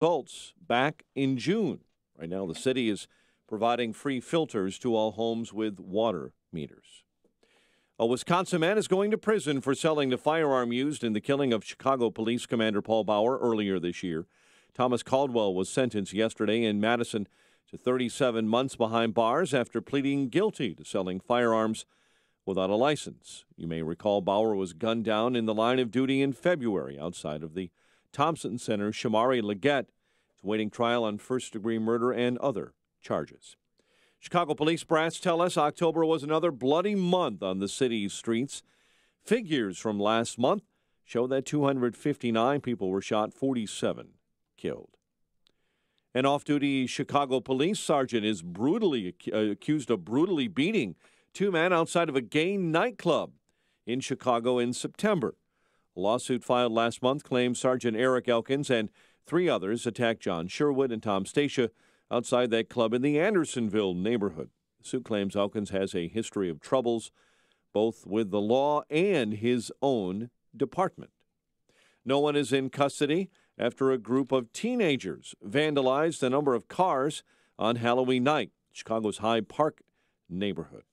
results back in June. Right now, the city is providing free filters to all homes with water meters. A Wisconsin man is going to prison for selling the firearm used in the killing of Chicago Police Commander Paul Bauer earlier this year. Thomas Caldwell was sentenced yesterday in Madison to 37 months behind bars after pleading guilty to selling firearms without a license. You may recall Bauer was gunned down in the line of duty in February outside of the Thompson Center. Shamari Leggett is awaiting trial on first-degree murder and other charges. Chicago police brass tell us October was another bloody month on the city's streets. Figures from last month show that 259 people were shot, 47 killed. An off-duty Chicago police sergeant is brutally accused of brutally beating two men outside of a gay nightclub in Chicago in September. A lawsuit filed last month claims Sergeant Eric Elkins and three others attacked John Sherwood and Tom Stacia outside that club in the Andersonville neighborhood. The suit claims Elkins has a history of troubles, both with the law and his own department. No one is in custody after a group of teenagers vandalized a number of cars on Halloween night, Chicago's Hyde Park neighborhood.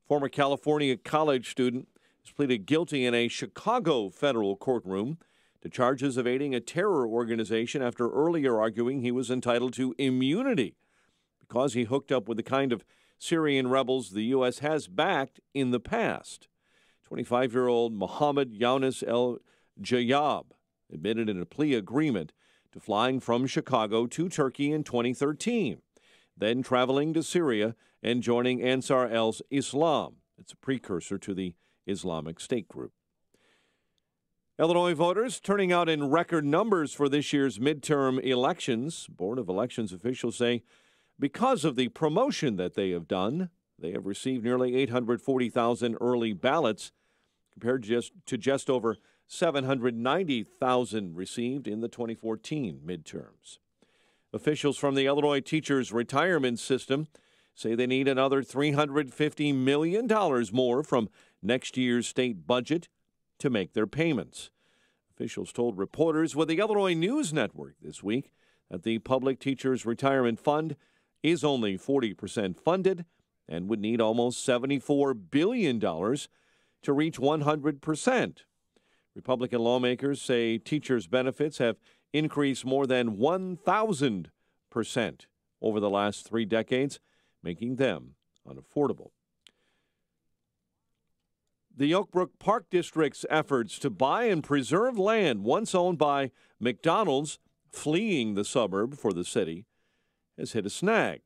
Former California college student has pleaded guilty in a Chicago federal courtroom to charges of aiding a terror organization after earlier arguing he was entitled to immunity because he hooked up with the kind of Syrian rebels the U.S. has backed in the past. 25-year-old Mohammed Younes El-Jayab admitted in a plea agreement to flying from Chicago to Turkey in 2013, then traveling to Syria and joining Ansar al-Islam. It's a precursor to the Islamic State group. Illinois voters turning out in record numbers for this year's midterm elections. Board of Elections officials say because of the promotion that they have done, they have received nearly 840,000 early ballots compared to just over 790,000 received in the 2014 midterms. Officials from the Illinois Teachers Retirement System say they need another $350 million more from next year's state budget to make their payments. Officials told reporters with the Illinois News Network this week that the Public Teachers Retirement Fund is only 40% funded and would need almost $74 billion to reach 100%. Republican lawmakers say teachers' benefits have increased more than 1,000% over the last 3 decades, making them unaffordable. The Oak Brook Park District's efforts to buy and preserve land once owned by McDonald's fleeing the suburb for the city has hit a snag.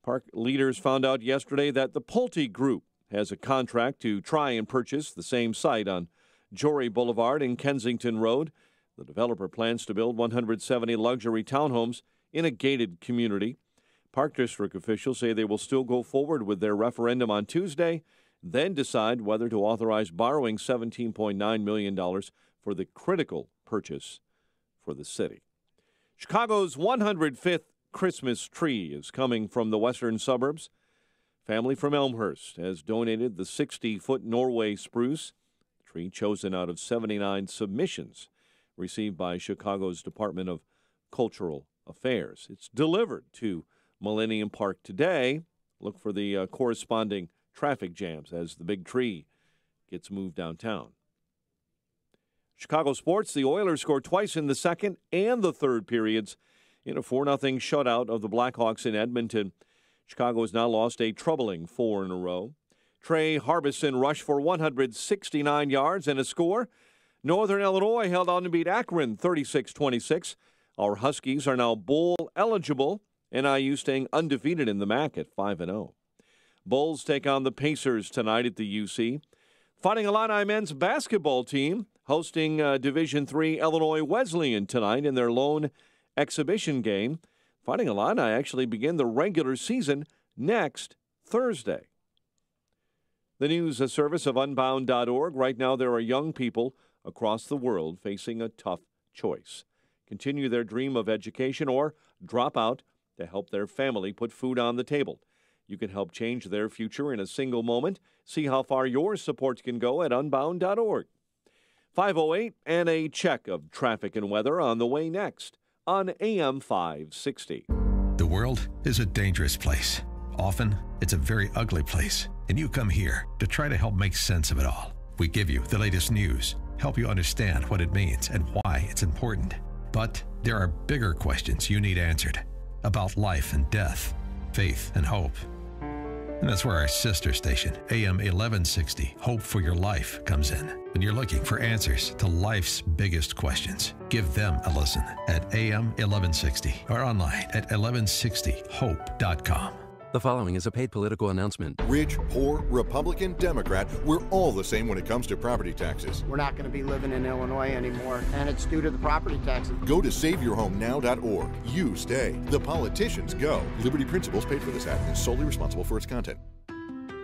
Park leaders found out yesterday that the Pulte Group has a contract to try and purchase the same site on Jory Boulevard and Kensington Road. The developer plans to build 170 luxury townhomes in a gated community. Park District officials say they will still go forward with their referendum on Tuesday, then decide whether to authorize borrowing $17.9 million for the critical purchase for the city. Chicago's 105th Christmas tree is coming from the western suburbs. Family from Elmhurst has donated the 60-foot Norway spruce, tree chosen out of 79 submissions received by Chicago's Department of Cultural Affairs. It's delivered to Millennium Park today. Look for the corresponding traffic jams as the big tree gets moved downtown. Chicago sports, the Oilers scored twice in the second and the third periods in a 4-0 shutout of the Blackhawks in Edmonton. Chicago has now lost a troubling 4 in a row. Trey Harbison rushed for 169 yards and a score. Northern Illinois held on to beat Akron 36-26. Our Huskies are now bowl eligible, and IU staying undefeated in the MAC at 5-0. Bulls take on the Pacers tonight at the UC. Fighting Illini men's basketball team hosting Division III Illinois Wesleyan tonight in their lone exhibition game. Fighting Illini actually begin the regular season next Thursday. The news service of Unbound.org. Right now there are young people across the world facing a tough choice. Continue their dream of education or drop out to help their family put food on the table. You can help change their future in a single moment. See how far your support can go at Unbound.org. 5:08 and a check of traffic and weather on the way next on AM 560. The world is a dangerous place. Often, it's a very ugly place, and you come here to try to help make sense of it all. We give you the latest news, help you understand what it means and why it's important. But there are bigger questions you need answered about life and death, faith and hope. And that's where our sister station, AM 1160, Hope for Your Life, comes in. When you're looking for answers to life's biggest questions, give them a listen at AM 1160 or online at 1160hope.com. The following is a paid political announcement. Rich, poor, Republican, Democrat, we're all the same when it comes to property taxes. We're not going to be living in Illinois anymore, and it's due to the property taxes. Go to SaveYourHomeNow.org. You stay. The politicians go. Liberty Principles paid for this ad and is solely responsible for its content.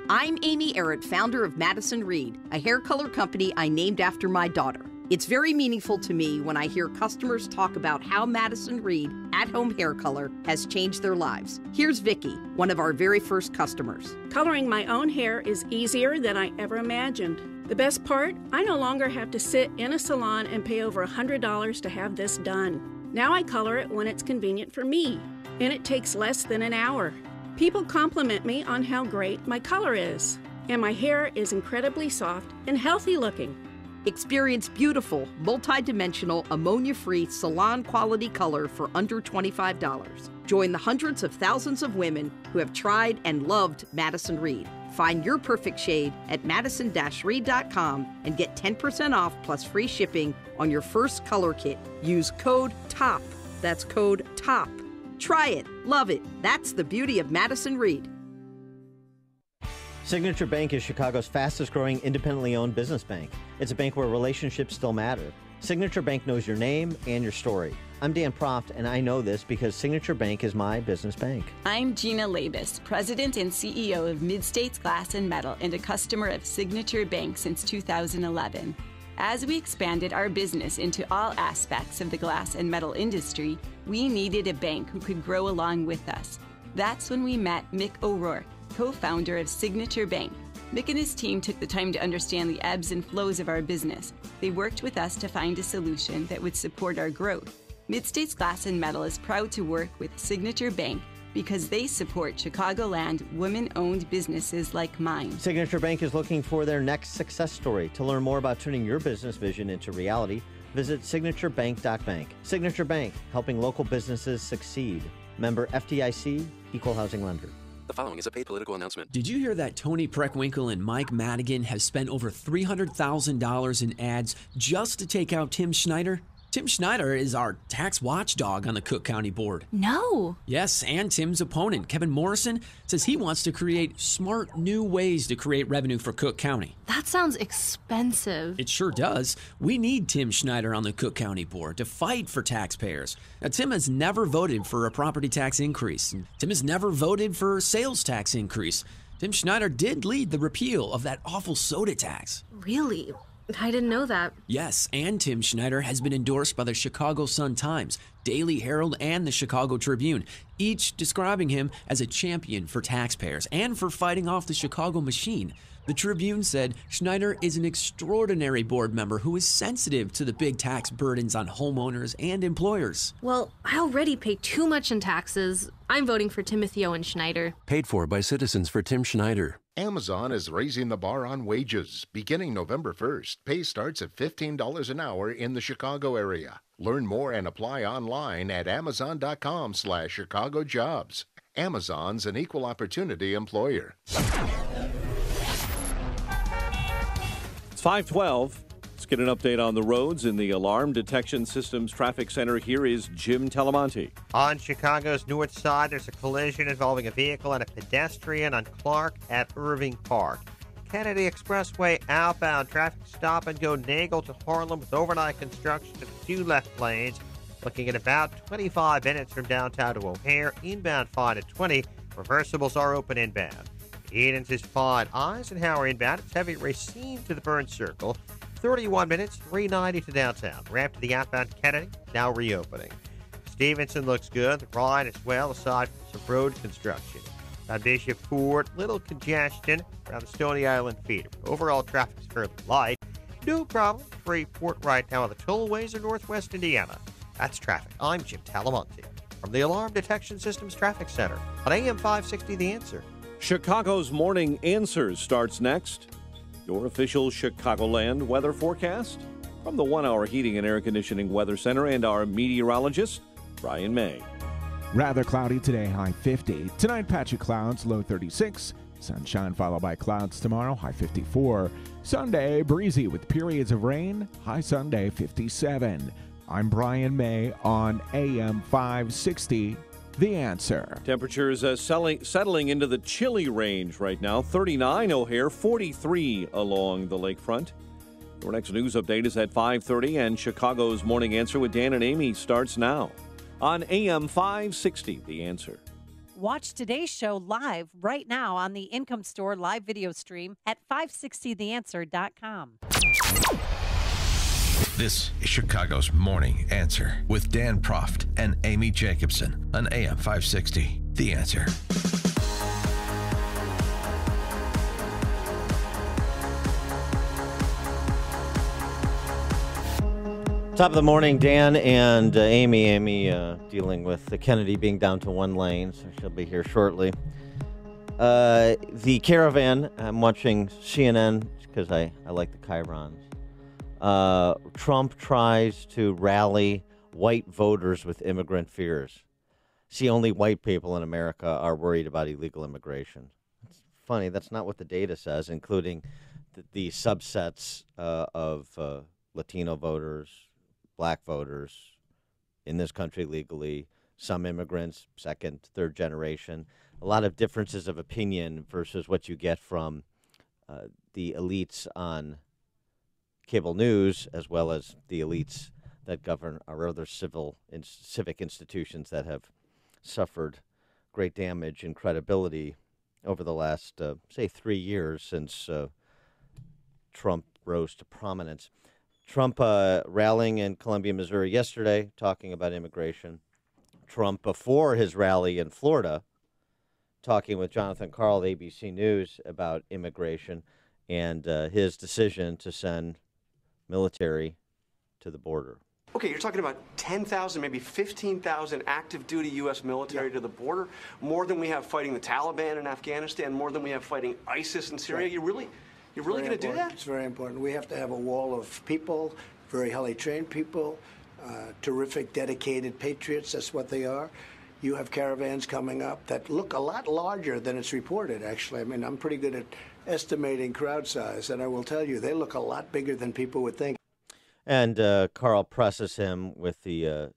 I'm Amy Arrett, founder of Madison Reed, a hair color company I named after my daughter. It's very meaningful to me when I hear customers talk about how Madison Reed at-home hair color has changed their lives. Here's Vicky, one of our very first customers. Coloring my own hair is easier than I ever imagined. The best part, I no longer have to sit in a salon and pay over $100 to have this done. Now I color it when it's convenient for me, and it takes less than an hour. People compliment me on how great my color is, and my hair is incredibly soft and healthy looking. Experience beautiful, multi-dimensional, ammonia-free, salon-quality color for under $25. Join the hundreds of thousands of women who have tried and loved Madison Reed. Find your perfect shade at madison-reed.com and get 10% off plus free shipping on your first color kit. Use code TOP. That's code TOP. Try it. Love it. That's the beauty of Madison Reed. Signature Bank is Chicago's fastest growing independently owned business bank. It's a bank where relationships still matter. Signature Bank knows your name and your story. I'm Dan Proft, and I know this because Signature Bank is my business bank. I'm Gina Labus, President and CEO of Mid-States Glass and Metal and a customer of Signature Bank since 2011. As we expanded our business into all aspects of the glass and metal industry, we needed a bank who could grow along with us. That's when we met Mick O'Rourke, co-founder of Signature Bank. Mick and his team took the time to understand the ebbs and flows of our business. They worked with us to find a solution that would support our growth. Mid-States Glass and Metal is proud to work with Signature Bank because they support Chicagoland women-owned businesses like mine. Signature Bank is looking for their next success story. To learn more about turning your business vision into reality, visit signaturebank.bank. Signature Bank, helping local businesses succeed. Member FDIC, Equal Housing Lender. The following is a paid political announcement. Did you hear that Tony Preckwinkle and Mike Madigan have spent over $300,000 in ads just to take out Tim Schneider? Tim Schneider is our tax watchdog on the Cook County Board. No. Yes, and Tim's opponent, Kevin Morrison, says he wants to create smart new ways to create revenue for Cook County. That sounds expensive. It sure does. We need Tim Schneider on the Cook County Board to fight for taxpayers. Now, Tim has never voted for a property tax increase. Tim has never voted for a sales tax increase. Tim Schneider did lead the repeal of that awful soda tax. Really? I didn't know that. Yes, and Tim Schneider has been endorsed by the Chicago Sun-Times, Daily Herald, and the Chicago Tribune, each describing him as a champion for taxpayers and for fighting off the Chicago machine. The Tribune said Schneider is an extraordinary board member who is sensitive to the big tax burdens on homeowners and employers. Well, I already pay too much in taxes. I'm voting for Timothy Owen Schneider. Paid for by Citizens for Tim Schneider. Amazon is raising the bar on wages. Beginning November 1st, pay starts at $15 an hour in the Chicago area. Learn more and apply online at amazon.com/Chicago Jobs. Amazon's an equal opportunity employer. It's 5:12. Let's get an update on the roads in the Alarm Detection Systems Traffic Center. Here is Jim Talamonte. On Chicago's north side, there's a collision involving a vehicle and a pedestrian on Clark at Irving Park. Kennedy Expressway outbound traffic stop and go Nagel to Harlem with overnight construction of 2 left lanes. Looking at about 25 minutes from downtown to O'Hare. Inbound fine at 20. Reversibles are open inbound. Edens is fine. Eisenhower inbound. It's heavy Racine to the Burn Circle. 31 minutes, 390 to downtown. Ramp to the outbound Kennedy, now reopening. Stevenson looks good. The Ryan as well, aside from some road construction. On Bishop Ford, little congestion around the Stony Island feeder. Overall traffic is fairly light. No problem. Freeport right now on the tollways of Northwest Indiana. That's traffic. I'm Jim Talamonte from the Alarm Detection Systems Traffic Center on AM 560 The Answer. Chicago's Morning Answers starts next. Your official Chicagoland weather forecast from the 1-hour heating and air conditioning weather center and our meteorologist, Brian May. Rather cloudy today, high 50. Tonight, patch of clouds, low 36. Sunshine followed by clouds tomorrow, high 54. Sunday, breezy with periods of rain, high Sunday, 57. I'm Brian May on AM 560, The Answer. Temperatures settling into the chilly range right now. 39 O'Hare, 43 along the lakefront. Your next news update is at 5:30, and Chicago's Morning Answer with Dan and Amy starts now on AM 560, The Answer. Watch today's show live right now on the Income Store live video stream at 560theanswer.com. This is Chicago's Morning Answer with Dan Proft and Amy Jacobson on AM 560. The Answer. Top of the morning, Dan and Amy. Amy dealing with the Kennedy being down to one lane, so she'll be here shortly. The caravan, I'm watching CNN because I like the chyrons. Trump tries to rally white voters with immigrant fears. See, only white people in America are worried about illegal immigration. It's funny, that's not what the data says, including the subsets of Latino voters, black voters in this country legally, some immigrants, second, third generation. A lot of differences of opinion versus what you get from the elites on cable news, as well as the elites that govern our other civic institutions that have suffered great damage and credibility over the last, 3 years since Trump rose to prominence. Trump rallying in Columbia, Missouri yesterday, talking about immigration. Trump, before his rally in Florida, talking with Jonathan Karl of ABC News about immigration and his decision to send military to the border. Okay, you're talking about 10,000, maybe 15,000 active duty U.S. military to the border, more than we have fighting the Taliban in Afghanistan, more than we have fighting ISIS in Syria. Right. You're really going to do that? It's very important. We have to have a wall of people, very highly trained people, terrific, dedicated patriots. That's what they are. You have caravans coming up that look a lot larger than it's reported, actually. I mean, I'm pretty good at estimating crowd size, and I will tell you, they look a lot bigger than people would think. And Karl presses him with the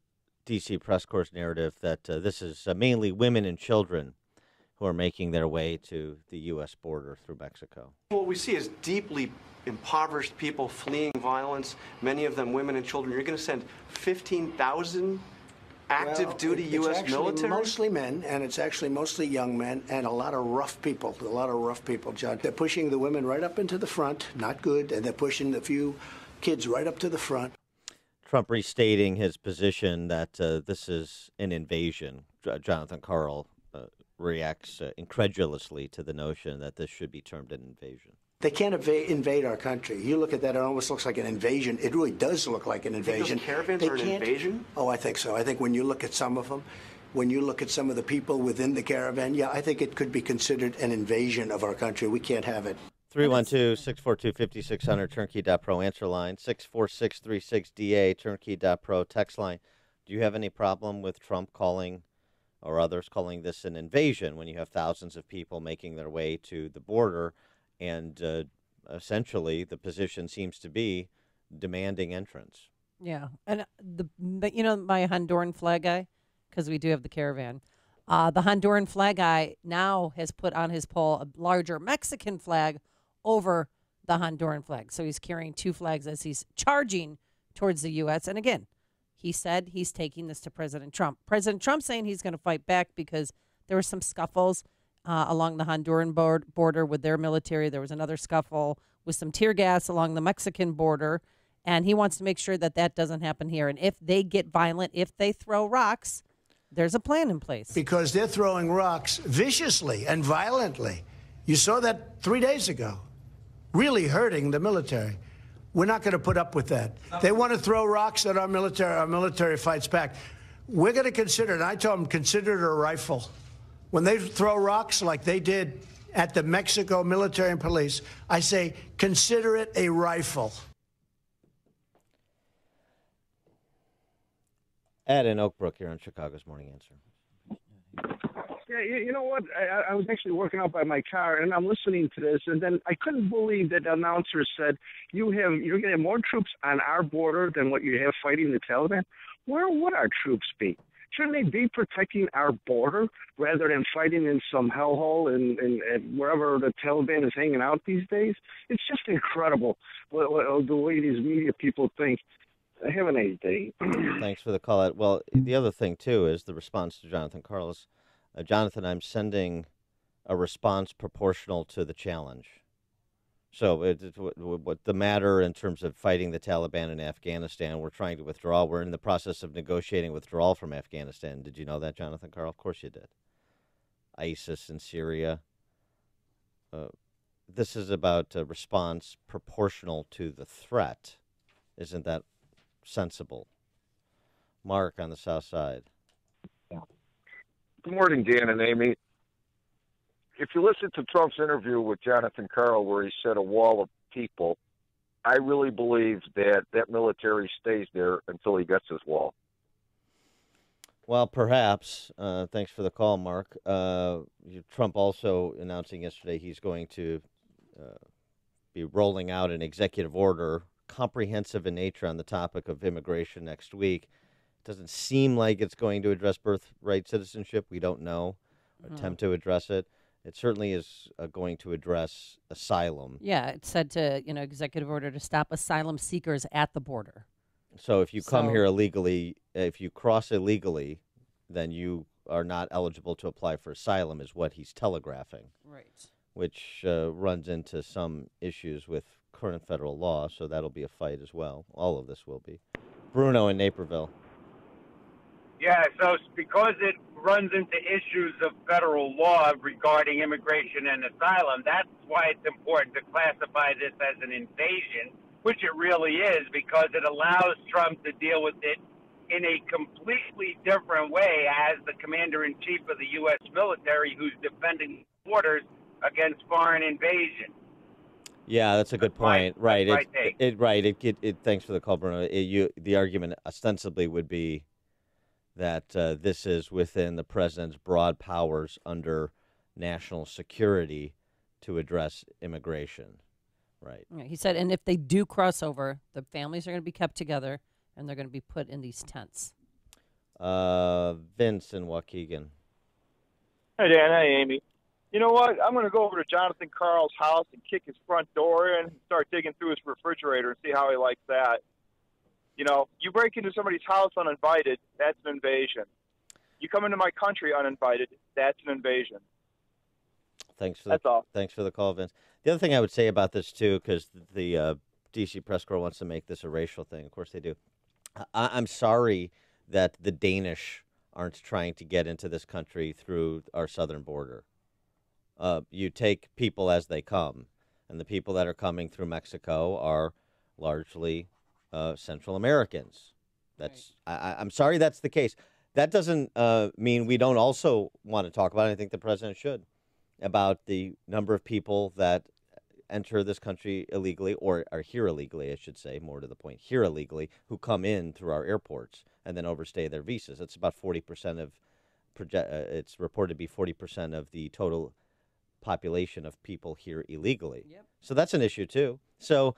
D.C. press corps narrative that this is mainly women and children who are making their way to the U.S. border through Mexico. What we see is deeply impoverished people fleeing violence, many of them women and children. You're going to send 15,000 active duty U.S. military? Mostly men, and it's actually mostly young men, and a lot of rough people, John. They're pushing the women right up into the front, not good, and they're pushing a few kids right up to the front. Trump restating his position that this is an invasion. Jonathan Karl reacts incredulously to the notion that this should be termed an invasion. They can't invade our country. You look at that, it almost looks like an invasion. It really does look like an invasion. Those caravans are an invasion? Oh, I think so. I think when you look at some of them, when you look at some of the people within the caravan, yeah, I think it could be considered an invasion of our country. We can't have it. 312-642-5600, turnkey.pro answer line, 64636DA, turnkey.pro text line. Do you have any problem with Trump calling or others calling this an invasion when you have thousands of people making their way to the border and essentially the position seems to be demanding entrance? Yeah. And my Honduran flag guy, because we do have the caravan, the Honduran flag guy now has put on his pole a larger Mexican flag over the Honduran flag. So he's carrying two flags as he's charging towards the U.S. And again, he said he's taking this to President Trump. President Trump saying he's going to fight back because there were some scuffles along the Honduran border with their military. There was another scuffle with some tear gas along the Mexican border. And he wants to make sure that that doesn't happen here. And if they get violent, if they throw rocks, there's a plan in place. Because they're throwing rocks viciously and violently. You saw that 3 days ago, really hurting the military. We're not going to put up with that. They want to throw rocks at our military fights back. We're going to consider it. I told them, consider it a rifle. When they throw rocks like they did at the Mexico military and police, I say, consider it a rifle. Ed in Oak Brook here on Chicago's Morning Answer. Yeah, you know what? I was actually working out by my car, and I'm listening to this, and then I couldn't believe that the announcer said, you're going to have more troops on our border than what you have fighting the Taliban. Where would our troops be? Shouldn't they be protecting our border rather than fighting in some hellhole and wherever the Taliban is hanging out these days? It's just incredible the way these media people think. Have a nice day. Thanks for the call out. Well, the other thing, too, is the response to Jonathan Carlos. Jonathan, I'm sending a response proportional to the challenge. So what the matter in terms of fighting the Taliban in Afghanistan, we're trying to withdraw. We're in the process of negotiating withdrawal from Afghanistan. Did you know that, Jonathan Carl? Of course you did. ISIS in Syria. This is about a response proportional to the threat. Isn't that sensible? Mark on the South Side. Good morning, Dan and Amy. If you listen to Trump's interview with Jonathan Carl, where he said a wall of people, I really believe that military stays there until he gets his wall. Well, perhaps. Thanks for the call, Mark. Trump also announcing yesterday he's going to be rolling out an executive order, comprehensive in nature, on the topic of immigration next week. It doesn't seem like it's going to address birthright citizenship. We don't know. Attempt to address it. It certainly is going to address asylum. Yeah, it said to, executive order to stop asylum seekers at the border. So if you come here illegally, if you cross illegally, then you are not eligible to apply for asylum, is what he's telegraphing. Right. Which runs into some issues with current federal law, so that'll be a fight as well. All of this will be. Bruno in Naperville. Yeah, so because it runs into issues of federal law regarding immigration and asylum, that's why it's important to classify this as an invasion, which it really is, because it allows Trump to deal with it in a completely different way as the commander-in-chief of the U.S. military who's defending borders against foreign invasion. Yeah, that's a good point. Right. Right. Thanks for the call, Bruno. The argument ostensibly would be that this is within the president's broad powers under national security to address immigration. Right. Yeah, he said, and if they do cross over, the families are going to be kept together and they're going to be put in these tents. Vince in Waukegan. Hey, Dan. Hey, Amy. You know what? I'm going to go over to Jonathan Carl's house and kick his front door in and start digging through his refrigerator and see how he likes that. You break into somebody's house uninvited, that's an invasion. You come into my country uninvited, that's an invasion. That's all. Thanks for the call, Vince. The other thing I would say about this, too, because the D.C. press corps wants to make this a racial thing. Of course they do. I'm sorry that the Danish aren't trying to get into this country through our southern border. You take people as they come, and the people that are coming through Mexico are largely Central Americans. I'm sorry that's the case. That doesn't mean we don't also want to talk about it. I think the president should, about the number of people that enter this country illegally, or are here illegally, I should say, more to the point, here illegally, who come in through our airports and then overstay their visas. It's about 40% of, it's reported to be 40% of the total population of people here illegally. Yep. So that's an issue too. So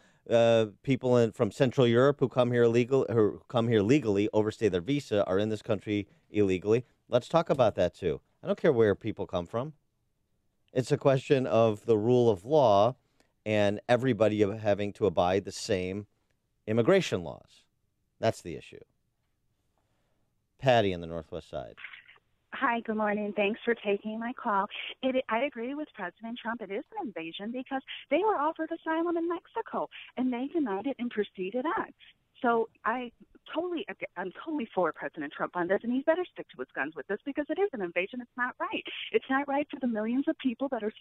people from Central Europe who come here legally, overstay their visa, are in this country illegally. Let's talk about that too. I don't care where people come from. It's a question of the rule of law and everybody having to abide the same immigration laws. That's the issue. Patty in the Northwest Side. Hi, good morning. Thanks for taking my call. I agree with President Trump. It is an invasion because they were offered asylum in Mexico, and they denied it and proceeded on. So I'm totally for President Trump on this, and he better stick to his guns with this because it is an invasion. It's not right. It's not right for the millions of people that are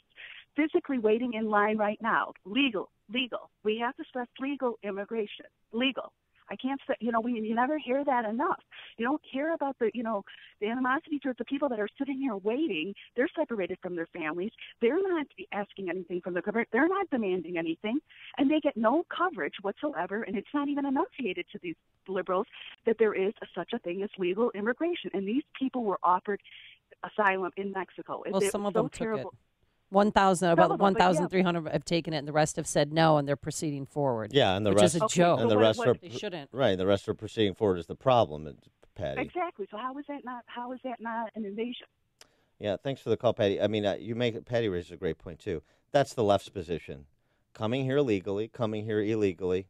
physically waiting in line right now. Legal. We have to stress legal immigration. Legal. I can't say, you never hear that enough. You don't hear about the animosity towards the people that are sitting here waiting. They're separated from their families. They're not asking anything from the government. They're not demanding anything. And they get no coverage whatsoever. And it's not even enunciated to these liberals that there is such a thing as legal immigration. And these people were offered asylum in Mexico. Well, some of them took it. 1,300 have taken it, and the rest have said no, and they're proceeding forward. Yeah, and the which rest is a joke. And the rest are they shouldn't. Right. The rest are proceeding forward is the problem, Patty. Exactly. So how is that not an invasion? Yeah. Thanks for the call, Patty. I mean, Patty raises a great point too. That's the left's position. Coming here legally, coming here illegally,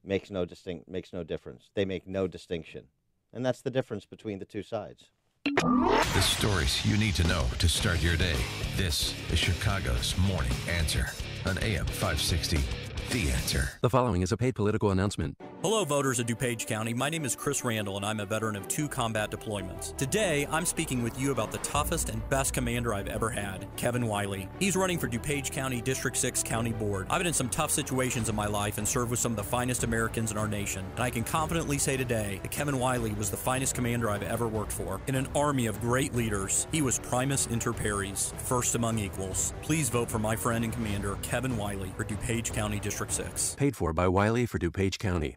makes no difference. They make no distinction, and that's the difference between the two sides. The stories you need to know to start your day. This is Chicago's Morning Answer on AM 560. The Answer. The following is a paid political announcement. Hello, voters of DuPage County. My name is Chris Randall, and I'm a veteran of 2 combat deployments. Today, I'm speaking with you about the toughest and best commander I've ever had, Kevin Wiley. He's running for DuPage County District 6 County Board. I've been in some tough situations in my life and served with some of the finest Americans in our nation. And I can confidently say today that Kevin Wiley was the finest commander I've ever worked for. In an army of great leaders, he was primus inter pares, first among equals. Please vote for my friend and commander, Kevin Wiley, for DuPage County District 6. Paid for by Wiley for DuPage County.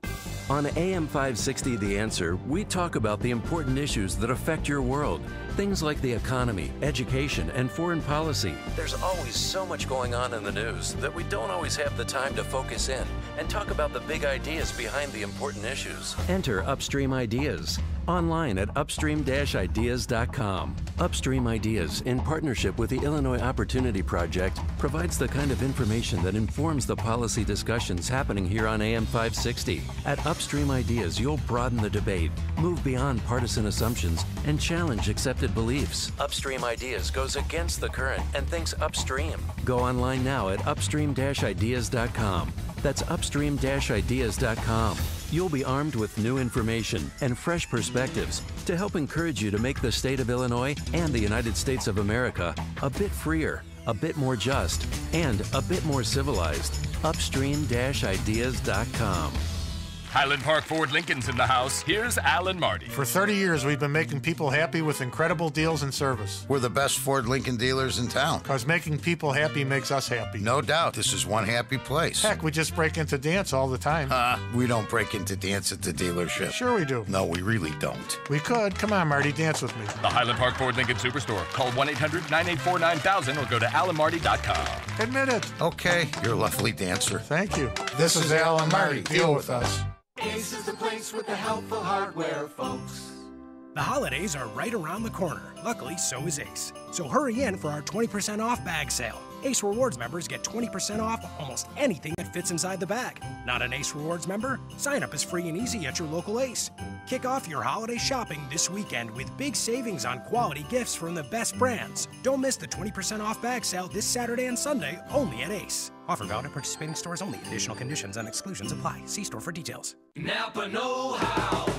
On AM 560 The Answer, we talk about the important issues that affect your world. Things like the economy, education, and foreign policy. There's always so much going on in the news that we don't always have the time to focus in and talk about the big ideas behind the important issues. Enter Upstream Ideas online at upstream-ideas.com. Upstream Ideas, in partnership with the Illinois Opportunity Project, provides the kind of information that informs the policy discussions happening here on AM 560. At Upstream Ideas, you'll broaden the debate, move beyond partisan assumptions, and challenge accepted beliefs. Upstream Ideas goes against the current and thinks upstream. Go online now at upstream-ideas.com. That's upstream-ideas.com. You'll be armed with new information and fresh perspectives to help encourage you to make the state of Illinois and the United States of America a bit freer, a bit more just, and a bit more civilized. Upstream-ideas.com. Highland Park Ford Lincoln's in the house. Here's Alan Marty. For 30 years, we've been making people happy with incredible deals and service. We're the best Ford Lincoln dealers in town. Because making people happy makes us happy. No doubt. This is one happy place. Heck, we just break into dance all the time. We don't break into dance at the dealership. Sure we do. No, we really don't. We could. Come on, Marty, dance with me. The Highland Park Ford Lincoln Superstore. Call 1-800-984-9000 or go to alanmarty.com. Admit it. Okay, you're a lovely dancer. Thank you. This is Alan Marty. Deal with us. Ace is the place with the helpful hardware, folks. The holidays are right around the corner. Luckily, so is Ace. So hurry in for our 20% off bag sale. Ace Rewards members get 20% off almost anything that fits inside the bag. Not an Ace Rewards member? Sign up is free and easy at your local Ace. Kick off your holiday shopping this weekend with big savings on quality gifts from the best brands. Don't miss the 20% off bag sale this Saturday and Sunday only at Ace. Offer valid at participating stores only. Additional conditions and exclusions apply. See store for details. Napa know-how.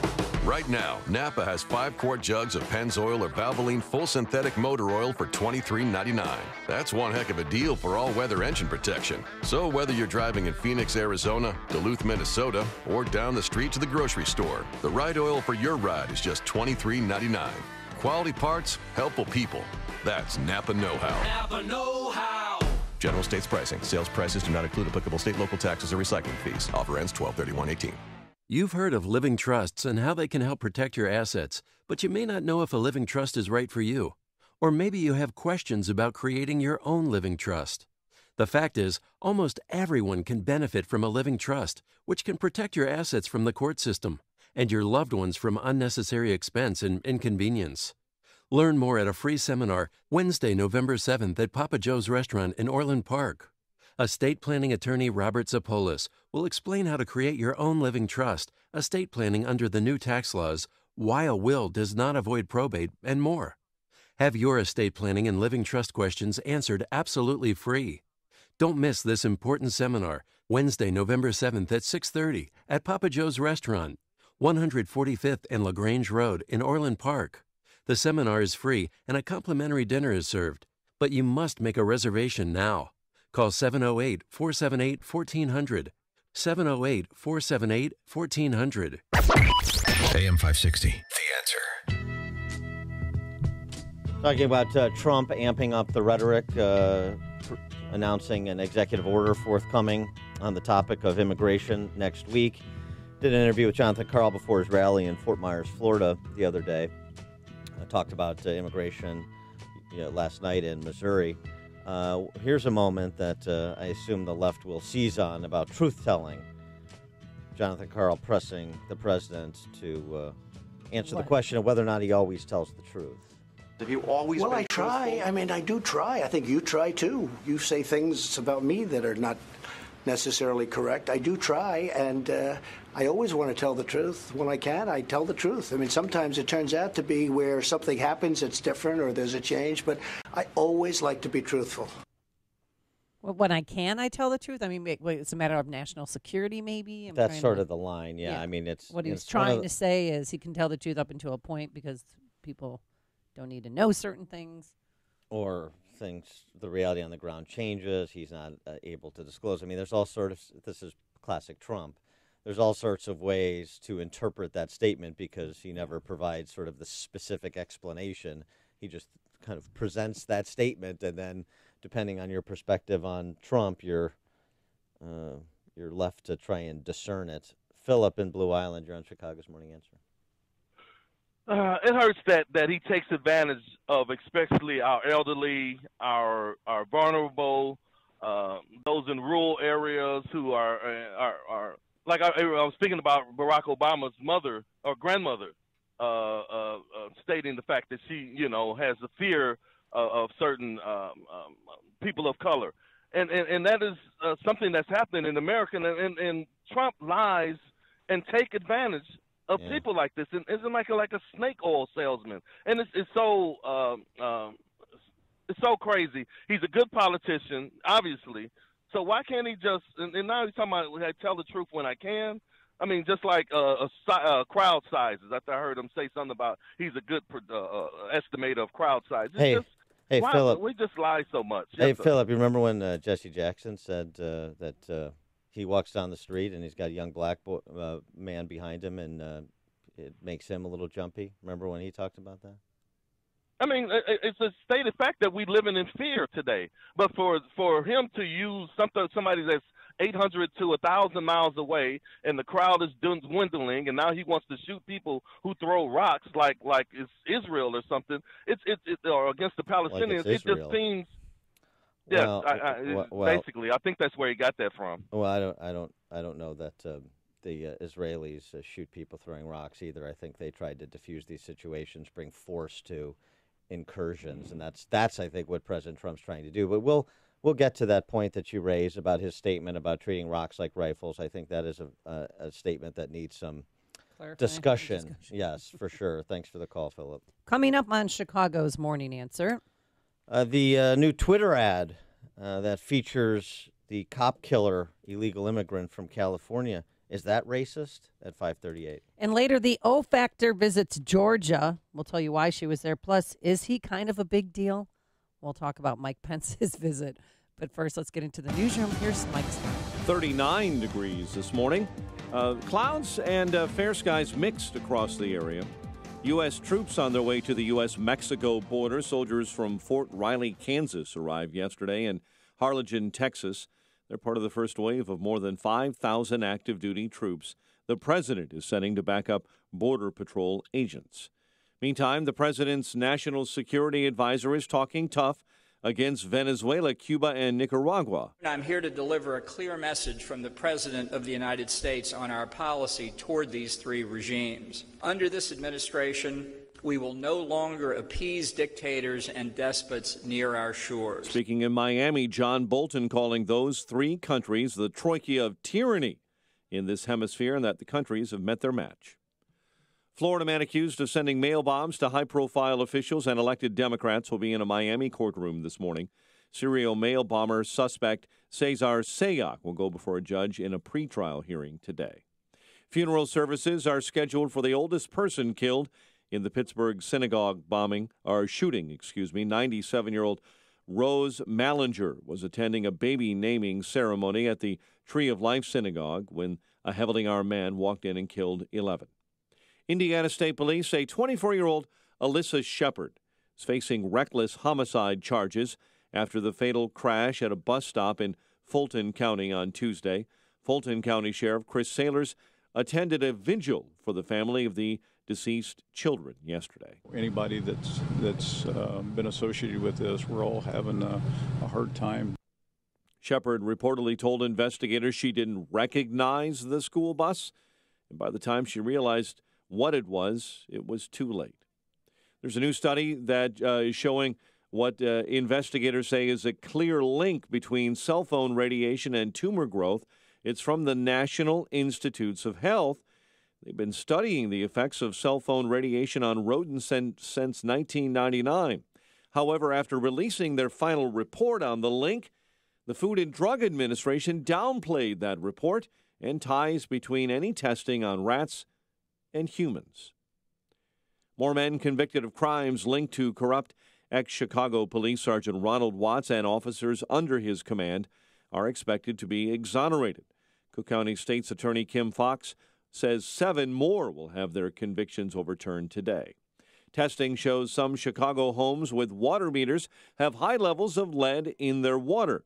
Right now, Napa has 5-quart jugs of Pennzoil or Valvoline full synthetic motor oil for $23.99. That's one heck of a deal for all-weather engine protection. So whether you're driving in Phoenix, Arizona, Duluth, Minnesota, or down the street to the grocery store, the right oil for your ride is just $23.99. Quality parts, helpful people. That's Napa know-how. Napa know-how. General states pricing. Sales prices do not include applicable state, local taxes, or recycling fees. Offer ends 12/31/18. You've heard of living trusts and how they can help protect your assets, but you may not know if a living trust is right for you. Or maybe you have questions about creating your own living trust. The fact is, almost everyone can benefit from a living trust, which can protect your assets from the court system and your loved ones from unnecessary expense and inconvenience. Learn more at a free seminar Wednesday, November 7th at Papa Joe's Restaurant in Orland Park. Estate planning attorney Robert Zapolis will explain how to create your own living trust, estate planning under the new tax laws, why a will does not avoid probate, and more. Have your estate planning and living trust questions answered absolutely free. Don't miss this important seminar, Wednesday, November 7th at 6:30 at Papa Joe's Restaurant, 145th and LaGrange Road in Orland Park. The seminar is free and a complimentary dinner is served, but you must make a reservation now. Call 708-478-1400. 708-478-1400. AM 560, The Answer. Talking about Trump amping up the rhetoric, announcing an executive order forthcoming on the topic of immigration next week. Did an interview with Jonathan Karl before his rally in Fort Myers, Florida the other day. Talked about immigration last night in Missouri. Here's a moment that I assume the left will seize on about truth-telling. Jonathan Karl pressing the president to answer the question of whether or not he always tells the truth. Have you always Well, been I try. truthful? I mean, I do try. I think you try, too. You say things about me that are not necessarily correct. I do try, and I always want to tell the truth. When I can, I tell the truth. I mean, sometimes it turns out to be where something happens, it's different, or there's a change, but I always like to be truthful. Well, when I can, I tell the truth. I mean, it's a matter of national security, maybe. That's sort of the line, yeah. I mean, it's what he was trying to say is he can tell the truth up until a point because people don't need to know certain things. Or things, the reality on the ground changes. He's not able to disclose. I mean, there's all sorts of, this is classic Trump. There's all sorts of ways to interpret that statement because he never provides sort of the specific explanation. He just kind of presents that statement, and then depending on your perspective on Trump, you're left to try and discern it. Philip in Blue Island, you're on Chicago's Morning Answer. It hurts that he takes advantage of especially our elderly, our vulnerable, those in rural areas who are like I was thinking about Barack Obama's mother or grandmother, stating the fact that she has a fear of certain people of color, and that is something that's happening in America, and Trump lies and take advantage of people like this, and isn't like a snake oil salesman, and it's so crazy. He's a good politician, obviously. So why can't he just? And now he's talking about I tell the truth when I can. I mean, just like crowd sizes. I heard him say something about he's a good estimator of crowd size. Hey, Philip, we just lie so much. Hey, Philip, you remember when Jesse Jackson said that he walks down the street and he's got a young black man behind him, and it makes him a little jumpy? Remember when he talked about that? I mean, it's a stated fact that we living in fear today. But for him to use somebody that's 800 to 1,000 miles away, and the crowd is dwindling, and now he wants to shoot people who throw rocks like it's Israel or something. It's or against the Palestinians. It just seems. Yeah, basically, I think that's where he got that from. Well, I don't know that the Israelis shoot people throwing rocks either. I think they tried to defuse these situations, bring force to incursions, and that's I think what President Trump's trying to do. But we'll get to that point that you raised about his statement about treating rocks like rifles. I think that is a statement that needs some discussion. Yes, for sure. Thanks for the call, Philip. Coming up on Chicago's Morning Answer. The new Twitter ad that features the cop killer illegal immigrant from California. Is that racist? At 5:38. And later, the O Factor visits Georgia. We'll tell you why she was there. Plus, is he kind of a big deal? We'll talk about Mike Pence's visit. But first, let's get into the newsroom. Here's Mike's. 39 degrees this morning. Clouds and fair skies mixed across the area. U.S. troops on their way to the U.S.-Mexico border. Soldiers from Fort Riley, Kansas arrived yesterday in Harlingen, Texas. They're part of the first wave of more than 5,000 active duty troops the president is sending to back up Border Patrol agents. Meantime, the president's national security advisor is talking tough against Venezuela, Cuba, and Nicaragua. I'm here to deliver a clear message from the President of the United States on our policy toward these three regimes. Under this administration, we will no longer appease dictators and despots near our shores. Speaking in Miami, John Bolton calling those three countries the troika of tyranny in this hemisphere, and that the countries have met their match. Florida man accused of sending mail bombs to high-profile officials and elected Democrats will be in a Miami courtroom this morning. Serial mail bomber suspect Cesar Sayoc will go before a judge in a pretrial hearing today. Funeral services are scheduled for the oldest person killed in the Pittsburgh synagogue shooting. 97-year-old Rose Mallinger was attending a baby naming ceremony at the Tree of Life Synagogue when a heavily armed man walked in and killed 11. Indiana State Police say 24-year-old Alyssa Shepard is facing reckless homicide charges after the fatal crash at a bus stop in Fulton County on Tuesday. Fulton County Sheriff Chris Sailors attended a vigil for the family of the deceased children yesterday. Anybody that's been associated with this, we're all having a hard time. Shepard reportedly told investigators she didn't recognize the school bus, and by the time she realized what it was too late. There's a new study that is showing what investigators say is a clear link between cell phone radiation and tumor growth. It's from the National Institutes of Health. They've been studying the effects of cell phone radiation on rodents since 1999. However, after releasing their final report on the link, the Food and Drug Administration downplayed that report and ties between any testing on rats and humans. More men convicted of crimes linked to corrupt ex-Chicago Police Sergeant Ronald Watts and officers under his command are expected to be exonerated. Cook County State's Attorney Kim Fox says 7 more will have their convictions overturned today. Testing shows some Chicago homes with water meters have high levels of lead in their water.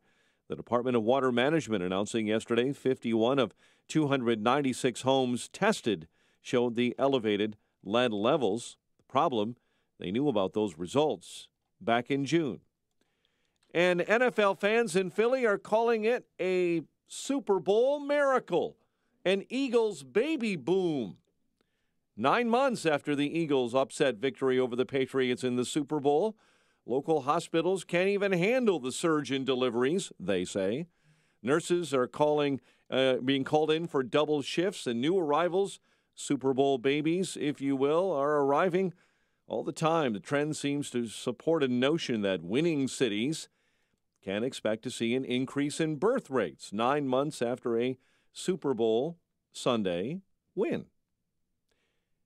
The Department of Water Management announcing yesterday 51 of 296 homes tested showed the elevated lead levels. The problem, they knew about those results back in June. And NFL fans in Philly are calling it a Super Bowl miracle, an Eagles baby boom. 9 months after the Eagles' upset victory over the Patriots in the Super Bowl, local hospitals can't even handle the surge in deliveries, they say. Nurses are being called in for double shifts, and new arrivals, Super Bowl babies, if you will, are arriving all the time. The trend seems to support a notion that winning cities can expect to see an increase in birth rates 9 months after a Super Bowl Sunday win.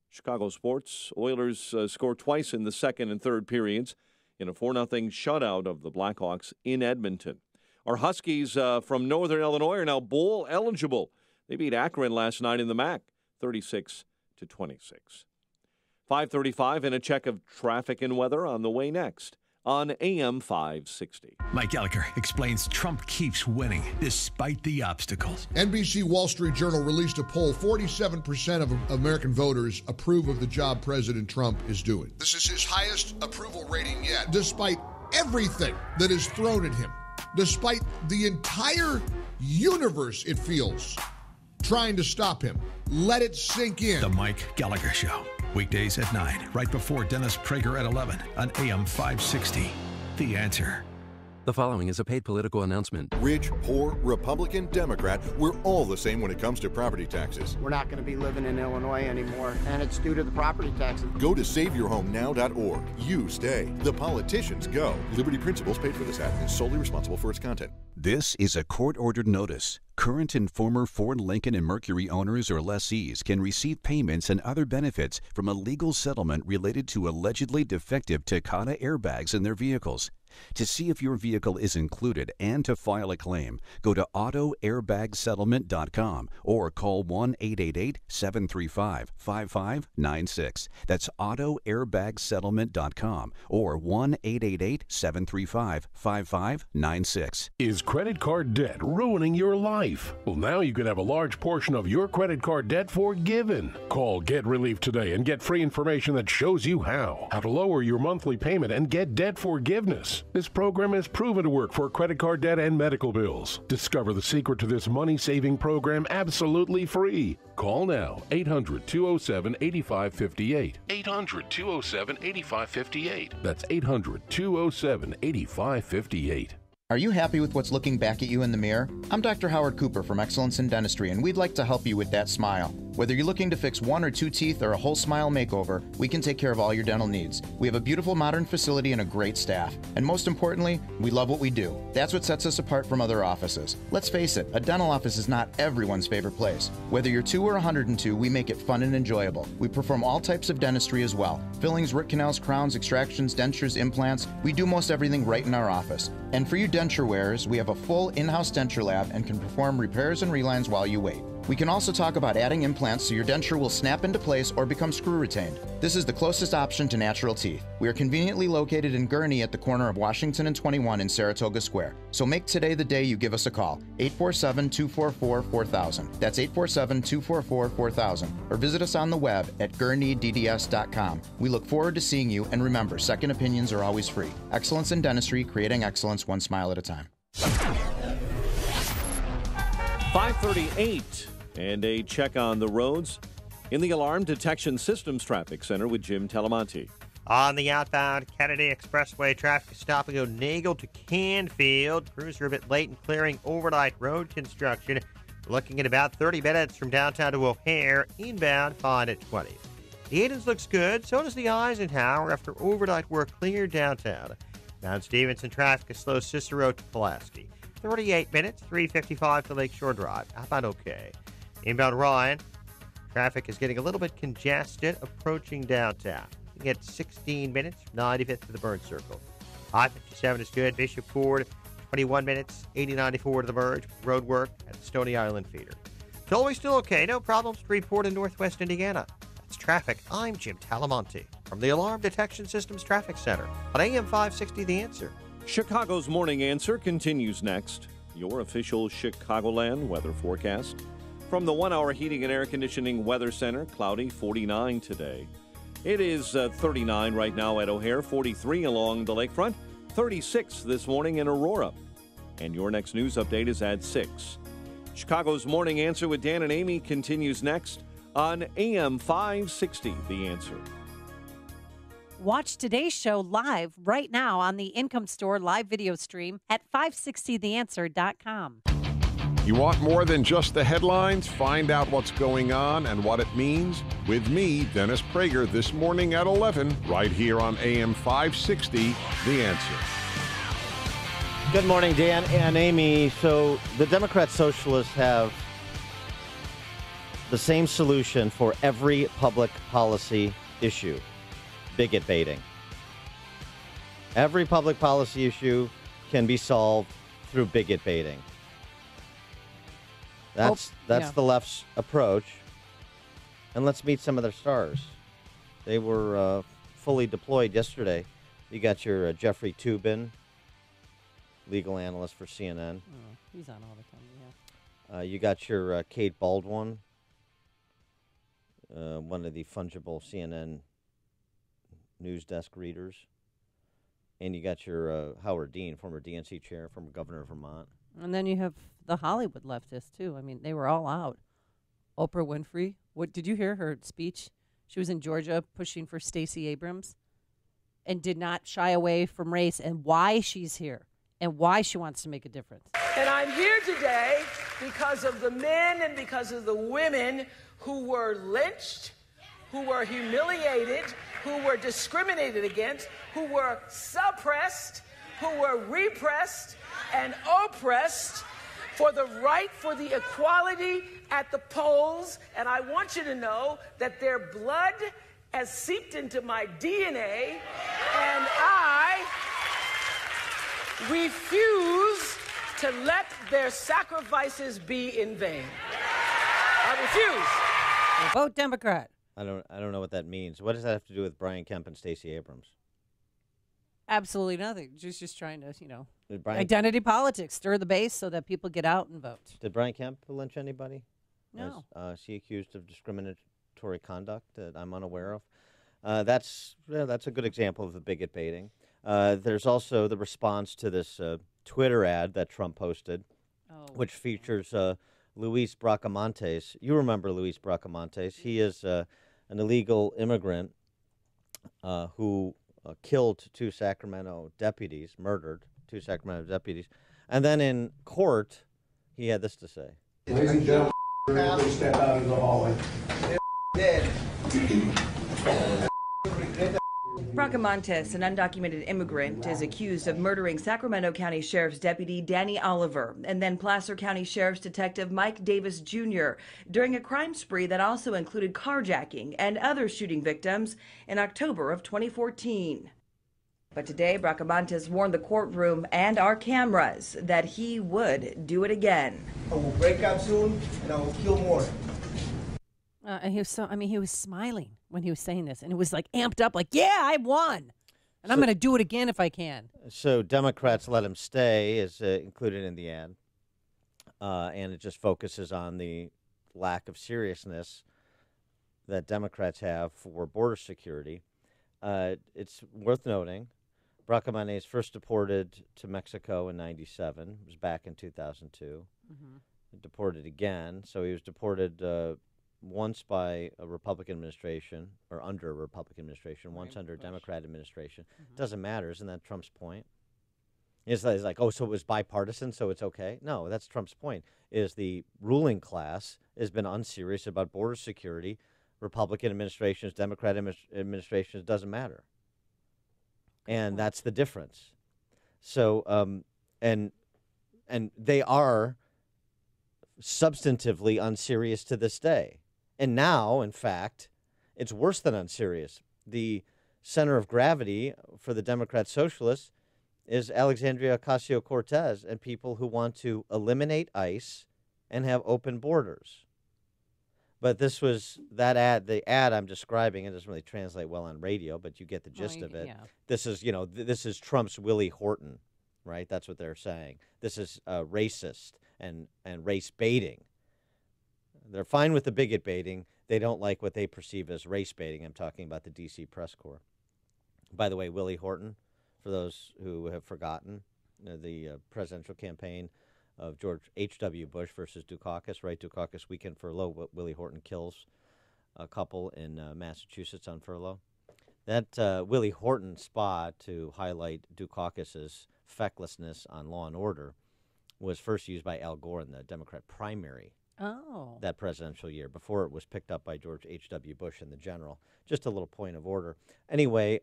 Chicago sports, Oilers scored twice in the second and third periods in a 4-0 shutout of the Blackhawks in Edmonton. Our Huskies from Northern Illinois are now bowl eligible. They beat Akron last night in the MAC, 36-26. 5:35 and a check of traffic and weather on the way next on AM 560. Mike Gallagher explains Trump keeps winning despite the obstacles. NBC Wall Street Journal released a poll. 47% of American voters approve of the job President Trump is doing. This is his highest approval rating yet, despite everything that is thrown at him, despite the entire universe, it feels, trying to stop him. Let it sink in. The Mike Gallagher Show. Weekdays at 9, right before Dennis Prager at 11 on AM 560. The Answer. The following is a paid political announcement. Rich, poor, Republican, Democrat, we're all the same when it comes to property taxes. We're not going to be living in Illinois anymore, and it's due to the property taxes. Go to SaveYourHomeNow.org. You stay. The politicians go. Liberty Principles paid for this ad and is solely responsible for its content. This is a court-ordered notice. Current and former Ford, Lincoln, and Mercury owners or lessees can receive payments and other benefits from a legal settlement related to allegedly defective Takata airbags in their vehicles. To see if your vehicle is included and to file a claim, go to autoairbagsettlement.com or call 1-888-735-5596. That's autoairbagsettlement.com or 1-888-735-5596. Is credit card debt ruining your life? Well, now you can have a large portion of your credit card debt forgiven. Call Get Relief today and get free information that shows you how to lower your monthly payment and get debt forgiveness. This program is proven to work for credit card debt and medical bills. Discover the secret to this money-saving program absolutely free. Call now, 800-207-8558. 800-207-8558. That's 800-207-8558. Are you happy with what's looking back at you in the mirror? I'm Dr. Howard Cooper from Excellence in Dentistry, and we'd like to help you with that smile. Whether you're looking to fix 1 or 2 teeth or a whole smile makeover, we can take care of all your dental needs. We have a beautiful modern facility and a great staff. And most importantly, we love what we do. That's what sets us apart from other offices. Let's face it, a dental office is not everyone's favorite place. Whether you're 2 or 102, we make it fun and enjoyable. We perform all types of dentistry as well. Fillings, root canals, crowns, extractions, dentures, implants. We do most everything right in our office. And for you denture wearers, we have a full in-house denture lab and can perform repairs and relines while you wait. We can also talk about adding implants so your denture will snap into place or become screw retained. This is the closest option to natural teeth. We are conveniently located in Gurnee at the corner of Washington and 21 in Saratoga Square. So make today the day you give us a call. 847-244-4000. That's 847-244-4000. Or visit us on the web at gurneedds.com. We look forward to seeing you, and remember, second opinions are always free. Excellence in dentistry, creating excellence one smile at a time. 5:38. And a check on the roads in the Alarm Detection Systems Traffic Center with Jim Talamonte. On the outbound Kennedy Expressway, traffic is stopping Onagle to Canfield. Crews are a bit late in clearing overnight road construction. Looking at about 30 minutes from downtown to O'Hare, inbound, fine at 20. The Aidens looks good, so does the Eisenhower after overnight work cleared downtown. Mount Stevenson traffic is slow Cicero to Pulaski. 38 minutes, 3:55 to Lakeshore Drive. Outbound okay. Inbound Ryan, traffic is getting a little bit congested approaching downtown. You get 16 minutes, 95th to the Burn Circle. I-57 is good. Bishop Ford, 21 minutes, 80-94 to the merge. Road work at the Stony Island feeder. Tollway still okay. No problems to report in Northwest Indiana. That's traffic. I'm Jim Talamonte from the Alarm Detection Systems Traffic Center on AM 560 The Answer. Chicago's Morning Answer continues next. Your official Chicagoland weather forecast. From the 1-hour heating and air conditioning weather center, cloudy, 49 today. It is 39 right now at O'Hare, 43 along the lakefront, 36 this morning in Aurora. And your next news update is at 6. Chicago's Morning Answer with Dan and Amy continues next on AM 560, The Answer. Watch today's show live right now on the Income Store live video stream at 560theanswer.com. You want more than just the headlines? Find out what's going on and what it means with me, Dennis Prager, this morning at 11, right here on AM 560, The Answer. Good morning, Dan and Amy. So the Democrat Socialists have the same solution for every public policy issue: bigot baiting. Every public policy issue can be solved through bigot baiting. That's the left's approach. And let's meet some of their stars. They were fully deployed yesterday. You got your Jeffrey Toobin, legal analyst for CNN. Oh, he's on all the time, yeah. You got your Kate Baldwin, one of the fungible CNN news desk readers. And you got your Howard Dean, former DNC chair, former governor of Vermont. And then you have the Hollywood leftists, too. I mean, they were all out. Oprah Winfrey. What did you hear her speech? She was in Georgia pushing for Stacey Abrams and did not shy away from race and why she's here and why she wants to make a difference. And I'm here today because of the men and because of the women who were lynched, who were humiliated, who were discriminated against, who were suppressed, who were repressed and oppressed for the right for the equality at the polls. And I want you to know that their blood has seeped into my DNA, and I refuse to let their sacrifices be in vain. I refuse. Vote Democrat. I don't know what that means. What does that have to do with Brian Kemp and Stacey Abrams? Absolutely nothing. Just trying to, identity politics, stir the base so that people get out and vote. Did Brian Kemp lynch anybody? No. Is he accused of discriminatory conduct that I'm unaware of? That's a good example of the bigot baiting. There's also the response to this Twitter ad that Trump posted, which features Luis Bracamontes. You remember Luis Bracamontes. He is an illegal immigrant who killed two Sacramento deputies, murdered two Sacramento deputies. And then in court, he had this to say. Ladies and gentlemen, Step out of the hallway. Dead. Bracamontes, an undocumented immigrant, is accused of murdering Sacramento County Sheriff's Deputy Danny Oliver and then Placer County Sheriff's Detective Mike Davis Jr. during a crime spree that also included carjacking and other shooting victims in October of 2014. But today, Bracamontes warned the courtroom and our cameras that he would do it again. I will break out soon, and I will kill more. And he was he was smiling when he was saying this, and it was like amped up, like, yeah, I won, and I'm going to do it again if I can. So Democrats let him stay is included in the ad, and it just focuses on the lack of seriousness that Democrats have for border security. It's worth noting, Bracamontes first deported to Mexico in '97. Was back in 2002. Deported again, so he was deported once by a Republican administration, or under a Republican administration, once under a Democrat administration. Doesn't matter. Isn't that Trump's point? It's like, oh, so it was bipartisan, so it's okay? No, that's Trump's point, is the ruling class has been unserious about border security. Republican administrations, Democrat administrations, doesn't matter. And that's the difference. So, and they are substantively unserious to this day. And now, in fact, it's worse than unserious. The center of gravity for the Democrat Socialists is Alexandria Ocasio-Cortez and people who want to eliminate ICE and have open borders. But this was that ad. The ad I'm describing, it doesn't really translate well on radio, but you get the gist of it. Yeah. This is, this is Trump's Willie Horton, right? That's what they're saying. This is racist and race baiting. They're fine with the bigot baiting. They don't like what they perceive as race baiting. I'm talking about the D.C. press corps. By the way, Willie Horton, for those who have forgotten, the presidential campaign of George H.W. Bush versus Dukakis, right? Dukakis weekend furlough. Willie Horton kills a couple in Massachusetts on furlough. That Willie Horton spot to highlight Dukakis's fecklessness on law and order was first used by Al Gore in the Democrat primary that presidential year, before it was picked up by George H.W. Bush in the general. Just a little point of order. Anyway,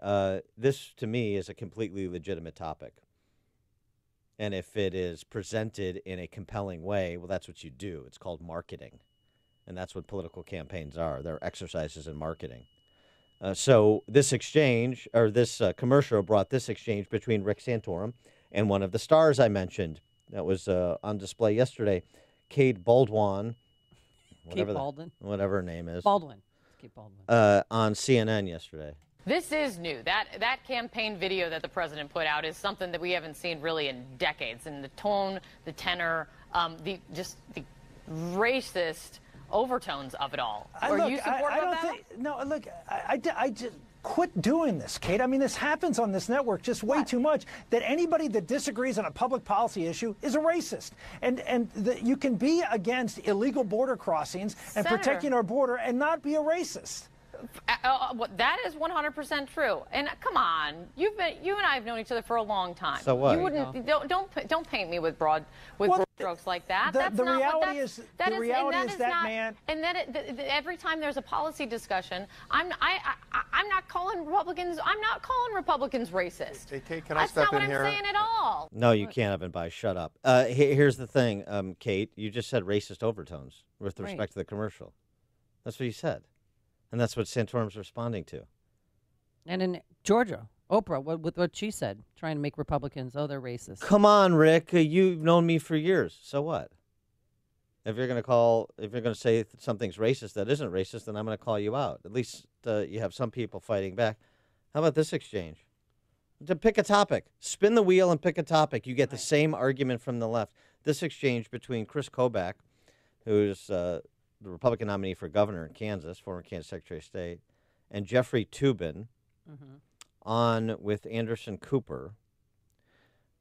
this, to me, is a completely legitimate topic. And if it is presented in a compelling way, well, that's what you do. It's called marketing. And that's what political campaigns are. They're exercises in marketing. So this exchange, or this commercial, brought this exchange between Rick Santorum and one of the stars I mentioned that was on display yesterday, Kate Baldwin, whatever her name is. Baldwin. Kate Baldwin. On CNN yesterday. This is new. That campaign video that the president put out is something that we haven't seen really in decades. And the tone, the tenor, the racist overtones of it all. Are you supportive of that? No, look, I just quit doing this, Kate. I mean, this happens on this network just way too much, that anybody that disagrees on a public policy issue is a racist. And you can be against illegal border crossings and protecting our border and not be a racist. That is 100% true. And come on, you and I have known each other for a long time. So what? You wouldn't don't paint me with broad strokes like that. The reality is that man. And then every time there's a policy discussion, I'm not calling Republicans. I'm not calling Republicans racist. Hey, Kate, can I step in here? That's not what I'm saying at all. No, you can't, Evan By. Shut up. Here's the thing, Kate. You just said racist overtones with respect to the commercial. That's what you said. And that's what Santorum's responding to. And in Georgia, Oprah, with what she said, trying to make Republicans, they're racist. Come on, Rick. You've known me for years. So what? If you're going to say something's racist that isn't racist, then I'm going to call you out. At least you have some people fighting back. How about this exchange? To pick a topic. Spin the wheel and pick a topic. You get the same argument from the left. This exchange between Chris Kobach, who's the Republican nominee for governor in Kansas, former Kansas Secretary of State, and Jeffrey Toobin on with Anderson Cooper.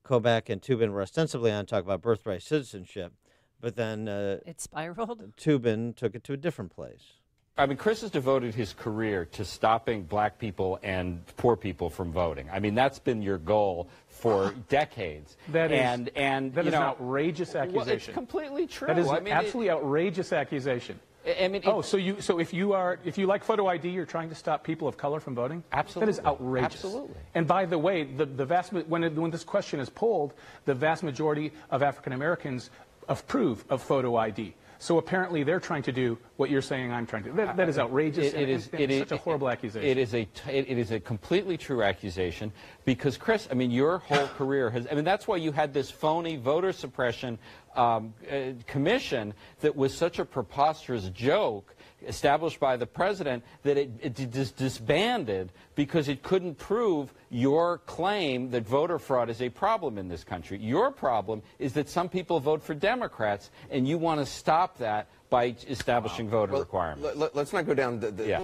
Kobach and Toobin were ostensibly on to talk about birthright citizenship, but then it spiraled. Toobin took it to a different place. I mean, Chris has devoted his career to stopping black people and poor people from voting. I mean, that's been your goal for decades. That is and an outrageous accusation. Well, it's completely true. That is an absolutely outrageous accusation. I mean, so if you like photo ID, you're trying to stop people of color from voting? Absolutely. That is outrageous. Absolutely. And by the way, when this question is polled, the vast majority of African Americans approve of photo ID. So apparently they're trying to do what you're saying I'm trying to do. That is outrageous. It is such a horrible accusation. It is a completely true accusation because, Chris, I mean, your whole career has, I mean, that's why you had this phony voter suppression commission that was such a preposterous joke established by the president that it disbanded because it couldn't prove your claim that voter fraud is a problem in this country. Your problem is that some people vote for Democrats, and you want to stop that by establishing voter requirements. Let's not go down the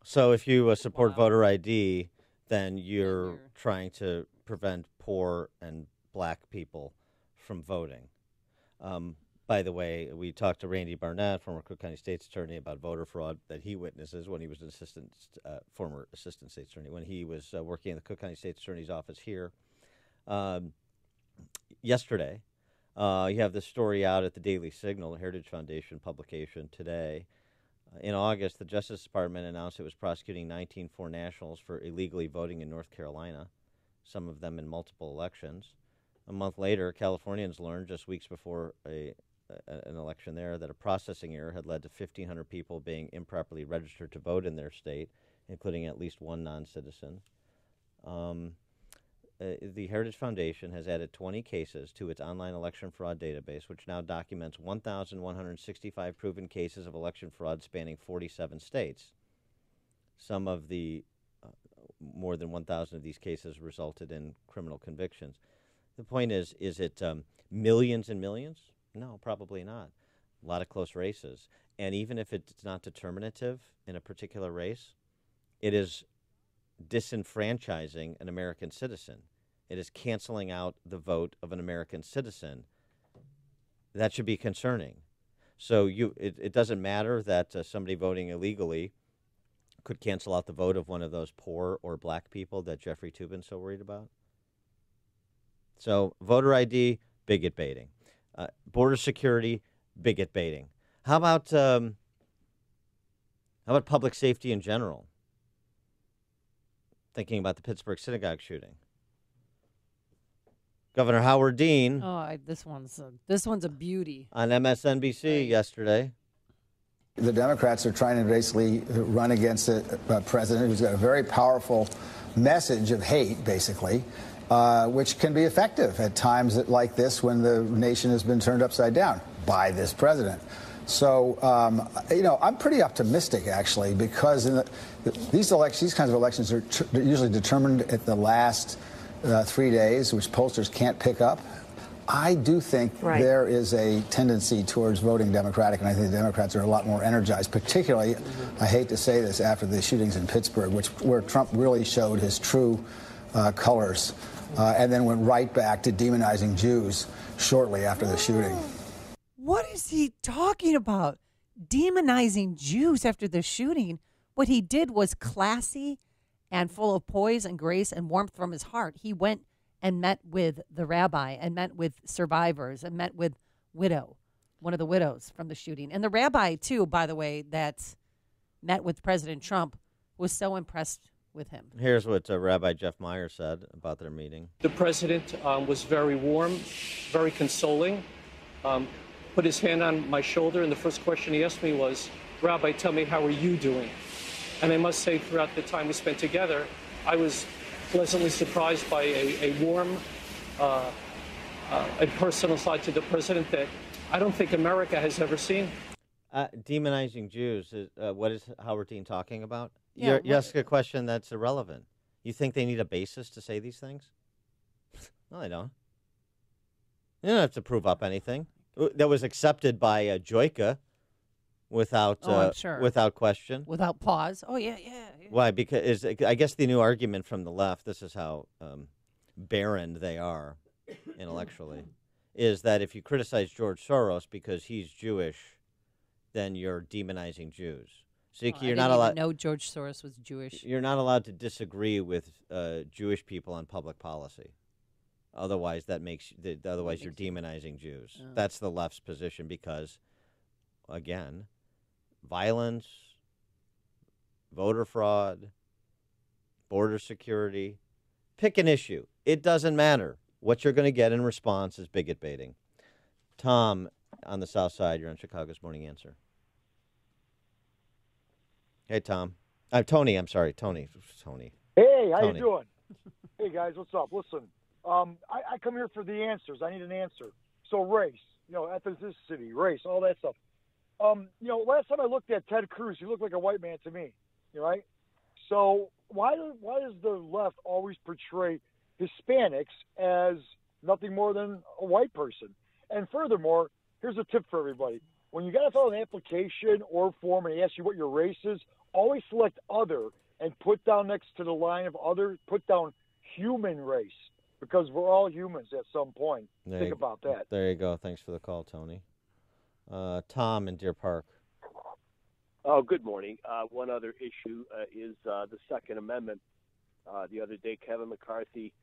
So if you support voter ID, then you're trying to prevent poor and black people from voting. By the way, we talked to Randy Barnett, former Cook County State's Attorney, about voter fraud that he witnesses when he was an former assistant state's attorney, when he was working in the Cook County State's Attorney's office here. Yesterday, you have this story out at the Daily Signal, a Heritage Foundation publication today. In August, the Justice Department announced it was prosecuting 19 foreign nationals for illegally voting in North Carolina, some of them in multiple elections. A month later, Californians learned, just weeks before an election there, that a processing error had led to 1,500 people being improperly registered to vote in their state, including at least one non-citizen. The Heritage Foundation has added 20 cases to its online election fraud database, which now documents 1,165 proven cases of election fraud spanning 47 states. Some of the more than 1,000 of these cases resulted in criminal convictions. The point is it millions and millions? No, probably not. A lot of close races. And even if it's not determinative in a particular race, it is disenfranchising an American citizen. It is canceling out the vote of an American citizen. That should be concerning. So it doesn't matter that somebody voting illegally could cancel out the vote of one of those poor or black people that Jeffrey Toobin's so worried about. So voter ID, bigot baiting. Border security, bigot baiting. How about public safety in general? Thinking about the Pittsburgh synagogue shooting. Governor Howard Dean. Oh, this one's a beauty. On MSNBC yesterday. The Democrats are trying to basically run against a president who's got a very powerful message of hate, basically. Which can be effective at times like this when the nation has been turned upside down by this president. So, I'm pretty optimistic, actually, because these kinds of elections are usually determined at the last 3 days, which pollsters can't pick up. I do think there is a tendency towards voting Democratic, and I think the Democrats are a lot more energized, particularly, I hate to say this, after the shootings in Pittsburgh, where Trump really showed his true colors. And then went right back to demonizing Jews shortly after the shooting. What is he talking about? Demonizing Jews after the shooting? What he did was classy and full of poise and grace and warmth from his heart. He went and met with the rabbi and met with survivors and met with one of the widows from the shooting. And the rabbi, too, by the way, that met with President Trump was so impressed with him. Here's what Rabbi Jeff Meyer said about their meeting. The president was very warm, very consoling, put his hand on my shoulder, and the first question he asked me was, Rabbi, tell me, how are you doing? And I must say, throughout the time we spent together, I was pleasantly surprised by a warm and personal side to the president that I don't think America has ever seen. Demonizing Jews, what is Howard Dean talking about? Yeah, you ask a question that's irrelevant. You think they need a basis to say these things? No, they don't. You don't have to prove up anything. That was accepted by Joyka without without question. Without pause. Oh, yeah. Why? Because I guess the new argument from the left, this is how barren they are intellectually, is that if you criticize George Soros because he's Jewish, then you're demonizing Jews. So you're I didn't not even allowed. know George Soros was Jewish. You're not allowed to disagree with Jewish people on public policy. Otherwise, otherwise you're demonizing Jews. Oh. That's the left's position because, again, violence, voter fraud, border security, pick an issue. It doesn't matter. What you're going to get in response is bigot baiting. Tom, on the South Side, you're on Chicago's Morning Answer. Hey, Tom. Tony, I'm sorry. Tony. Hey, how Tony. you doing? Hey, guys, what's up? Listen, I come here for the answers. I need an answer. So race, ethnicity, race, all that stuff. Last time I looked at Ted Cruz, he looked like a white man to me, right? So why does the left always portray Hispanics as nothing more than a white person? And furthermore, here's a tip for everybody. When you got to fill an application or form and they ask you what your race is, always select other and put down next to the line of other, put down human race, because we're all humans at some point. Think about that. There you go. Thanks for the call, Tony. Tom in Deer Park. Oh, good morning. One other issue is the Second Amendment. The other day, Kevin McCarthy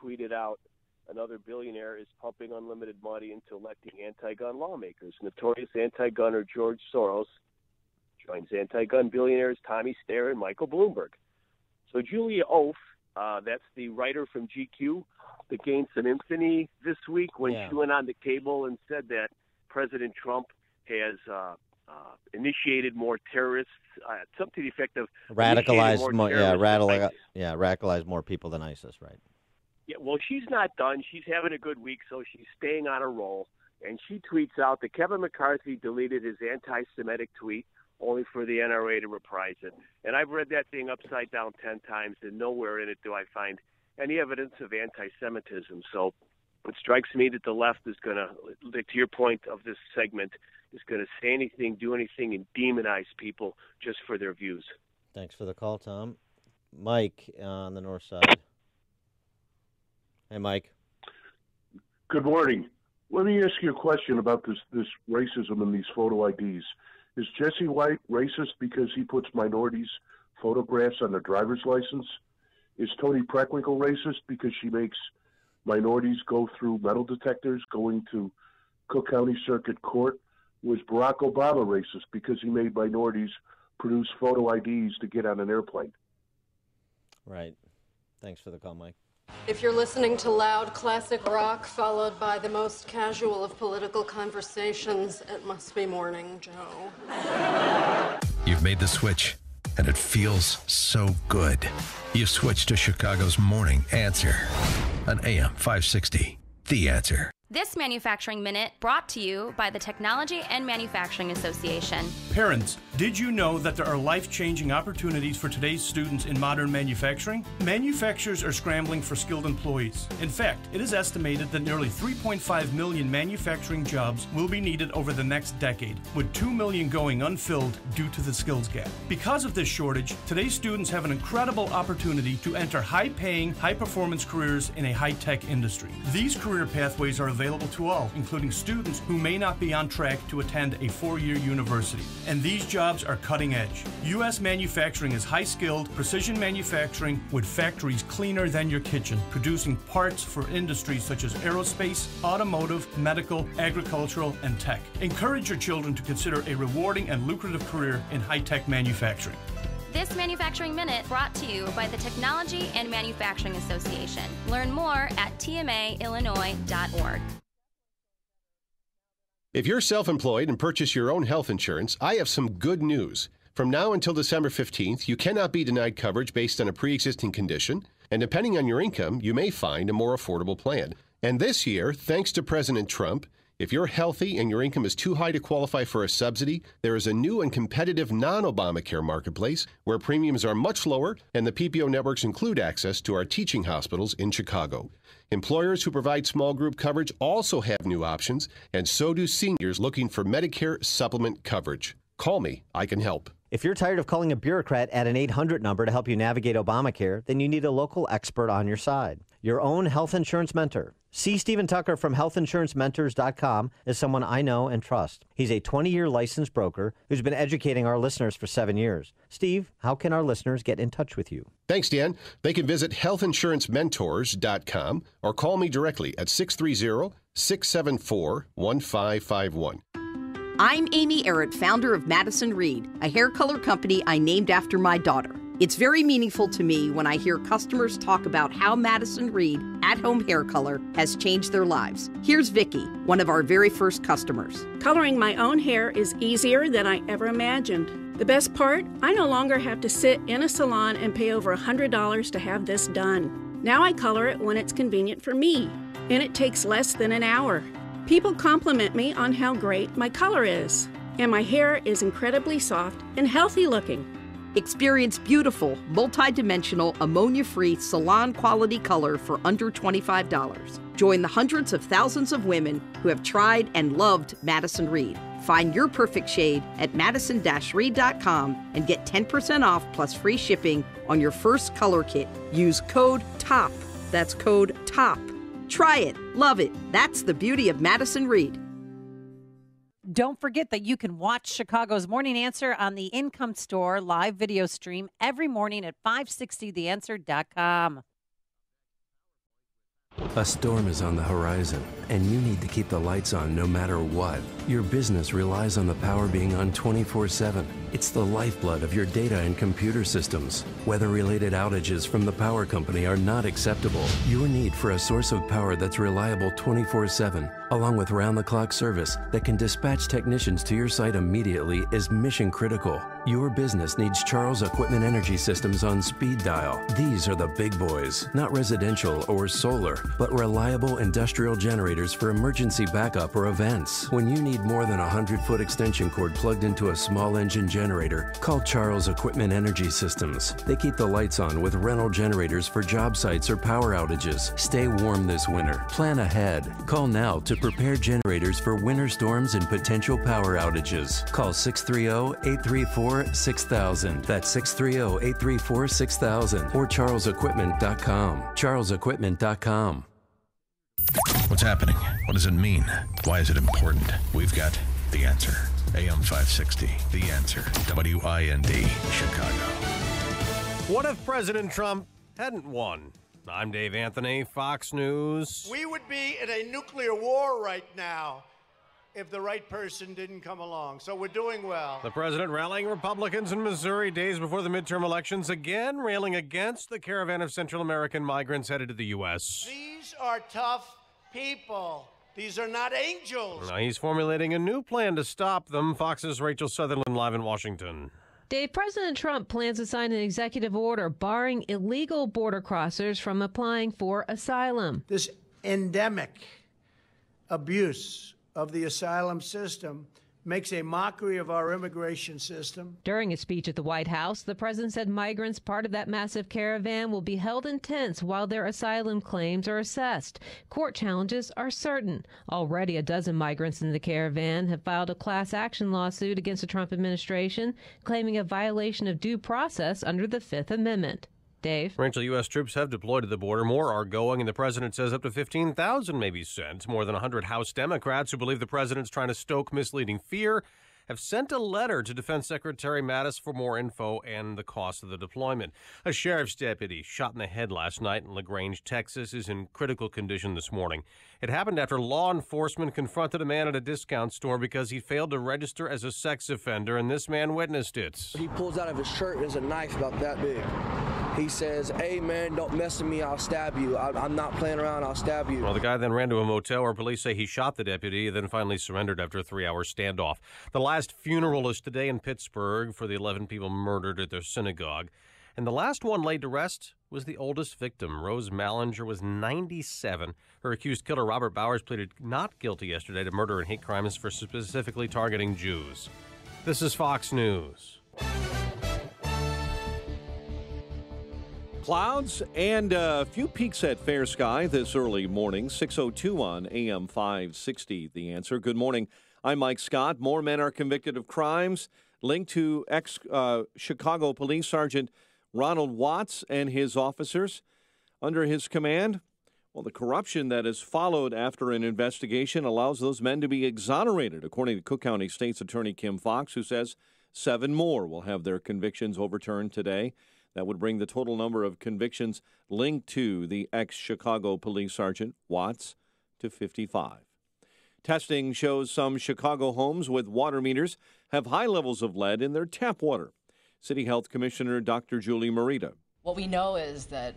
tweeted out, another billionaire is pumping unlimited money into electing anti-gun lawmakers. Notorious anti-gunner George Soros joins anti-gun billionaires Tommy Steyer and Michael Bloomberg. So Julia Oaf, that's the writer from GQ that gained some infamy this week when she went on the cable and said that President Trump has initiated more terrorists, something to the effect of Radicalize more, radicalize more people than ISIS, right? Yeah, well, she's not done. She's having a good week, so she's staying on a roll. And she tweets out that Kevin McCarthy deleted his anti-Semitic tweet only for the NRA to reprise it. And I've read that thing upside down 10 times, and nowhere in it do I find any evidence of anti-Semitism. So it strikes me that the left is going to your point of this segment, is going to say anything, do anything, and demonize people just for their views. Thanks for the call, Tom. Mike on the north side. Hey, Mike. Good morning. Let me ask you a question about this racism and these photo IDs. Is Jesse White racist because he puts minorities' photographs on their driver's license? Is Toni Preckwinkle racist because she makes minorities go through metal detectors going to Cook County Circuit Court? Was Barack Obama racist because he made minorities produce photo IDs to get on an airplane? Right. Thanks for the call, Mike. If you're listening to loud classic rock followed by the most casual of political conversations, it must be Morning Joe. You've made the switch, and it feels so good. You've switched to Chicago's Morning Answer on AM 560. The Answer. This Manufacturing Minute brought to you by the Technology and Manufacturing Association. Parents, did you know that there are life-changing opportunities for today's students in modern manufacturing? Manufacturers are scrambling for skilled employees. In fact, it is estimated that nearly 3.5 million manufacturing jobs will be needed over the next decade, with 2 million going unfilled due to the skills gap. Because of this shortage, today's students have an incredible opportunity to enter high-paying, high-performance careers in a high-tech industry. These career pathways are available to all, including students who may not be on track to attend a 4-year university. And these jobs are cutting edge. U.S. manufacturing is high-skilled, precision manufacturing with factories cleaner than your kitchen, producing parts for industries such as aerospace, automotive, medical, agricultural, and tech. Encourage your children to consider a rewarding and lucrative career in high-tech manufacturing. This Manufacturing Minute brought to you by the Technology and Manufacturing Association. Learn more at tmaillinois.org. If you're self-employed and purchase your own health insurance, I have some good news. From now until December 15th, you cannot be denied coverage based on a pre-existing condition, and depending on your income, you may find a more affordable plan. And this year, thanks to President Trump, if you're healthy and your income is too high to qualify for a subsidy, there is a new and competitive non-Obamacare marketplace where premiums are much lower and the PPO networks include access to our teaching hospitals in Chicago. Employers who provide small group coverage also have new options, and so do seniors looking for Medicare supplement coverage. Call me. I can help. If you're tired of calling a bureaucrat at an 800 number to help you navigate Obamacare, then you need a local expert on your side. your own health insurance mentor. C. Stephen Tucker from healthinsurancementors.com is someone I know and trust. He's a 20-year licensed broker who's been educating our listeners for 7 years. Steve, how can our listeners get in touch with you? Thanks, Dan. They can visit healthinsurancementors.com or call me directly at 630-674-1551. I'm Amy Arrett, founder of Madison Reed, a hair color company I named after my daughter. It's very meaningful to me when I hear customers talk about how Madison Reed at-home hair color has changed their lives. Here's Vicky, one of our very first customers. Coloring my own hair is easier than I ever imagined. The best part, I no longer have to sit in a salon and pay over $100 to have this done. Now I color it when it's convenient for me, and it takes less than an hour. People compliment me on how great my color is, and my hair is incredibly soft and healthy looking. Experience beautiful, multi-dimensional, ammonia-free, salon-quality color for under $25. Join the hundreds of thousands of women who have tried and loved Madison Reed. Find your perfect shade at madison-reed.com and get 10% off plus free shipping on your first color kit. Use code TOP. That's code TOP. Try it. Love it. That's the beauty of Madison Reed. Don't forget that you can watch Chicago's Morning Answer on the Income Store live video stream every morning at 560theanswer.com. A storm is on the horizon, and you need to keep the lights on no matter what. Your business relies on the power being on 24/7. It's the lifeblood of your data and computer systems. Weather-related outages from the power company are not acceptable. Your need for a source of power that's reliable 24/7, along with round-the-clock service that can dispatch technicians to your site immediately, is mission critical. Your business needs Charles Equipment Energy Systems on speed dial. These are the big boys, not residential or solar, but reliable industrial generators for emergency backup or events. When you need more than a 100-foot extension cord plugged into a small engine generator, call Charles Equipment Energy Systems. They keep the lights on with rental generators for job sites or power outages. Stay warm this winter. Plan ahead. Call now to prepare generators for winter storms and potential power outages. Call 630-834-6000. That's 630-834-6000 or charlesequipment.com. charlesequipment.com. What's happening? What does it mean? Why is it important? We've got the answer. AM 560, The Answer. WIND, Chicago. What if President Trump hadn't won? I'm Dave Anthony, Fox News. We would be in a nuclear war right now if the right person didn't come along. So we're doing well. The president rallying Republicans in Missouri days before the midterm elections, again railing against the caravan of Central American migrants headed to the U.S. These are tough people. These are not angels. Now he's formulating a new plan to stop them. Fox's Rachel Sutherland live in Washington. Dave, President Trump plans to sign an executive order barring illegal border crossers from applying for asylum. This endemic abuse of the asylum system makes a mockery of our immigration system. During a speech at the White House, the president said migrants part of that massive caravan will be held in tents while their asylum claims are assessed. Court challenges are certain. Already a dozen migrants in the caravan have filed a class action lawsuit against the Trump administration, claiming a violation of due process under the Fifth Amendment. Dave? Rachel, U.S. troops have deployed to the border. More are going, and the president says up to 15,000 may be sent. More than 100 House Democrats who believe the president's trying to stoke misleading fear have sent a letter to Defense Secretary Mattis for more info and the cost of the deployment. A sheriff's deputy shot in the head last night in LaGrange, Texas, is in critical condition this morning. It happened after law enforcement confronted a man at a discount store because he failed to register as a sex offender, and this man witnessed it. He pulls out of his shirt and there's a knife about that big. He says, "Hey, man, don't mess with me. I'll stab you. I'm not playing around. I'll stab you." Well, the guy then ran to a motel where police say he shot the deputy, then finally surrendered after a 3-hour standoff. The last funeral is today in Pittsburgh for the 11 people murdered at their synagogue. And the last one laid to rest was the oldest victim. Rose Mallinger was 97. Her accused killer, Robert Bowers, pleaded not guilty yesterday to murder and hate crimes for specifically targeting Jews. This is Fox News. Clouds and a few peaks at fair sky this early morning. 6:02 on AM 560, The Answer. Good morning. I'm Mike Scott. More men are convicted of crimes linked to ex-Chicago Police Sergeant Ronald Watts and his officers. Under his command, Well, the corruption that has followed after an investigation allows those men to be exonerated, according to Cook County State's Attorney Kim Fox, who says 7 more will have their convictions overturned today. That would bring the total number of convictions linked to the ex-Chicago police sergeant, Watts, to 55. Testing shows some Chicago homes with water meters have high levels of lead in their tap water. City Health Commissioner Dr. Julie Morita. What we know is that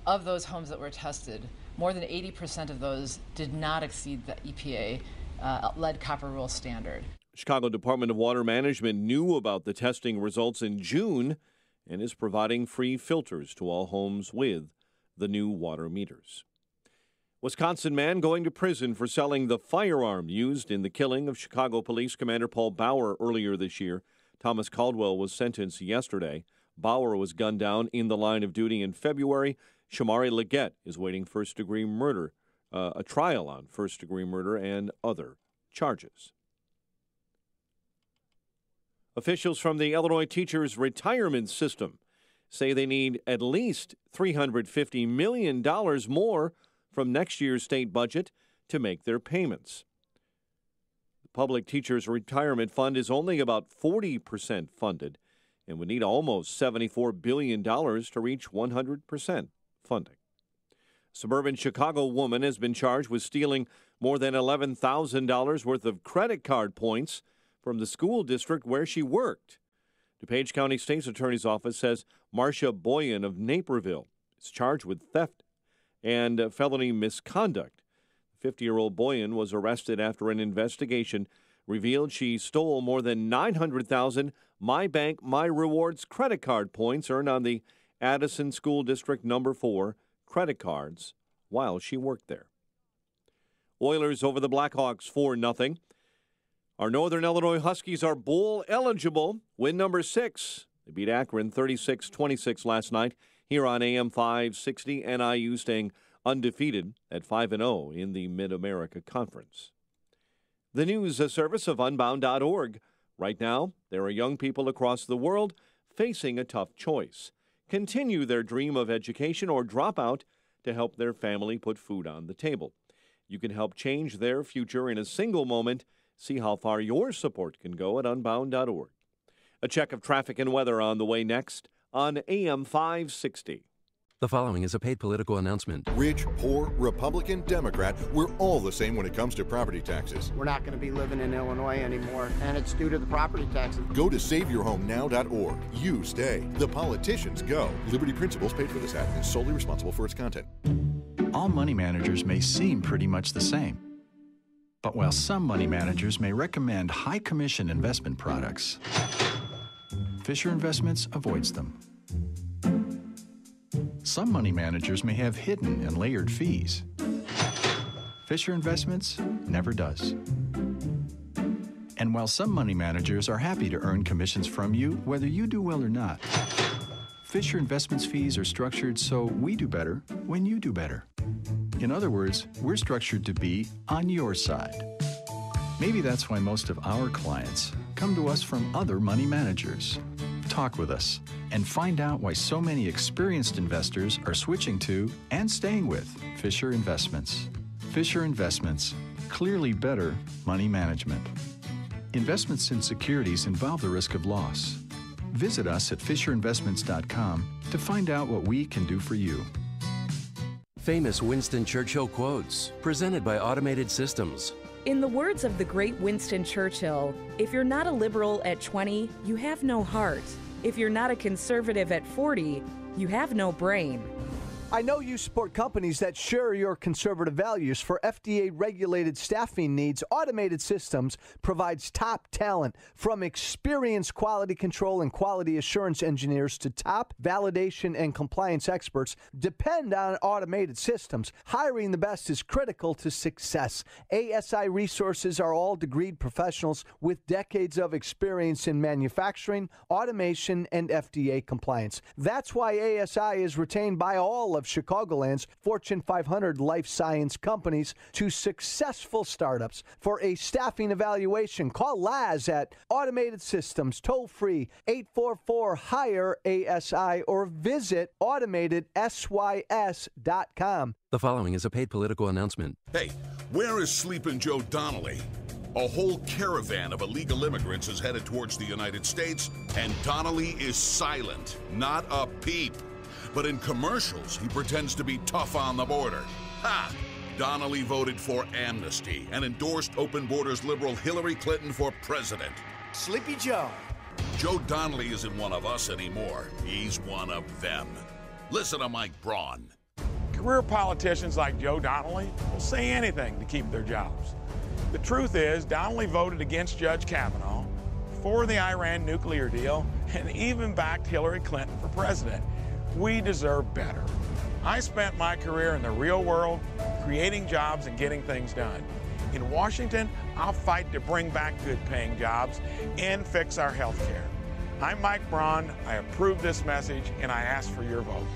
of those homes that were tested, more than 80% of those did not exceed the EPA lead copper rule standard. Chicago Department of Water Management knew about the testing results in June and is providing free filters to all homes with the new water meters. Wisconsin man going to prison for selling the firearm used in the killing of Chicago Police Commander Paul Bauer earlier this year. Thomas Caldwell was sentenced yesterday. Bauer was gunned down in the line of duty in February. Shamari Leggett is waiting first-degree murder, a trial on first-degree murder and other charges. Officials from the Illinois Teachers Retirement System say they need at least $350 million more from next year's state budget to make their payments. The Public Teachers Retirement Fund is only about 40% funded and would need almost $74 billion to reach 100% funding. Suburban Chicago woman has been charged with stealing more than $11,000 worth of credit card points from the school district where she worked. DuPage County State's Attorney's Office says Marcia Boyan of Naperville is charged with theft and felony misconduct. 50-year-old Boyan was arrested after an investigation revealed she stole more than 900,000 My Bank, My Rewards credit card points earned on the Addison School District No. 4 credit cards while she worked there. Oilers over the Blackhawks 4-0. Our Northern Illinois Huskies are bowl eligible. Win number 6. They beat Akron 36-26 last night here on AM 560. NIU staying undefeated at 5-0 in the Mid-America Conference. The news service of Unbound.org. Right now, there are young people across the world facing a tough choice. Continue their dream of education or drop out to help their family put food on the table. You can help change their future in a single moment. See how far your support can go at Unbound.org. A check of traffic and weather on the way next on AM 560. The following is a paid political announcement. Rich, poor, Republican, Democrat, we're all the same when it comes to property taxes. We're not going to be living in Illinois anymore, and it's due to the property taxes. Go to SaveYourHomeNow.org. You stay. The politicians go. Liberty Principles paid for this ad and is solely responsible for its content. All money managers may seem pretty much the same. But while some money managers may recommend high commission investment products, Fisher Investments avoids them. Some money managers may have hidden and layered fees. Fisher Investments never does. And while some money managers are happy to earn commissions from you, whether you do well or not, Fisher Investments fees are structured so we do better when you do better. In other words, we're structured to be on your side. Maybe that's why most of our clients come to us from other money managers. Talk with us and find out why so many experienced investors are switching to and staying with Fisher Investments. Fisher Investments, clearly better money management. Investments in securities involve the risk of loss. Visit us at FisherInvestments.com to find out what we can do for you. Famous Winston Churchill quotes, presented by Automated Systems. In the words of the great Winston Churchill, if you're not a liberal at 20, you have no heart. If you're not a conservative at 40, you have no brain. I know you support companies that share your conservative values. For FDA-regulated staffing needs, Automated Systems provides top talent, from experienced quality control and quality assurance engineers to top validation and compliance experts. Depend on Automated Systems. Hiring the best is critical to success. ASI Resources are all degreed professionals with decades of experience in manufacturing, automation, and FDA compliance. That's why ASI is retained by all of of Chicagoland's Fortune 500 life science companies to successful startups. For a staffing evaluation, call Laz at Automated Systems, toll-free 844-HIRE-ASI, or visit automatedsys.com. The following is a paid political announcement. Hey, where is Sleepin' Joe Donnelly? A whole caravan of illegal immigrants is headed towards the United States, and Donnelly is silent, not a peep. But in commercials, he pretends to be tough on the border. Ha! Donnelly voted for amnesty and endorsed open borders liberal Hillary Clinton for president. Sleepy Joe. Joe Donnelly isn't one of us anymore. He's one of them. Listen to Mike Braun. Career politicians like Joe Donnelly will say anything to keep their jobs. The truth is, Donnelly voted against Judge Kavanaugh, for the Iran nuclear deal, and even backed Hillary Clinton for president. We deserve better. I spent my career in the real world, creating jobs and getting things done. In Washington, I'll fight to bring back good-paying jobs and fix our health care. I'm Mike Braun. I approve this message, and I ask for your vote.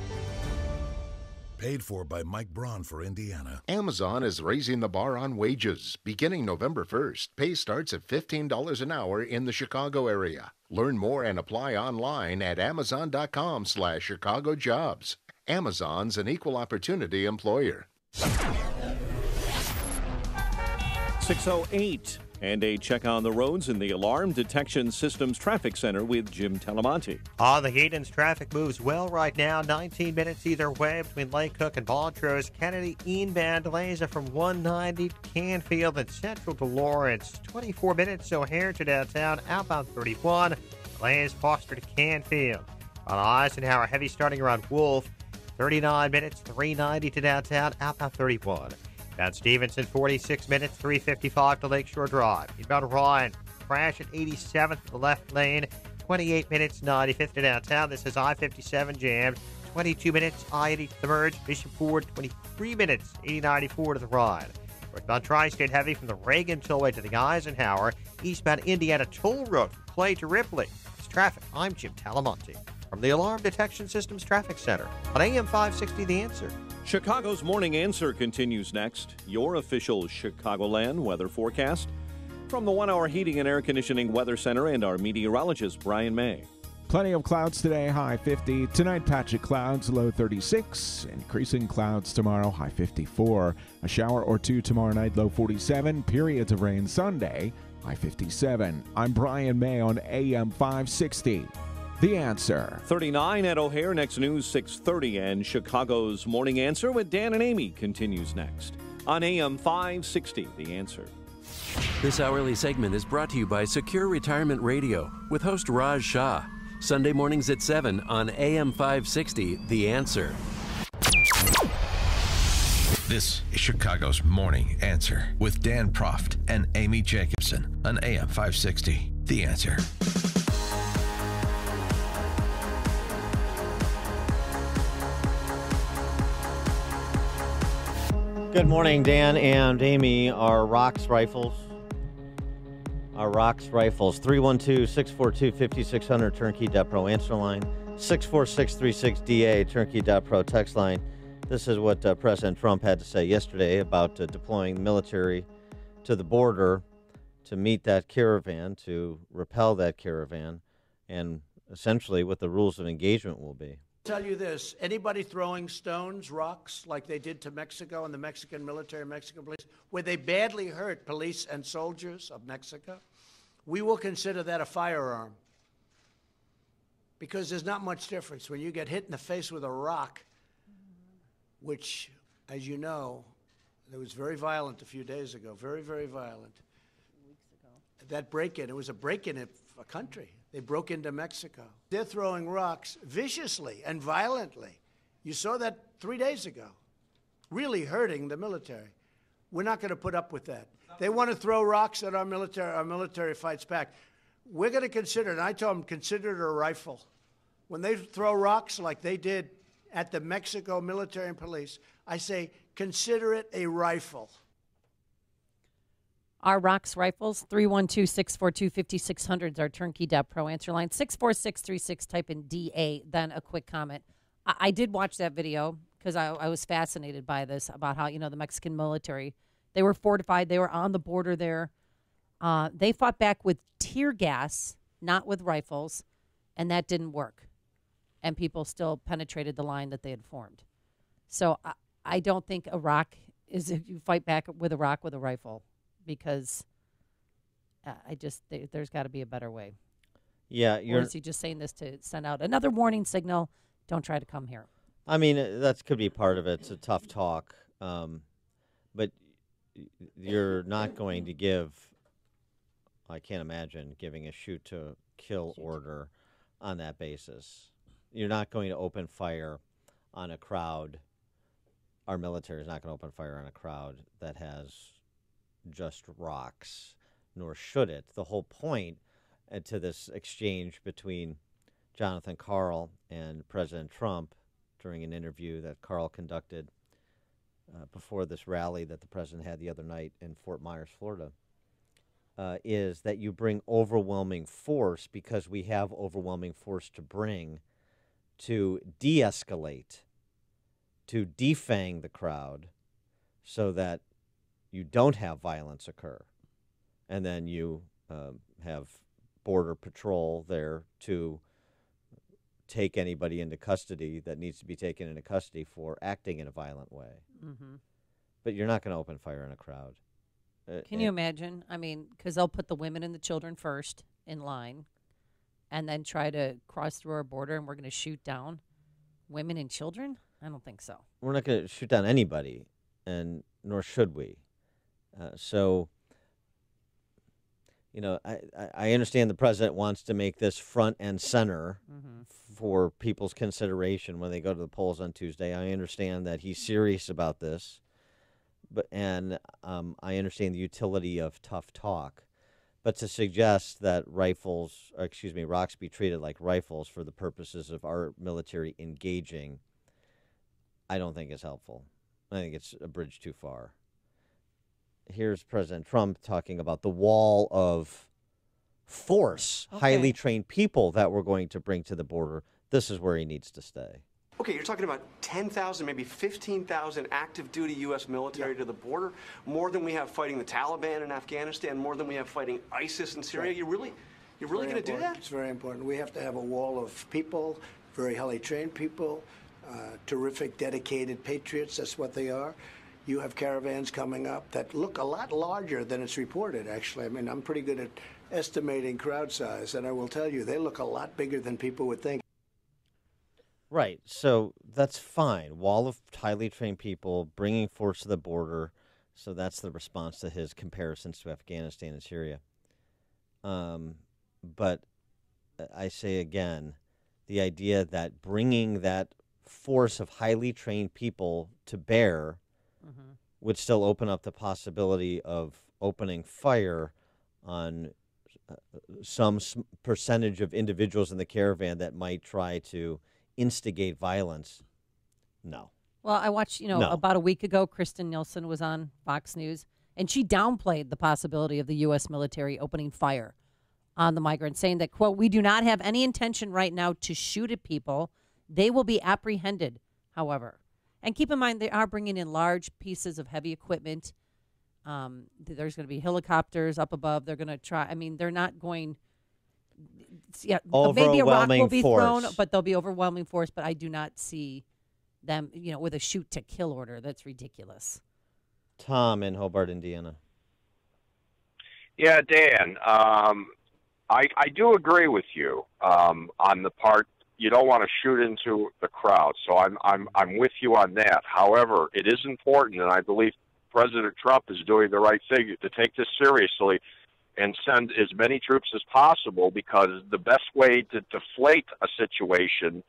Paid for by Mike Braun for Indiana. Amazon is raising the bar on wages. Beginning November 1st, pay starts at $15 an hour in the Chicago area. Learn more and apply online at amazon.com/Chicago Jobs. Amazon's an equal opportunity employer. 6:08. And a check on the roads in the Alarm Detection Systems Traffic Center with Jim Talamonte. The Hayden's traffic moves well right now. 19 minutes either way between Lake Cook and Montrose. Kennedy eastbound delays are from 190 to Canfield and Central to Lawrence. 24 minutes O'Hare to downtown, outbound 31. Delays Foster to Canfield. On Eisenhower, heavy starting around Wolf. 39 minutes, 390 to downtown, outbound 31. Down Stevenson, 46 minutes, 355 to Lakeshore Drive. Eastbound Ryan, crash at 87th to the left lane, 28 minutes, 95th to downtown. This is I-57 jammed, 22 minutes, I-80 to the merge. Bishop Ford, 23 minutes, 80-94 to the ride. Northbound Tri-State heavy from the Reagan Tollway to the Eisenhower. Eastbound Indiana Toll Road from Clay to Ripley. It's traffic. I'm Jim Talamonte from the Alarm Detection Systems Traffic Center on AM 560 The Answer. Chicago's Morning Answer continues next. Your official Chicagoland weather forecast from the 1-hour heating and air conditioning weather center and our meteorologist, Brian May. Plenty of clouds today, high 50. Tonight, patch of clouds, low 36. Increasing clouds tomorrow, high 54. A shower or two tomorrow night, low 47. Periods of rain Sunday, high 57. I'm Brian May on AM 560. The Answer. 39 at O'Hare. Next news, 6:30. And Chicago's Morning Answer with Dan and Amy continues next on AM 560. The Answer. This hourly segment is brought to you by Secure Retirement Radio with host Raj Shah. Sunday mornings at 7 on AM 560. The Answer. This is Chicago's Morning Answer with Dan Proft and Amy Jacobson on AM 560. The Answer. Good morning, Dan and Amy. Our rocks rifles. 312-642-5600 turnkey.pro answer line. 64636DA turnkey.pro text line. This is what President Trump had to say yesterday about deploying military to the border to meet that caravan, to repel that caravan, and essentially what the rules of engagement will be. Tell you this, anybody throwing stones, rocks, like they did to Mexico and the Mexican military, Mexican police, where they badly hurt police and soldiers of Mexico, we will consider that a firearm. Because there's not much difference when you get hit in the face with a rock, which, as you know, it was very violent a few days ago, very, very violent. Weeks ago. That break-in, it was a break-in of a country. They broke into Mexico. They're throwing rocks viciously and violently. You saw that 3 days ago, really hurting the military. We're not going to put up with that. They want to throw rocks at our military fights back. We're going to consider it, and I told them, consider it a rifle. When they throw rocks like they did at the Mexico military and police, I say, consider it a rifle. Our rocks rifles, 312-642-5600 is our turnkey.pro answer line. 64636, type in DA, then a quick comment. I did watch that video because I was fascinated by this, about how, the Mexican military, they were fortified. They were on the border there. They fought back with tear gas, not with rifles, and that didn't work. And people still penetrated the line that they had formed. So I don't think Iraq is if you fight back with Iraq with a rifle, because there's got to be a better way. Yeah, or is he just saying this to send out another warning signal? Don't try to come here. I mean, that could be part of it. It's a tough talk, but you're not going to give. I can't imagine giving a shoot to kill order on that basis. You're not going to open fire on a crowd. Our military is not going to open fire on a crowd that has just rocks, nor should it. The whole point to this exchange between Jonathan Karl and President Trump during an interview that Karl conducted before this rally that the president had the other night in Fort Myers, Florida, is that you bring overwhelming force, because we have overwhelming force to bring, to de-escalate, to defang the crowd so that you don't have violence occur. And then you have Border Patrol there to take anybody into custody that needs to be taken into custody for acting in a violent way. Mm-hmm. But you're not going to open fire in a crowd. Can you imagine? I mean, because they'll put the women and the children first in line and then try to cross through our border, and we're going to shoot down women and children? I don't think so. We're not going to shoot down anybody, and nor should we. I understand the president wants to make this front and center for people's consideration when they go to the polls on Tuesday. I understand that he's serious about this, I understand the utility of tough talk. But to suggest that rocks be treated like rifles for the purposes of our military engaging, I don't think is helpful. I think it's a bridge too far. Here's President Trump talking about the wall of force, highly trained people that we're going to bring to the border. This is where he needs to stay. Okay, you're talking about 10,000, maybe 15,000 active duty U.S. military to the border, more than we have fighting the Taliban in Afghanistan, more than we have fighting ISIS in Syria. You're really going to do that? It's very important. We have to have a wall of people, very highly trained people, terrific, dedicated patriots. That's what they are. You have caravans coming up that look a lot larger than it's reported, actually. I mean, I'm pretty good at estimating crowd size, and I will tell you, they look a lot bigger than people would think. Right, so that's fine. Wall of highly trained people bringing force to the border, so that's the response to his comparisons to Afghanistan and Syria. But I say again, the idea that bringing that force of highly trained people to bear would still open up the possibility of opening fire on some percentage of individuals in the caravan that might try to instigate violence. No. Well, I watched, about a week ago, Kristen Nielsen was on Fox News, and she downplayed the possibility of the U.S. military opening fire on the migrants, saying that, quote, "We do not have any intention right now to shoot at people. They will be apprehended, however." And keep in mind, they are bringing in large pieces of heavy equipment. There's going to be helicopters up above. They're going to try. I mean, they're not going. Yeah, maybe a rock will be thrown, but there'll be overwhelming force. But I do not see them, with a shoot to kill order. That's ridiculous. Tom in Hobart, Indiana. Yeah, Dan. I do agree with you on the part. You don't want to shoot into the crowd, so I'm with you on that. However, it is important, and I believe President Trump is doing the right thing to take this seriously and send as many troops as possible, because the best way to deflate a situation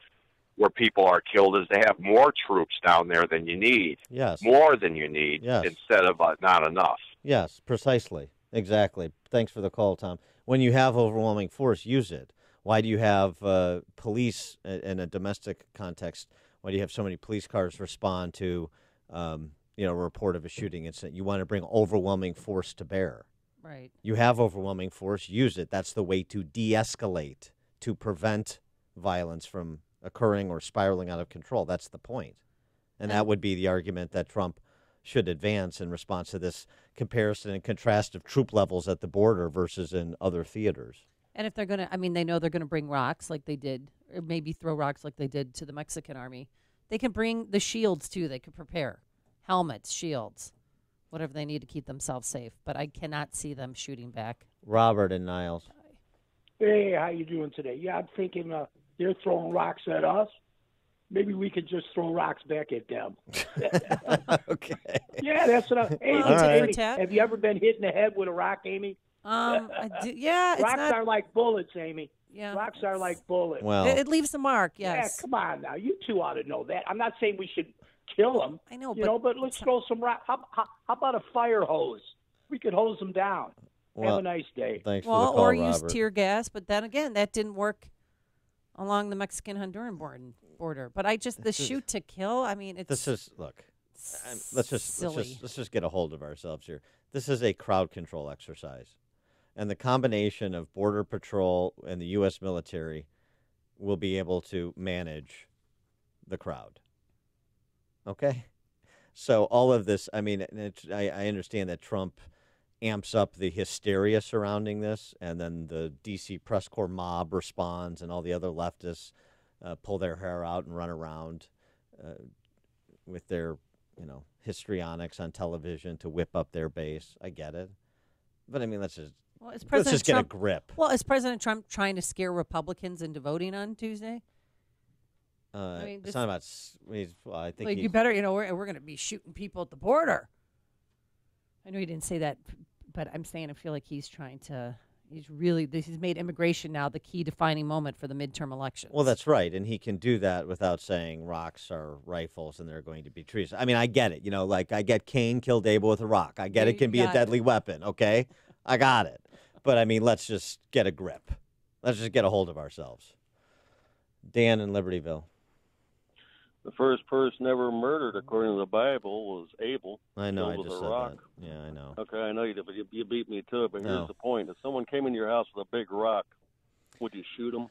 where people are killed is to have more troops down there than you need. Yes. More than you need instead of not enough. Yes, precisely. Exactly. Thanks for the call, Tom. When you have overwhelming force, use it. Why do you have police in a domestic context? Why do you have so many police cars respond to a report of a shooting incident? You want to bring overwhelming force to bear. Right. You have overwhelming force, use it. That's the way to de-escalate, to prevent violence from occurring or spiraling out of control. That's the point. And that would be the argument that Trump should advance in response to this comparison and contrast of troop levels at the border versus in other theaters. And if they're going to, I mean, they know they're going to bring rocks like they did, or maybe throw rocks like they did to the Mexican army. They can bring the shields, too. They could prepare helmets, shields, whatever they need to keep themselves safe. But I cannot see them shooting back. Robert and Niles. Hey, how you doing today? Yeah, I'm thinking they're throwing rocks at us. Maybe we could just throw rocks back at them. Okay. Yeah, that's what I'm... Hey, Amy, have you ever been hit in the head with a rock, Amy? Yeah, it's rocks not... are like bullets, Amy. Yeah, rocks are like bullets. Well, it leaves a mark. Yes. Yeah, come on now. You two ought to know that. I'm not saying we should kill them. I know, but let's throw some rock. How about a fire hose? We could hose them down. Well, have a nice day. Thanks for the call, or Robert. use tear gas. But then again, that didn't work along the Mexican-Honduran border. But the shoot to kill. I mean, it's this is let's just get a hold of ourselves here. This is a crowd control exercise. And the combination of Border Patrol and the U.S. military will be able to manage the crowd. Okay? So all of this, I mean, I understand that Trump amps up the hysteria surrounding this, and then the D.C. press corps mob responds, and all the other leftists pull their hair out and run around with their, histrionics on television to whip up their base. I get it. But, I mean, let's just get a grip. Well, is President Trump trying to scare Republicans into voting on Tuesday? It's not about. I think you better. We're going to be shooting people at the border. I know he didn't say that, but I'm saying I feel like he's trying to. He's made immigration now the key defining moment for the midterm elections. Well, that's right, and he can do that without saying rocks are rifles and they're going to be trees. I mean, I get it. I get Cain killed Abel with a rock. I get it can be a deadly weapon. Okay, I got it. But I mean, let's just get a grip. Let's just get a hold of ourselves. Dan in Libertyville. The first person ever murdered, according to the Bible, was Abel. I know, I with just a said rock. that. Yeah, I know. Okay, I know you did, but you beat me to it. But No. here's the point: if someone came into your house with a big rock, would you shoot them?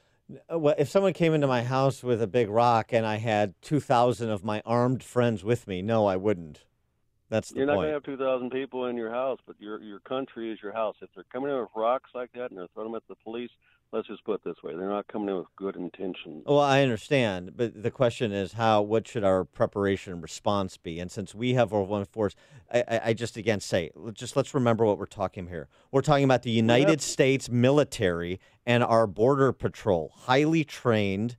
Well, if someone came into my house with a big rock and I had 2,000 of my armed friends with me, no, I wouldn't. That's the You're not point. going to have 2,000 people in your house, but your country is your house. If they're coming in with rocks like that and they're throwing them at the police, let's just put it this way: they're not coming in with good intentions. Well, I understand, but the question is what should our preparation and response be? And since we have our one force, I just again say, let's remember what we're talking here. We're talking about the United States military and our Border Patrol, highly trained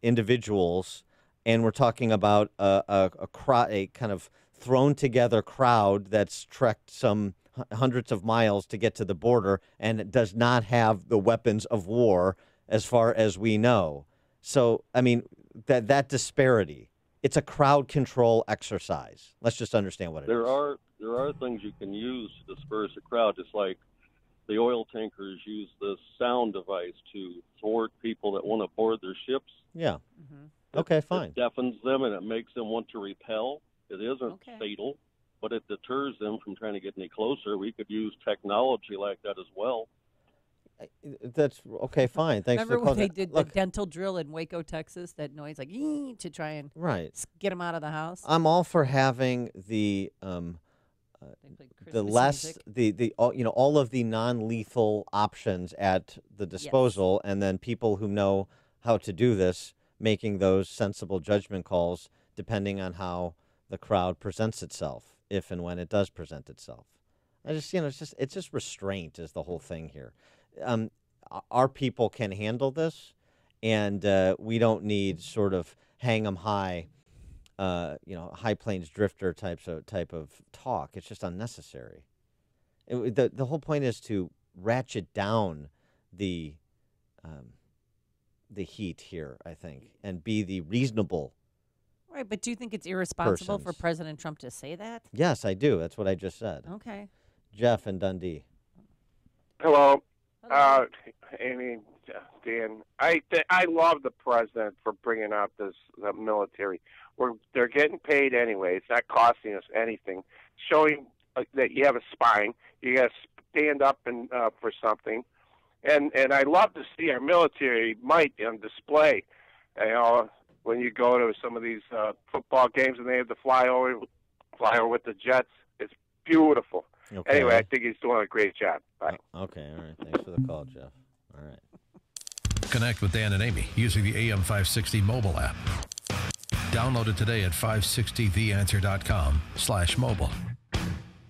individuals, and we're talking about a kind of thrown together crowd that's trekked some hundreds of miles to get to the border and it does not have the weapons of war as far as we know. So, I mean, that disparity, it's a crowd control exercise. Let's just understand what it is. There are things you can use to disperse a crowd, just like the oil tankers use this sound device to thwart people that want to board their ships. Yeah. Okay, fine. It deafens them and it makes them want to repel. It isn't fatal, but it deters them from trying to get any closer. We could use technology like that as well. That's okay, fine. Thanks Remember for when calling. they did the dental drill in Waco, Texas? That noise, like to try and get them out of the house. I'm all for having the less the all of the non-lethal options at the disposal, and then people who know how to do this making those sensible judgment calls depending on how the crowd presents itself, if and when it does present itself. I just, it's just restraint is the whole thing here. Our people can handle this, and we don't need sort of hang 'em high, high plains drifter type of talk. It's just unnecessary. The whole point is to ratchet down the heat here, I think, and be the reasonable. Right, but do you think it's irresponsible for President Trump to say that? Yes, I do. That's what I just said. Okay. Jeff in Dundee. Hello. Amy, Dan. I love the president for bringing out the military. They're getting paid anyway. It's not costing us anything. Showing that you have a spine. You got to stand up and for something. And I love to see our military might on display. when you go to some of these football games and they have the flyover with the Jets. It's beautiful. Okay. Anyway, I think he's doing a great job. Bye. Okay, all right. Thanks for the call, Jeff. All right. Connect with Dan and Amy using the AM560 mobile app. Download it today at 560theanswer.com/mobile.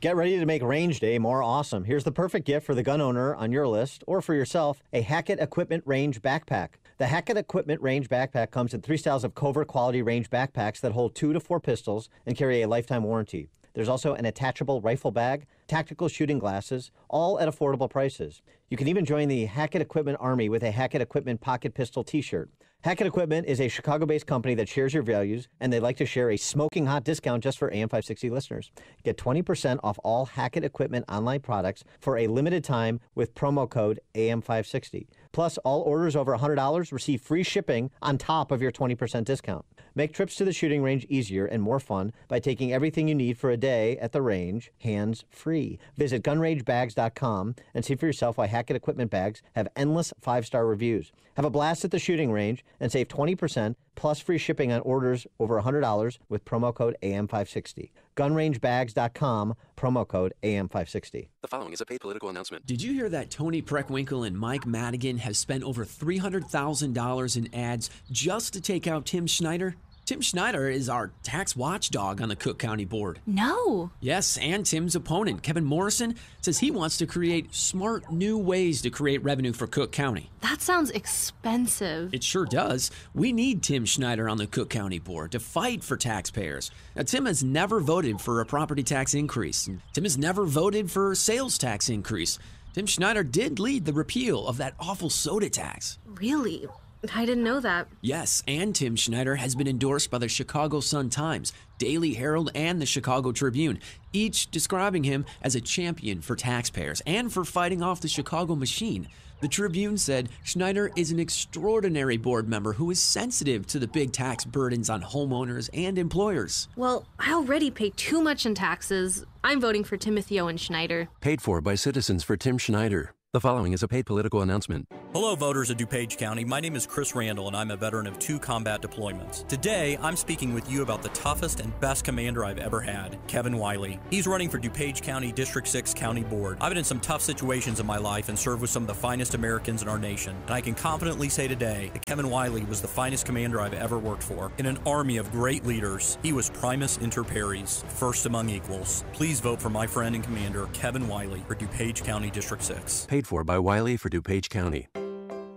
Get ready to make Range Day more awesome. Here's the perfect gift for the gun owner on your list, or for yourself, a Hackett Equipment Range backpack. The Hackett Equipment Range backpack comes in 3 styles of covert quality range backpacks that hold 2 to 4 pistols and carry a lifetime warranty. There's also an attachable rifle bag, tactical shooting glasses, all at affordable prices. You can even join the Hackett Equipment Army with a Hackett Equipment Pocket Pistol t-shirt. Hackett Equipment is a Chicago-based company that shares your values, and they'd like to share a smoking hot discount just for AM560 listeners. Get 20% off all Hackett Equipment online products for a limited time with promo code AM560. Plus, all orders over $100 receive free shipping on top of your 20% discount. Make trips to the shooting range easier and more fun by taking everything you need for a day at the range, hands-free. Visit gunrangebags.com and see for yourself why Hackett Equipment bags have endless 5-star reviews. Have a blast at the shooting range and save 20% plus free shipping on orders over $100 with promo code AM560. Gunrangebags.com, promo code AM560. The following is a paid political announcement. Did you hear that Tony Preckwinkle and Mike Madigan have spent over $300,000 in ads just to take out Tim Schneider? Tim Schneider is our tax watchdog on the Cook County Board. No. Yes, and Tim's opponent, Kevin Morrison, says he wants to create smart new ways to create revenue for Cook County. That sounds expensive. It sure does. We need Tim Schneider on the Cook County Board to fight for taxpayers. Now, Tim has never voted for a property tax increase. And Tim has never voted for a sales tax increase. Tim Schneider did lead the repeal of that awful soda tax. Really? I didn't know that. Yes, and Tim Schneider has been endorsed by the Chicago Sun-Times, Daily Herald, and the Chicago Tribune, each describing him as a champion for taxpayers and for fighting off the Chicago machine. The Tribune said Schneider is an extraordinary board member who is sensitive to the big tax burdens on homeowners and employers. Well, I already pay too much in taxes. I'm voting for Timothy Owen Schneider. Paid for by Citizens for Tim Schneider. The following is a paid political announcement. Hello, voters of DuPage County. My name is Chris Randall, and I'm a veteran of 2 combat deployments. Today, I'm speaking with you about the toughest and best commander I've ever had, Kevin Wiley. He's running for DuPage County District 6 County Board. I've been in some tough situations in my life and served with some of the finest Americans in our nation. And I can confidently say today that Kevin Wiley was the finest commander I've ever worked for. In an army of great leaders, he was primus inter pares, first among equals. Please vote for my friend and commander, Kevin Wiley, for DuPage County District 6. Paid for by Wiley for DuPage County.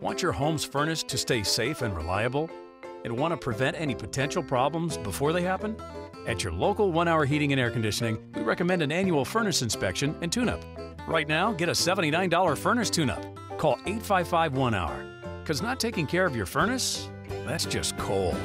Want your home's furnace to stay safe and reliable? And want to prevent any potential problems before they happen? At your local 1-Hour Heating and Air Conditioning, we recommend an annual furnace inspection and tune-up. Right now, get a $79 furnace tune-up. Call 855-1-HOUR. Because not taking care of your furnace, that's just cold.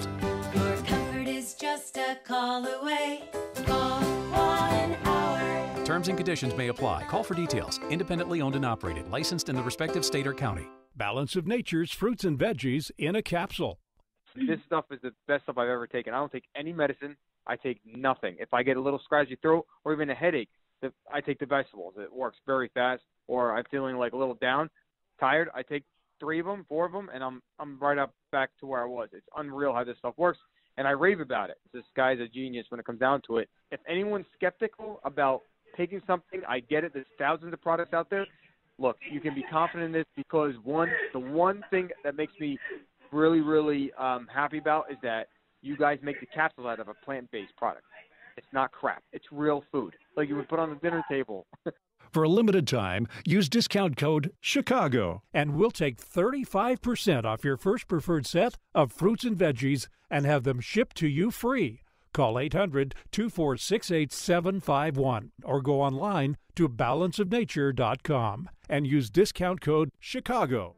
Your comfort is just a call away. Call 1-Hour. Terms and conditions may apply. Call for details. Independently owned and operated. Licensed in the respective state or county. Balance of Nature's fruits and veggies in a capsule. This stuff is the best stuff I've ever taken. I don't take any medicine. I take nothing. If I get a little scratchy throat or even a headache, I take the vegetables. It works very fast. Or I'm feeling like a little down, tired, I take 3 of them, 4 of them, and I'm right up back to where I was. It's unreal how this stuff works, and I rave about it. This guy's a genius when it comes down to it. If anyone's skeptical about taking something, I get it. There's thousands of products out there. Look, you can be confident in this because the one thing that makes me really, really happy about is that you guys make the capsules out of a plant-based product. It's not crap. It's real food, like you would put on the dinner table. For a limited time, use discount code CHICAGO, and we'll take 35% off your first preferred set of fruits and veggies and have them shipped to you free. Call 800-246-8751 or go online to balanceofnature.com and use discount code CHICAGO.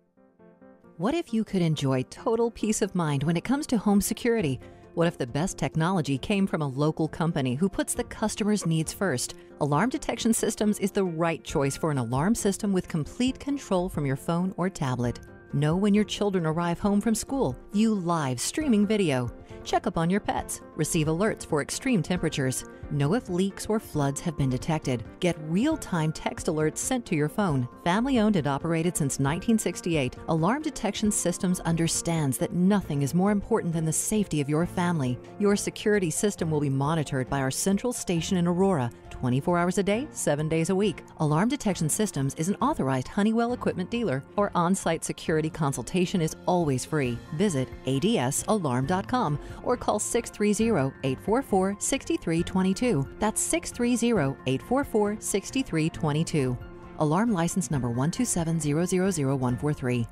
What if you could enjoy total peace of mind when it comes to home security? What if the best technology came from a local company who puts the customer's needs first? Alarm Detection Systems is the right choice for an alarm system with complete control from your phone or tablet. Know when your children arrive home from school. View live streaming video. Check up on your pets. Receive alerts for extreme temperatures. Know if leaks or floods have been detected. Get real-time text alerts sent to your phone. Family-owned and operated since 1968, Alarm Detection Systems understands that nothing is more important than the safety of your family. Your security system will be monitored by our central station in Aurora, 24 hours a day, 7 days a week. Alarm Detection Systems is an authorized Honeywell equipment dealer. Our on-site security consultation is always free. Visit adsalarm.com or call 630-844-6322. That's 630-844-6322. Alarm license number 127000143.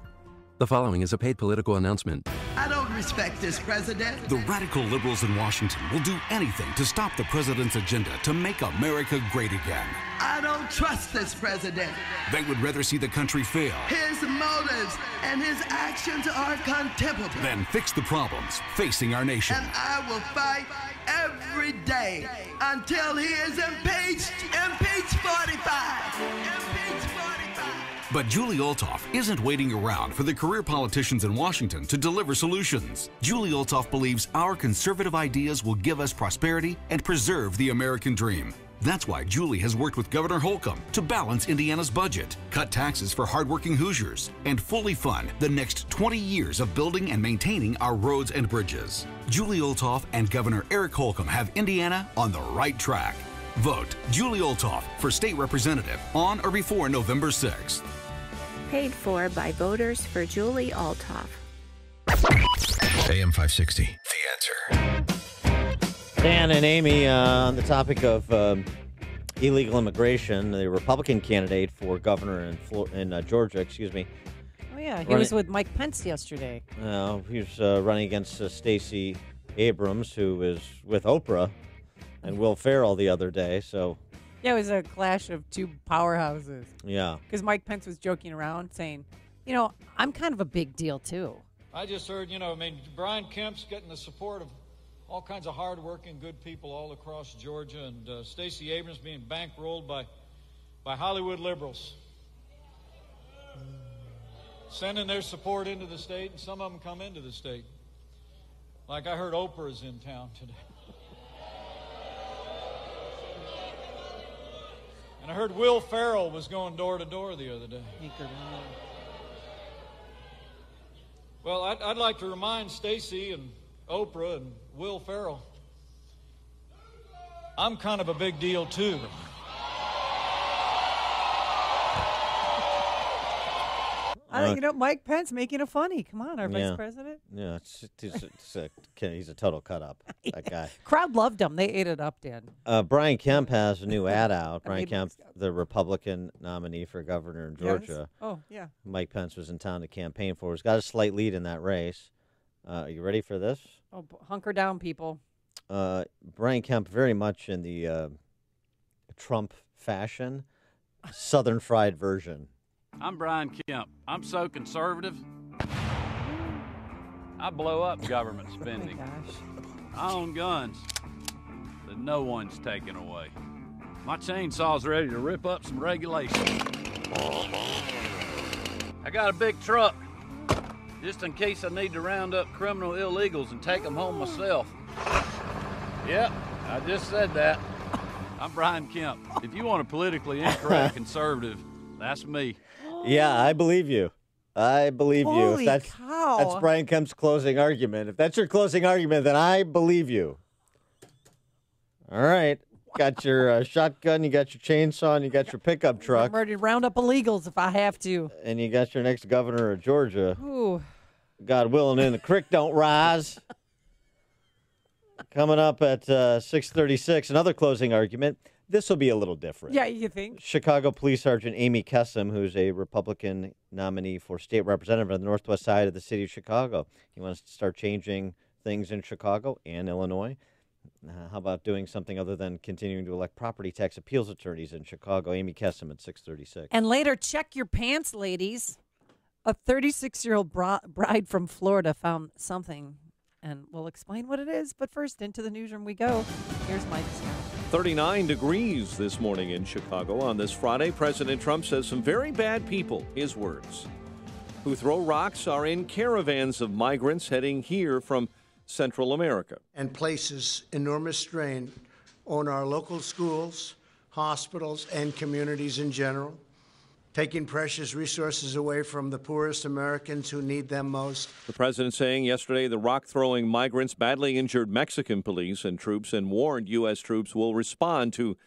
The following is a paid political announcement. I don't respect this president. The radical liberals in Washington will do anything to stop the president's agenda to make America great again. I don't trust this president. They would rather see the country fail. His motives and his actions are contemptible. Than fix the problems facing our nation. And I will fight every day until he is impeached. Impeach 45. Impeach 45. But Julie Olthoff isn't waiting around for the career politicians in Washington to deliver solutions. Julie Olthoff believes our conservative ideas will give us prosperity and preserve the American dream. That's why Julie has worked with Governor Holcomb to balance Indiana's budget, cut taxes for hardworking Hoosiers, and fully fund the next 20 years of building and maintaining our roads and bridges. Julie Olthoff and Governor Eric Holcomb have Indiana on the right track. Vote Julie Olthoff for state representative on or before November 6th. Paid for by voters for Julie Olthoff. AM 560, The Answer. Dan and Amy, on the topic of illegal immigration, the Republican candidate for governor in Georgia, excuse me. Oh, yeah. He was with Mike Pence yesterday. He was running against Stacey Abrams, who was with Oprah, and Will Ferrell the other day, so... Yeah, it was a clash of two powerhouses. Yeah. Because Mike Pence was joking around saying, you know, I'm kind of a big deal, too. I just heard, Brian Kemp's getting the support of all kinds of hard-working, good people all across Georgia, and Stacey Abrams being bankrolled by Hollywood liberals. Sending their support into the state, and some of them come into the state. Like I heard Oprah's in town today. And I heard Will Ferrell was going door to door the other day. Well, I'd like to remind Stacey and Oprah and Will Ferrell, I'm kind of a big deal too. Mike Pence making it funny. Come on, our vice president. Yeah, he's a total cut-up, that guy. Crowd loved him. They ate it up, Dan. Brian Kemp has a new ad out. Brian Kemp, the Republican nominee for governor in Georgia. Yes. Oh, yeah. Mike Pence was in town to campaign for. He's got a slight lead in that race. Are you ready for this? Oh, hunker down, people. Brian Kemp, very much in the Trump fashion, Southern fried version. I'm Brian Kemp. I'm so conservative. I blow up government spending. Oh my gosh. I own guns that no one's taking away. My chainsaw's ready to rip up some regulations. I got a big truck just in case I need to round up criminal illegals and take them home myself. Yep, I just said that. I'm Brian Kemp. If you want a politically incorrect conservative, that's me. Yeah, I believe you. I believe you. Holy cow. That's Brian Kemp's closing argument. If that's your closing argument, then I believe you. All right. Got your shotgun, you got your chainsaw, and you got your pickup truck. I'm ready to round up illegals if I have to. And you got your next governor of Georgia. Ooh. God willing, and the creek don't rise. Coming up at 6:36, another closing argument. This will be a little different. Yeah, you think? Chicago Police Sergeant Amy Kessam, who's a Republican nominee for state representative on the northwest side of the city of Chicago. He wants to start changing things in Chicago and Illinois. How about doing something other than continuing to elect property tax appeals attorneys in Chicago? Amy Kessam at 6:36. And later, check your pants, ladies. A 36-year-old bride from Florida found something, and we'll explain what it is. But first, into the newsroom we go. Here's Mike Scott. 39 degrees this morning in Chicago. On this Friday, President Trump says some very bad people, his words, who throw rocks are in caravans of migrants heading here from Central America. And places enormous strain on our local schools, hospitals, and communities in general, taking precious resources away from the poorest Americans who need them most. The president saying yesterday the rock-throwing migrants badly injured Mexican police and troops and warned U.S. troops will respond to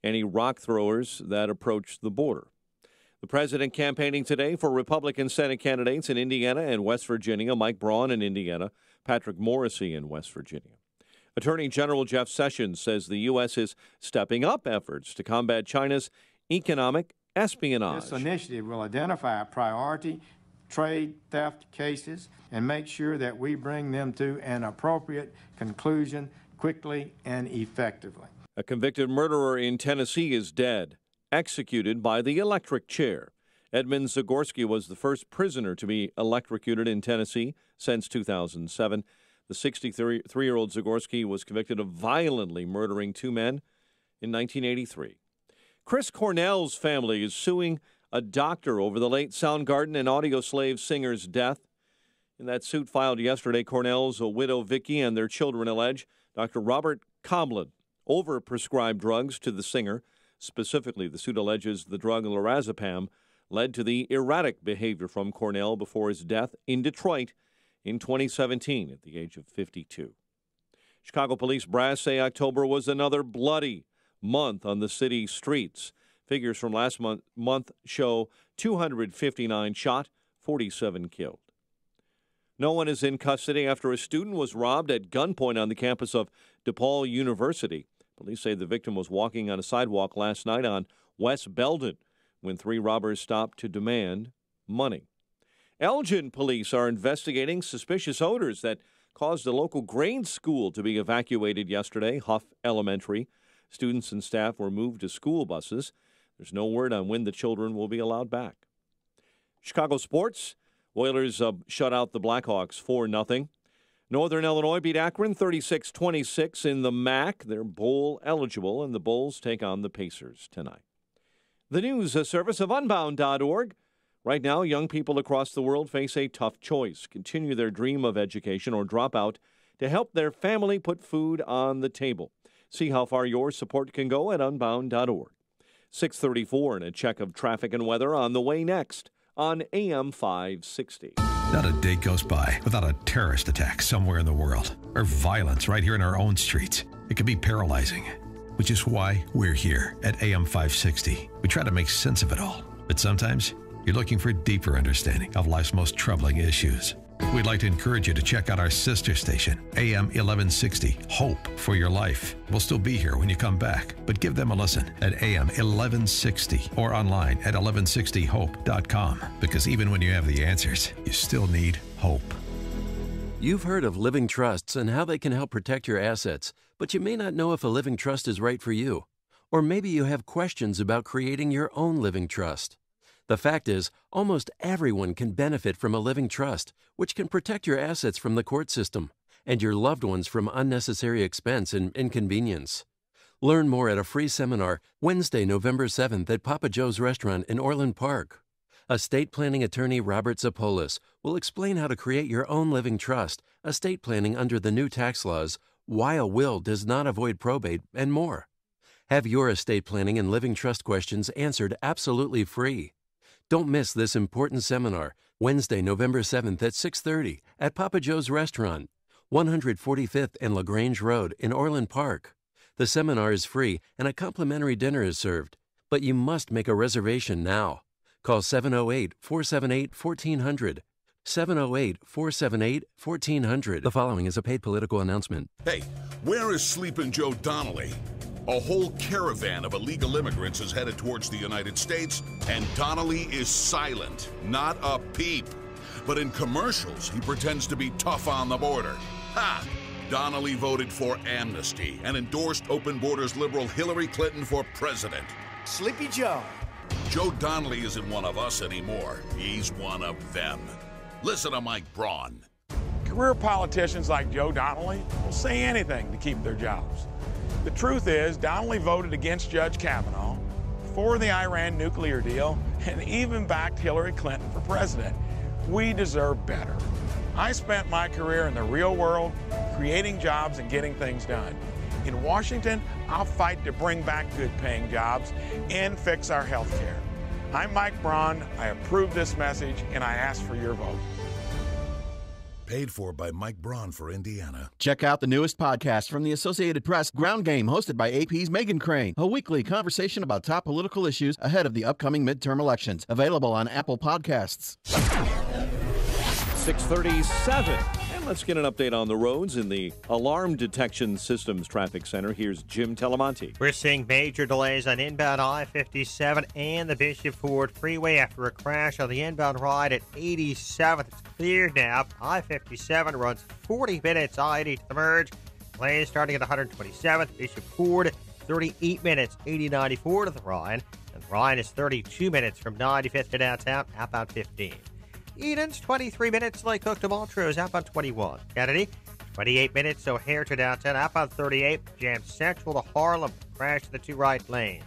any rock throwers that approach the border. The president campaigning today for Republican Senate candidates in Indiana and West Virginia, Mike Braun in Indiana, Patrick Morrissey in West Virginia. Attorney General Jeff Sessions says the U.S. is stepping up efforts to combat China's economic espionage. This initiative will identify priority trade theft cases and make sure that we bring them to an appropriate conclusion quickly and effectively. A convicted murderer in Tennessee is dead, executed by the electric chair. Edmund Zagorski was the first prisoner to be electrocuted in Tennessee since 2007. The 63-year-old Zagorski was convicted of violently murdering two men in 1983. Chris Cornell's family is suing a doctor over the late Soundgarden and Audioslave singer's death. In that suit filed yesterday, Cornell's widow Vicky and their children allege Dr. Robert Coblin overprescribed drugs to the singer. Specifically, the suit alleges the drug lorazepam led to the erratic behavior from Cornell before his death in Detroit in 2017 at the age of 52. Chicago police brass say October was another bloody month on the city streets. Figures from last month show 259 shot, 47 killed. No one is in custody after a student was robbed at gunpoint on the campus of DePaul University. Police say the victim was walking on a sidewalk last night on West Belden when three robbers stopped to demand money. Elgin police are investigating suspicious odors that caused a local grade school to be evacuated yesterday, Huff Elementary. Students and staff were moved to school buses. There's no word on when the children will be allowed back. Chicago sports. Oilers shut out the Blackhawks 4-0. Northern Illinois beat Akron 36-26 in the MAC. They're bowl eligible, and the Bulls take on the Pacers tonight. The news service of Unbound.org. Right now, young people across the world face a tough choice: continue their dream of education or drop out to help their family put food on the table. See how far your support can go at Unbound.org. 6:34 and a check of traffic and weather on the way next on AM 560. Not a day goes by without a terrorist attack somewhere in the world, or violence right here in our own streets. It can be paralyzing, which is why we're here at AM 560. We try to make sense of it all, but sometimes you're looking for deeper understanding of life's most troubling issues. We'd like to encourage you to check out our sister station, AM 1160, Hope for Your Life. We'll still be here when you come back, but give them a listen at AM 1160 or online at 1160hope.com, because even when you have the answers, you still need hope. You've heard of living trusts and how they can help protect your assets, but you may not know if a living trust is right for you. Or maybe you have questions about creating your own living trust. The fact is, almost everyone can benefit from a living trust, which can protect your assets from the court system and your loved ones from unnecessary expense and inconvenience. Learn more at a free seminar Wednesday, November 7th at Papa Joe's Restaurant in Orland Park. Estate planning attorney Robert Zapolis will explain how to create your own living trust, estate planning under the new tax laws, why a will does not avoid probate, and more. Have your estate planning and living trust questions answered absolutely free. Don't miss this important seminar, Wednesday, November 7th at 6:30 at Papa Joe's Restaurant, 145th and LaGrange Road in Orland Park. The seminar is free and a complimentary dinner is served, but you must make a reservation now. Call 708-478-1400. 708-478-1400. The following is a paid political announcement. Hey, where is Sleepin' Joe Donnelly? A whole caravan of illegal immigrants is headed towards the United States, and Donnelly is silent, not a peep. But in commercials, he pretends to be tough on the border. Ha! Donnelly voted for amnesty and endorsed open borders liberal Hillary Clinton for president. Sleepy Joe. Joe Donnelly isn't one of us anymore. He's one of them. Listen to Mike Braun. Career politicians like Joe Donnelly will say anything to keep their jobs. The truth is, Donnelly voted against Judge Kavanaugh, for the Iran nuclear deal, and even backed Hillary Clinton for president. We deserve better. I spent my career in the real world, creating jobs and getting things done. In Washington, I'll fight to bring back good-paying jobs and fix our health care. I'm Mike Braun. I approve this message, and I ask for your vote. Paid for by Mike Braun for Indiana. Check out the newest podcast from the Associated Press, Ground Game, hosted by AP's Megan Crane. A weekly conversation about top political issues ahead of the upcoming midterm elections. Available on Apple Podcasts. 6:37. And let's get an update on the roads in the Alarm Detection Systems Traffic Center. Here's Jim Telemonti. We're seeing major delays on inbound I-57 and the Bishop Ford Freeway after a crash on the inbound ride at 87th. It's cleared now. I-57 runs 40 minutes. I-80 to the merge. Delays starting at 127th. Bishop Ford, 38 minutes. 80-94 to the Rhine. And the Rhine is 32 minutes from 95th to downtown. Outbound 15. Eden's 23 minutes, Lake Cook to Montrose, outbound 21. Kennedy, 28 minutes, O'Hare to downtown, outbound 38. Jam Central to Harlem, crash to the two right lanes.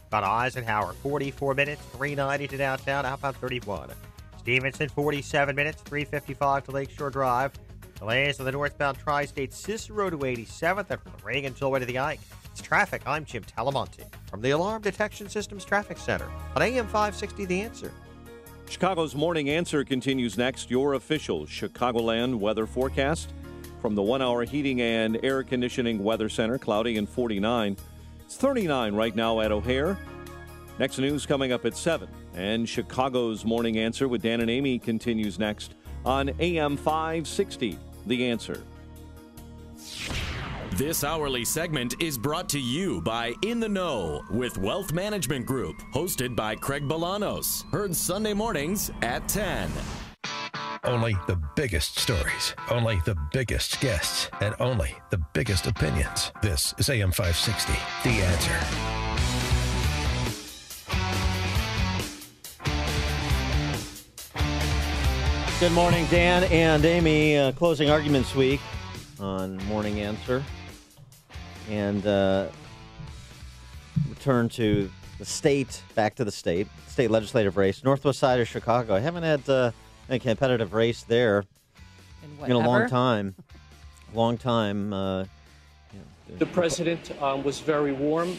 About Eisenhower, 44 minutes, 390 to downtown, outbound 31. Stevenson, 47 minutes, 355 to Lakeshore Drive. Delays on the northbound Tri-State Cicero to 87th, and from the Reagan all the way to the Ike. It's traffic. I'm Jim Telemonti from the Alarm Detection Systems Traffic Center on AM 560 The Answer. Chicago's Morning Answer continues next. Your official Chicagoland weather forecast from the 1 Hour Heating and Air Conditioning Weather Center. Cloudy and 49. It's 39 right now at O'Hare. Next news coming up at 7. And Chicago's Morning Answer with Dan and Amy continues next on AM 560. The Answer. This hourly segment is brought to you by In the Know with Wealth Management Group, hosted by Craig Bolanos. Heard Sunday mornings at 10. Only the biggest stories, only the biggest guests, and only the biggest opinions. This is AM 560, The Answer. Good morning, Dan and Amy. Closing arguments week on Morning Answer. And return to the state, back to the state legislative race, northwest side of Chicago. I haven't had a competitive race there in a long time. The president was very warm.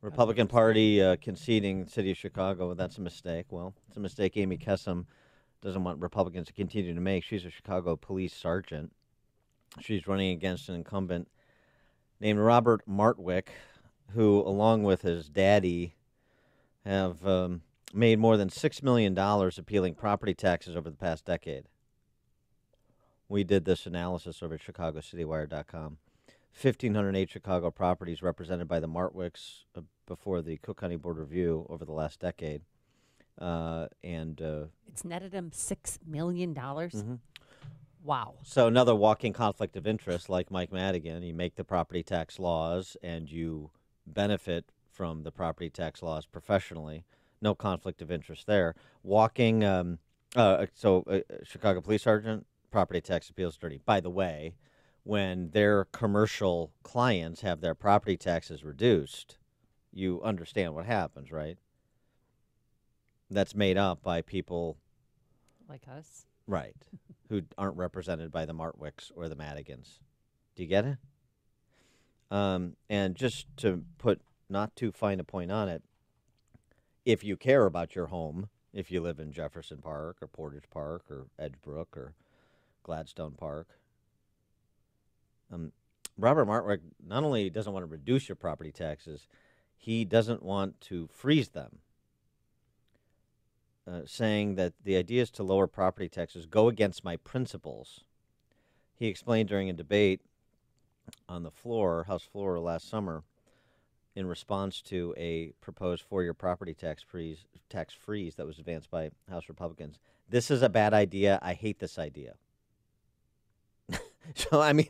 Republican Party conceding the city of Chicago. That's a mistake. Well, it's a mistake Amy Kessam doesn't want Republicans to continue to make. She's a Chicago police sergeant. She's running against an incumbent named Robert Martwick, who, along with his daddy, have made more than $6 million appealing property taxes over the past decade. We did this analysis over at ChicagoCitywire.com. 1,508 Chicago properties represented by the Martwicks before the Cook County Board of Review over the last decade. It's netted him $6 million? Mm-hmm. Wow. So another walking conflict of interest, like Mike Madigan. You make the property tax laws and you benefit from the property tax laws professionally. No conflict of interest there. Chicago police sergeant, property tax appeals attorney. By the way, when their commercial clients have their property taxes reduced, you understand what happens, right? That's made up by people like us. Right, who aren't represented by the Martwicks or the Madigans. Do you get it? And just to put not too fine a point on it, if you care about your home, if you live in Jefferson Park or Portage Park or Edgebrook or Gladstone Park, Robert Martwick not only doesn't want to reduce your property taxes, he doesn't want to freeze them. Saying that the idea is to lower property taxes go against my principles. He explained during a debate on the floor, House floor last summer, in response to a proposed 4-year property tax freeze that was advanced by House Republicans. This is a bad idea. I hate this idea. So, I mean,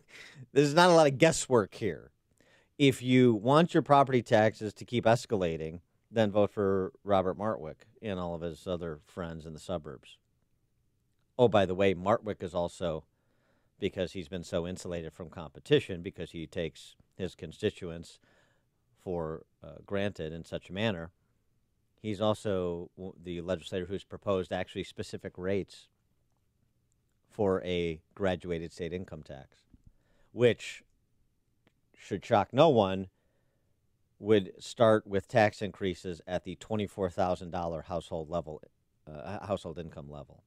there's not a lot of guesswork here. If you want your property taxes to keep escalating, then vote for Robert Martwick and all of his other friends in the suburbs. Oh, by the way, Martwick is also, because he's been so insulated from competition, because he takes his constituents for granted in such a manner, He's also the legislator who's proposed actually specific rates for a graduated state income tax, which should shock no one, would start with tax increases at the $24,000 household income level.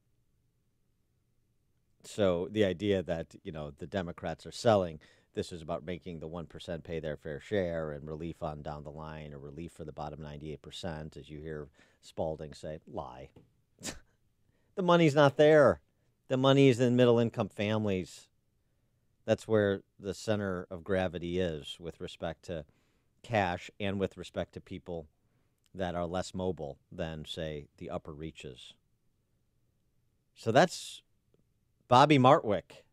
So the idea that, the Democrats are selling, this is about making the 1% pay their fair share and relief on down the line, or relief for the bottom 98%, as you hear Spalding say, lie. The money's not there. The money is in middle-income families. That's where the center of gravity is with respect to cash and with respect to people that are less mobile than, say, the upper reaches. So that's Bobby Martwick.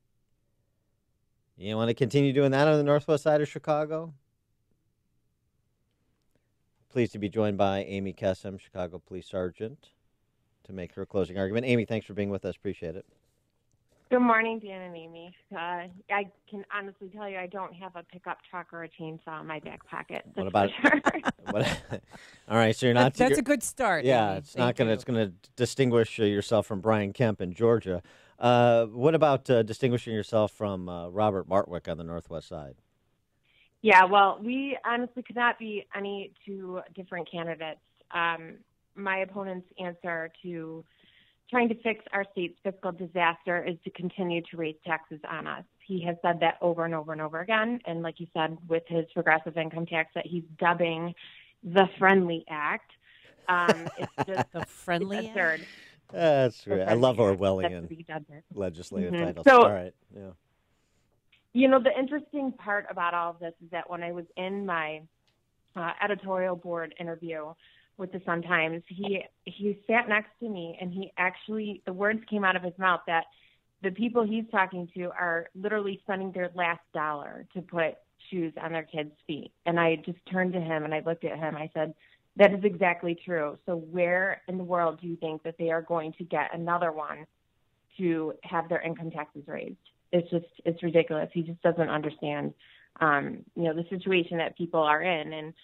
You want to continue doing that on the northwest side of Chicago? Pleased to be joined by Amy Kessem, Chicago Police Sergeant, to make her closing argument. Amy, thanks for being with us. Appreciate it. Good morning, Dan and Amy. I can honestly tell you I don't have a pickup truck or a chainsaw in my back pocket. What about All right, so you're not. That's a good start. Yeah, Amy. it's going to distinguish yourself from Brian Kemp in Georgia. What about distinguishing yourself from Robert Martwick on the northwest side? Yeah, well, we honestly could not be any two different candidates. My opponent's answer to trying to fix our state's fiscal disaster is to continue to raise taxes on us. He has said that over and over and over again. And like you said, with his progressive income tax that he's dubbing the Friendly Act. It's just the Friendly Act? That's right. I love Orwellian legislative titles. So, all right. Yeah. The interesting part about all of this is that when I was in my editorial board interview with the Sun-Times, he sat next to me, and the words came out of his mouth that the people he's talking to are literally spending their last dollar to put shoes on their kids' feet. And I just turned to him and I looked at him. I said, that is exactly true. So where in the world do you think that they are going to get another one to have their income taxes raised? It's ridiculous. He just doesn't understand, the situation that people are in. And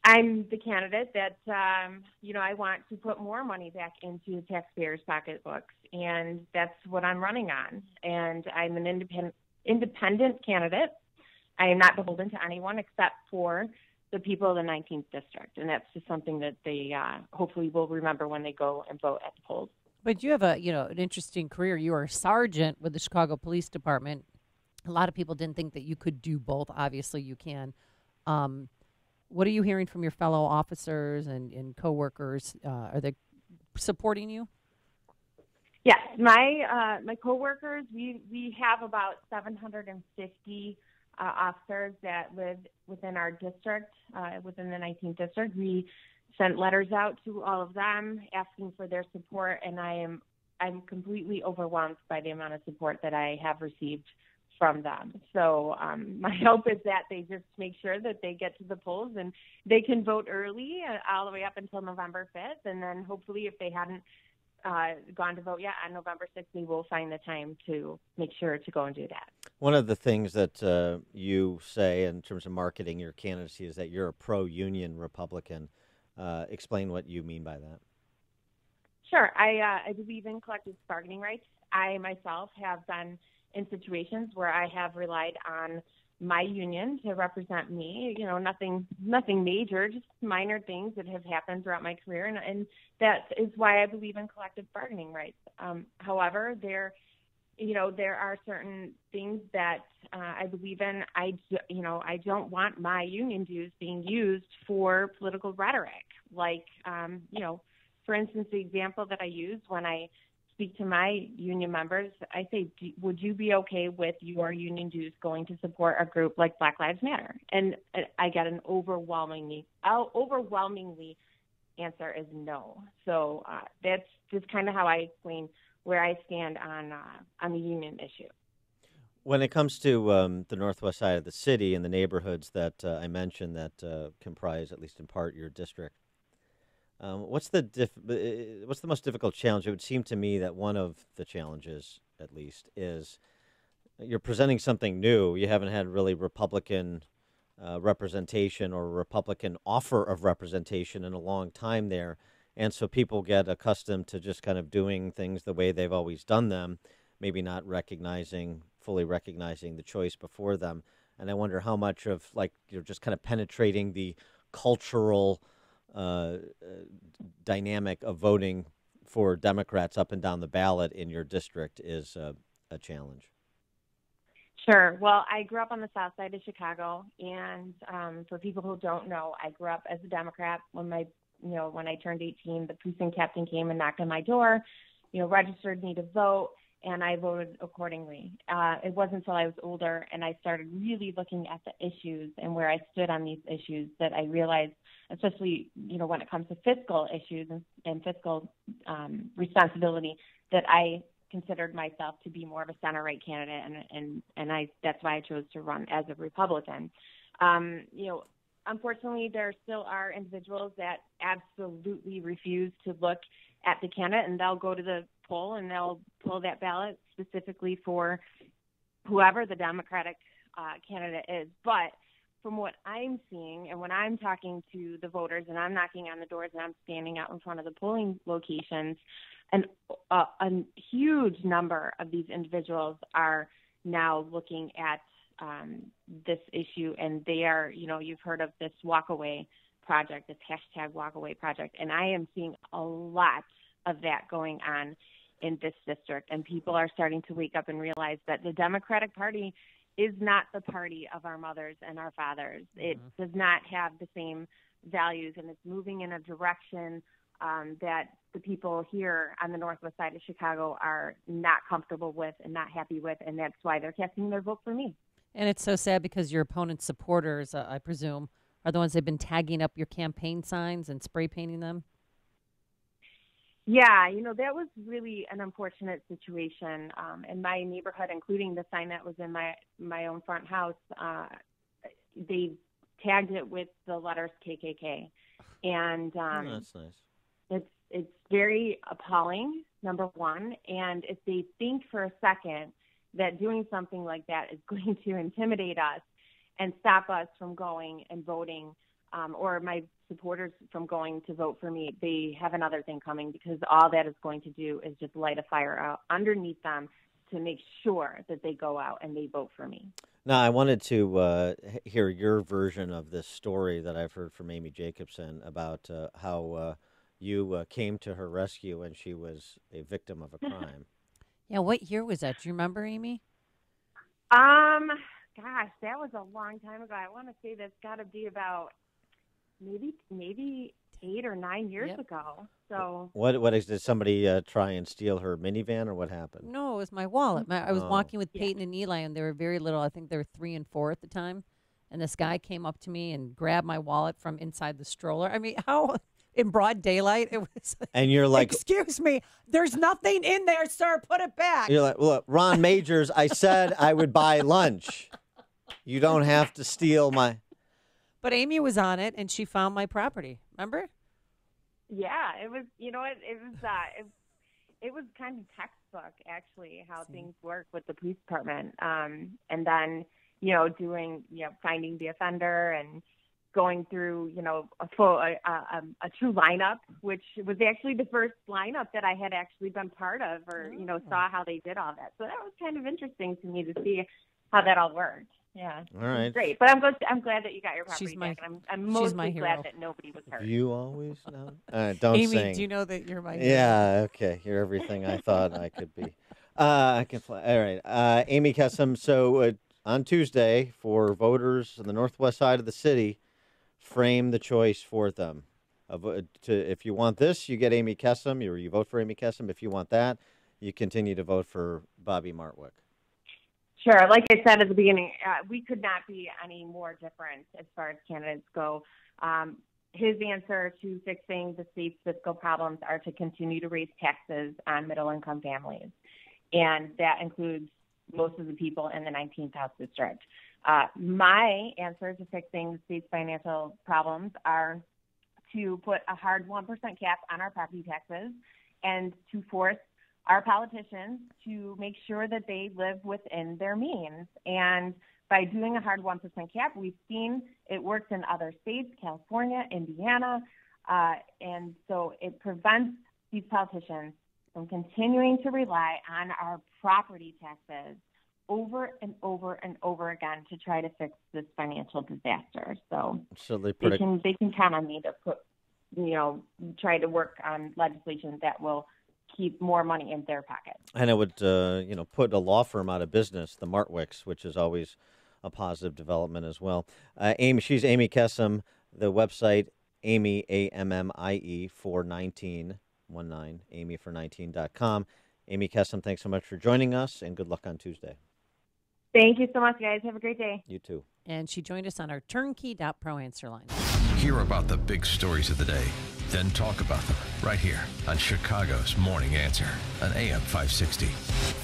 I'm the candidate that, I want to put more money back into taxpayers' pocketbooks, and that's what I'm running on. And I'm an independent candidate. I am not beholden to anyone except for the people of the 19th District, and that's just something that they hopefully will remember when they go and vote at the polls. But you have an interesting career. You are a sergeant with the Chicago Police Department. A lot of people didn't think that you could do both. Obviously, you can. What are you hearing from your fellow officers and coworkers? Are they supporting you? Yes, my coworkers. We have about 750 officers that live within our district, within the 19th District. We sent letters out to all of them asking for their support, and I'm completely overwhelmed by the amount of support that I have received from them. So my hope is that they just make sure that they get to the polls and they can vote early all the way up until November 5th. And then hopefully if they hadn't gone to vote yet on November 6th, we will find the time to make sure to go and do that. One of the things that you say in terms of marketing your candidacy is that you're a pro-union Republican. Explain what you mean by that. Sure. I believe in collective bargaining rights. I myself have been in situations where I have relied on my union to represent me, nothing major, just minor things that have happened throughout my career. And that is why I believe in collective bargaining rights. However, there are certain things that I believe in. I don't want my union dues being used for political rhetoric. Like, for instance, the example that I use when I speak to my union members, I say, would you be okay with your union dues going to support a group like Black Lives Matter? And I get an overwhelmingly answer is no. So that's just kind of how I explain where I stand on the union issue. When it comes to the northwest side of the city and the neighborhoods that I mentioned that comprise, at least in part, your district, what's the most difficult challenge? It would seem to me that one of the challenges, at least, is you're presenting something new. You haven't had really Republican representation or Republican offer of representation in a long time there. And so people get accustomed to just kind of doing things the way they've always done them, maybe not fully recognizing the choice before them. And I wonder how much of, like, you're just kind of penetrating the cultural dynamic of voting for Democrats up and down the ballot in your district is a challenge. Sure. Well, I grew up on the south side of Chicago, and for people who don't know, I grew up as a Democrat. When I turned 18, the precinct captain came and knocked on my door, registered me to vote, and I voted accordingly. It wasn't until I was older and I started really looking at the issues and where I stood on these issues that I realized, especially, when it comes to fiscal issues and fiscal responsibility, that I considered myself to be more of a center-right candidate, and that's why I chose to run as a Republican. Unfortunately, there still are individuals that absolutely refuse to look at the candidate, and they'll go to the poll and they'll pull that ballot specifically for whoever the Democratic candidate is. But from what I'm seeing, and when I'm talking to the voters and I'm knocking on the doors and I'm standing out in front of the polling locations, and a huge number of these individuals are now looking at this issue, and they are, you've heard of this walkaway project, this hashtag walkaway project, and I am seeing a lot of that going on in this district, and people are starting to wake up and realize that the Democratic Party is not the party of our mothers and our fathers. It does not have the same values, and it's moving in a direction that the people here on the northwest side of Chicago are not comfortable with and not happy with, and that's why they're casting their vote for me. And it's so sad because your opponent's supporters, I presume, are the ones that have been tagging up your campaign signs and spray painting them? Yeah, that was really an unfortunate situation in my neighborhood, including the sign that was in my own front house. They tagged it with the letters KKK. And that's nice. It's very appalling, number one. And if they think for a second that doing something like that is going to intimidate us and stop us from going and voting, or my supporters from going to vote for me, they have another thing coming, because all that is going to do is just light a fire out underneath them to make sure that they go out and they vote for me. Now, I wanted to hear your version of this story that I've heard from Amy Jacobson about how you came to her rescue when she was a victim of a crime. Yeah, what year was that? Do you remember, Amy? Gosh, that was a long time ago. I want to say that's got to be about maybe 8 or 9 years ago. So Did somebody try and steal her minivan, or what happened? No, it was my wallet. I was walking with Peyton and Eli, and they were very little. I think they were 3 and 4 at the time. And this guy came up to me and grabbed my wallet from inside the stroller. I mean, how in broad daylight it was. And you're like, "Excuse me, there's nothing in there, sir. Put it back." You're like, "Look, Ron Majors, I said I would buy lunch. You don't have to steal my." But Amy was on it, and she found my property. Remember? Yeah, it was. It was kind of textbook, actually, how things work with the police department. And then, finding the offender and going through, a true lineup, which was actually the first lineup that I had actually been part of, or saw how they did all that. So that was kind of interesting to me to see how that all worked. Yeah. All right. Great. But I'm glad that you got your property back. And I'm mostly hero. glad that nobody was hurt. You always know. Don't Amy, sing. do you know that you're my hero? Yeah, okay. You're everything I thought I could be. I can fly. All right. Amy Kessam, so on Tuesday, for voters on the northwest side of the city, frame the choice for them. If you want this, you get Amy Kessam, or you vote for Amy Kessam. If you want that, you continue to vote for Bobby Martwick. Sure. Like I said at the beginning, we could not be any more different as far as candidates go. His answer to fixing the state's fiscal problems are to continue to raise taxes on middle-income families, and that includes most of the people in the 19th House District. My answer to fixing the state's financial problems are to put a hard 1% cap on our property taxes and to force our politicians to make sure that they live within their means. And by doing a hard 1% cap, we've seen it works in other states, California, Indiana, and so it prevents these politicians from continuing to rely on our property taxes over and over and over again to try to fix this financial disaster. So they can count on me to try to work on legislation that will keep more money in their pocket. And it would, put a law firm out of business, the Martwicks, which is always a positive development as well. She's Amy Kessem. The website, Amy, AMMIE 419, Amy419.com. Amy Kessem, thanks so much for joining us, and good luck on Tuesday. Thank you so much, guys. Have a great day. You too. And she joined us on our turnkey.pro answer line. Hear about the big stories of the day, then talk about them right here on Chicago's Morning Answer on AM 560.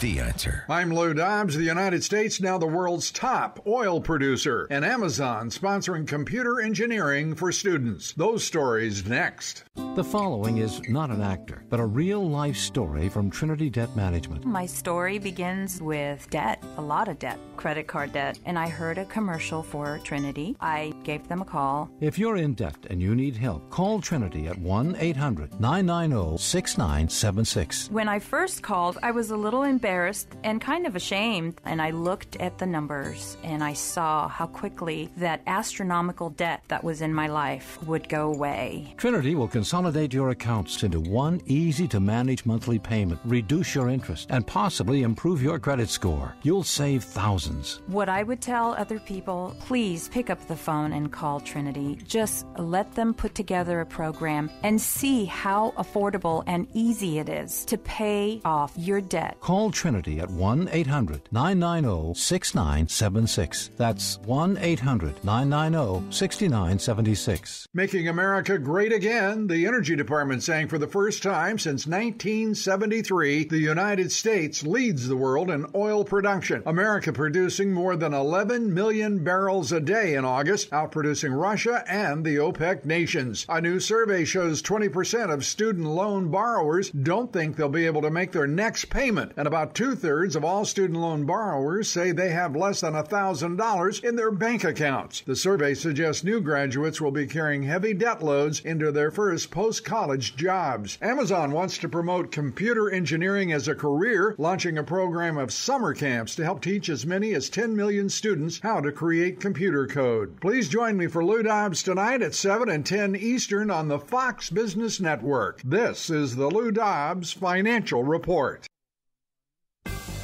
The Answer. I'm Lou Dobbs. The United States now the world's top oil producer, and Amazon sponsoring computer engineering for students. Those stories next. The following is not an actor, but a real-life story from Trinity Debt Management. My story begins with debt, a lot of debt, credit card debt, and I heard a commercial for Trinity. I gave them a call. If you're in debt and you need help, call Trinity at 1-800-990-6976. When I first called, I was a little embarrassed and kind of ashamed, and I looked at the numbers and I saw how quickly that astronomical debt that was in my life would go away. Trinity will consolidate your accounts into one easy-to-manage monthly payment, reduce your interest, and possibly improve your credit score. You'll save thousands. What I would tell other people, please pick up the phone and call Trinity. Just let them put together a program and see how affordable and easy it is to pay off your debt. Call Trinity at 1-800-990-6976. That's 1-800-990-6976. Making America great again, the Energy Department saying for the first time since 1973, the United States leads the world in oil production. America producing more than 11 million barrels a day in August, outproducing Russia and the OPEC nations. A new survey shows 20% of student loan borrowers don't think they'll be able to make their next payment, and about 2/3 of all student loan borrowers say they have less than $1,000 in their bank accounts. The survey suggests new graduates will be carrying heavy debt loads into their first post-college jobs. Amazon wants to promote computer engineering as a career, launching a program of summer camps to help teach as many as 10 million students how to create computer code. Please join me for Lou Dobbs tonight at 7 and 10 Eastern on the Fox Business Network. This is the Lou Dobbs Financial Report.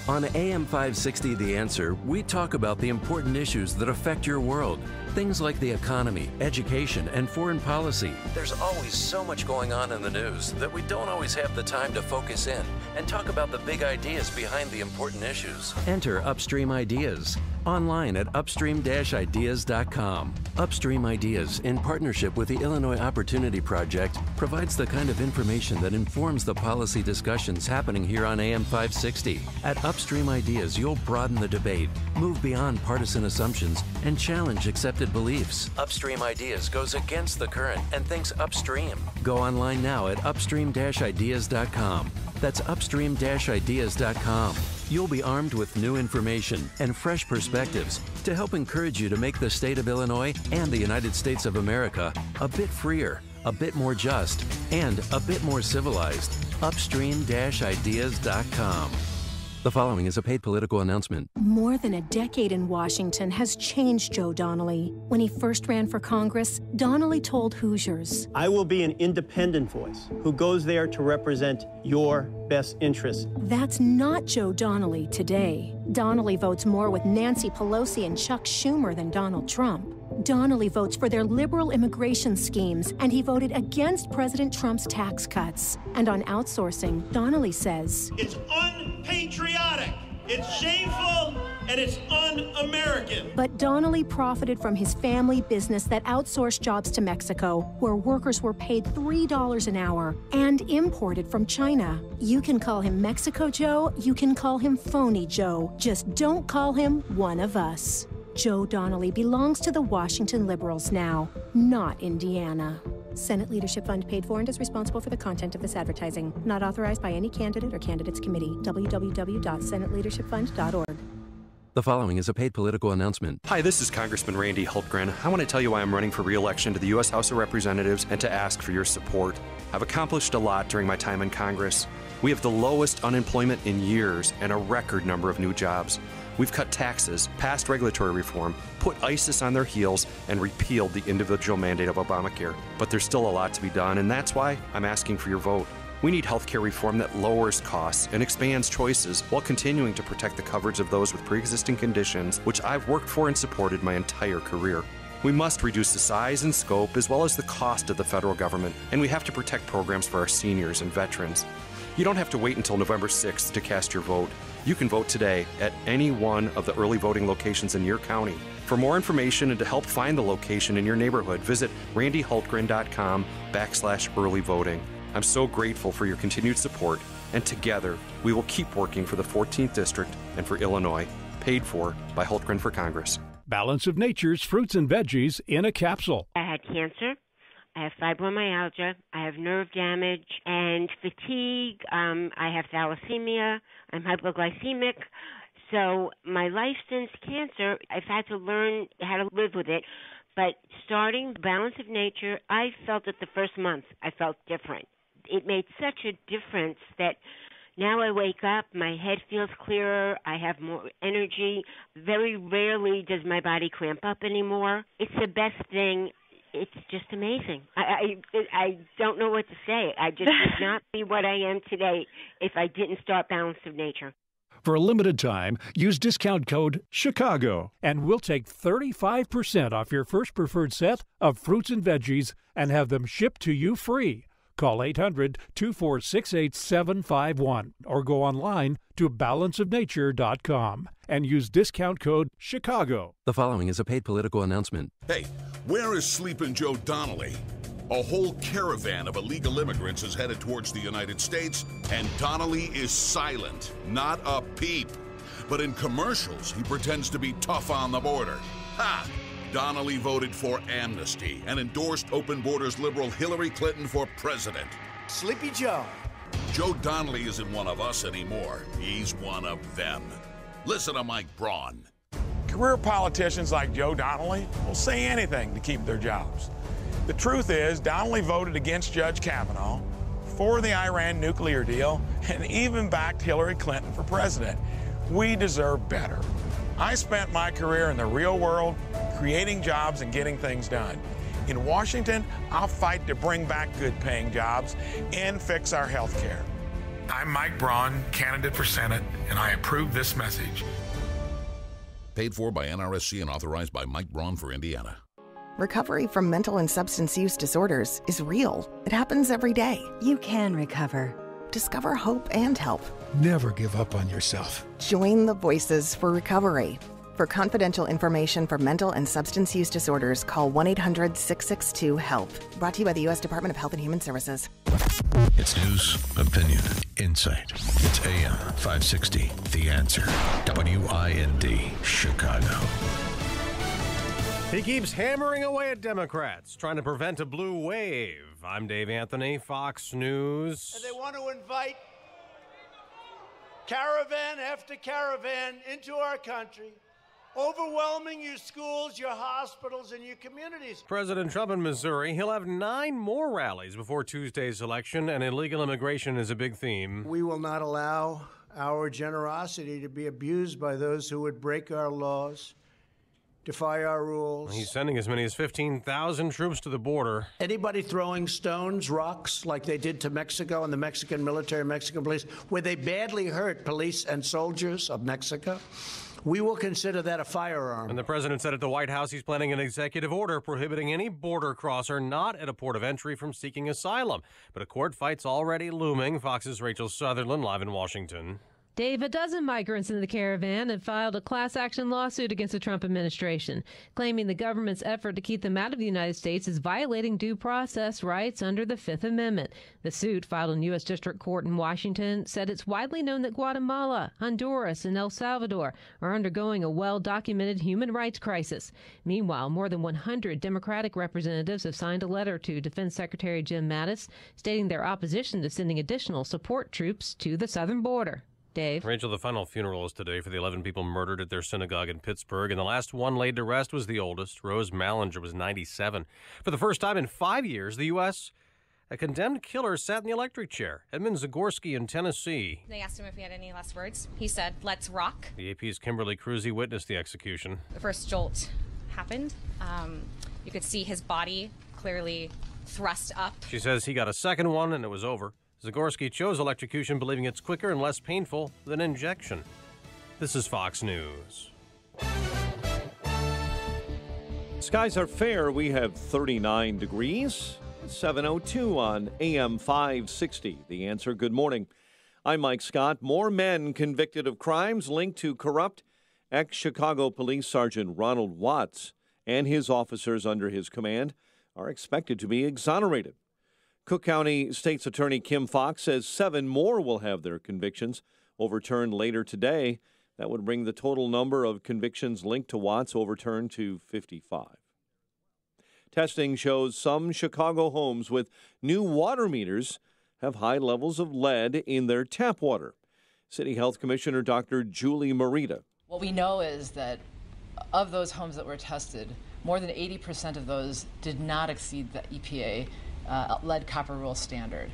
On AM 560 The Answer, we talk about the important issues that affect your world. Things like the economy, education, and foreign policy. There's always so much going on in the news that we don't always have the time to focus in and talk about the big ideas behind the important issues. Enter Upstream Ideas online at upstream-ideas.com. Upstream Ideas, in partnership with the Illinois Opportunity Project, provides the kind of information that informs the policy discussions happening here on AM 560. At Upstream Ideas, you'll broaden the debate, move beyond partisan assumptions, and challenge accepted beliefs. Upstream Ideas goes against the current and thinks upstream. Go online now at upstream-ideas.com. That's upstream-ideas.com. You'll be armed with new information and fresh perspectives to help encourage you to make the state of Illinois and the United States of America a bit freer, a bit more just, and a bit more civilized. Upstream-ideas.com. The following is a paid political announcement. More than a decade in Washington has changed Joe Donnelly. When he first ran for Congress, Donnelly told Hoosiers, I will be an independent voice who goes there to represent your best interests. That's not Joe Donnelly today. Donnelly votes more with Nancy Pelosi and Chuck Schumer than Donald Trump. Donnelly votes for their liberal immigration schemes, and he voted against President Trump's tax cuts. And on outsourcing, Donnelly says, it's unpatriotic, it's shameful, and it's un-American. But Donnelly profited from his family business that outsourced jobs to Mexico, where workers were paid $3 an hour, and imported from China. You can call him Mexico Joe, you can call him Phony Joe. Just don't call him one of us. Joe Donnelly belongs to the Washington Liberals now, not Indiana. Senate Leadership Fund paid for and is responsible for the content of this advertising. Not authorized by any candidate or candidates committee. www.senateleadershipfund.org. The following is a paid political announcement. Hi, this is Congressman Randy Hultgren. I want to tell you why I'm running for re-election to the U.S. House of Representatives and to ask for your support. I've accomplished a lot during my time in Congress. We have the lowest unemployment in years and a record number of new jobs. We've cut taxes, passed regulatory reform, put ISIS on their heels, and repealed the individual mandate of Obamacare. But there's still a lot to be done, and that's why I'm asking for your vote. We need healthcare reform that lowers costs and expands choices while continuing to protect the coverage of those with pre-existing conditions, which I've worked for and supported my entire career. We must reduce the size and scope as well as the cost of the federal government, and we have to protect programs for our seniors and veterans. You don't have to wait until November 6th to cast your vote. You can vote today at any one of the early voting locations in your county. For more information and to help find the location in your neighborhood, visit randyhultgren.com/early voting. I'm so grateful for your continued support, and together we will keep working for the 14th District and for Illinois. Paid for by Hultgren for Congress. Balance of Nature's fruits and veggies in a capsule. I had cancer. I have fibromyalgia. I have nerve damage and fatigue. I have thalassemia. I'm hypoglycemic. So my life since cancer, I've had to learn how to live with it. But starting Balance of Nature, I felt that the first month I felt different. It made such a difference that now I wake up, my head feels clearer, I have more energy. Very rarely does my body cramp up anymore. It's the best thing. It's just amazing. I don't know what to say. I just would not be what I am today if I didn't start Balance of Nature. For a limited time, use discount code CHICAGO, and we'll take 35% off your first preferred set of fruits and veggies and have them shipped to you free. Call 800-246-8751 or go online to balanceofnature.com and use discount code CHICAGO. The following is a paid political announcement. Hey, where is Sleepin' Joe Donnelly? A whole caravan of illegal immigrants is headed towards the United States, and Donnelly is silent, not a peep. But in commercials, he pretends to be tough on the border. Ha! Donnelly voted for amnesty and endorsed open borders liberal Hillary Clinton for president. Sleepy Joe. Joe Donnelly isn't one of us anymore. He's one of them. Listen to Mike Braun. Career politicians like Joe Donnelly will say anything to keep their jobs. The truth is, Donnelly voted against Judge Kavanaugh, for the Iran nuclear deal, and even backed Hillary Clinton for president. We deserve better. I spent my career in the real world, creating jobs and getting things done. In Washington, I'll fight to bring back good-paying jobs and fix our health care. I'm Mike Braun, candidate for Senate, and I approve this message. Paid for by NRSC and authorized by Mike Braun for Indiana. Recovery from mental and substance use disorders is real. It happens every day. You can recover. Discover hope and help. Never give up on yourself. Join the Voices for Recovery. For confidential information for mental and substance use disorders, call 1-800-662-HELP. Brought to you by the U.S. Department of Health and Human Services. It's news, opinion, insight. It's AM 560, The Answer. WIND, Chicago. He keeps hammering away at Democrats, trying to prevent a blue wave. I'm Dave Anthony, Fox News. And they want to invite caravan after caravan into our country, overwhelming your schools, your hospitals, and your communities. President Trump in Missouri, he'll have 9 more rallies before Tuesday's election, and illegal immigration is a big theme. We will not allow our generosity to be abused by those who would break our laws, defy our rules. He's sending as many as 15,000 troops to the border. Anybody throwing stones, rocks, like they did to Mexico and the Mexican military, Mexican police, where they badly hurt police and soldiers of Mexico, we will consider that a firearm. And the president said at the White House he's planning an executive order prohibiting any border crosser not at a port of entry from seeking asylum. But a court fight's already looming. Fox's Rachel Sutherland live in Washington. Dave, a dozen migrants in the caravan have filed a class action lawsuit against the Trump administration, claiming the government's effort to keep them out of the United States is violating due process rights under the Fifth Amendment. The suit, filed in U.S. District Court in Washington, said it's widely known that Guatemala, Honduras, and El Salvador are undergoing a well-documented human rights crisis. Meanwhile, more than 100 Democratic representatives have signed a letter to Defense Secretary Jim Mattis, stating their opposition to sending additional support troops to the southern border. Dave. Rachel, the final funeral is today for the 11 people murdered at their synagogue in Pittsburgh, and the last one laid to rest was the oldest. Rose Mallinger was 97. For the first time in 5 years, the U.S., a condemned killer sat in the electric chair. Edmund Zagorski in Tennessee. They asked him if he had any last words. He said, "Let's rock." The AP's Kimberly Cruzy witnessed the execution. The first jolt happened. You could see his body clearly thrust up. She says he got a second one and it was over. Zagorski chose electrocution, believing it's quicker and less painful than injection. This is Fox News. Skies are fair. We have 39 degrees. 7:02 on AM 560. The Answer. Good morning. I'm Mike Scott. More men convicted of crimes linked to corrupt ex-Chicago Police Sergeant Ronald Watts and his officers under his command are expected to be exonerated. Cook County State's Attorney Kim Fox says 7 more will have their convictions overturned later today. That would bring the total number of convictions linked to Watts overturned to 55. Testing shows some Chicago homes with new water meters have high levels of lead in their tap water. City Health Commissioner Dr. Julie Morita. What we know is that of those homes that were tested, more than 80% of those did not exceed the EPA lead copper rule standard.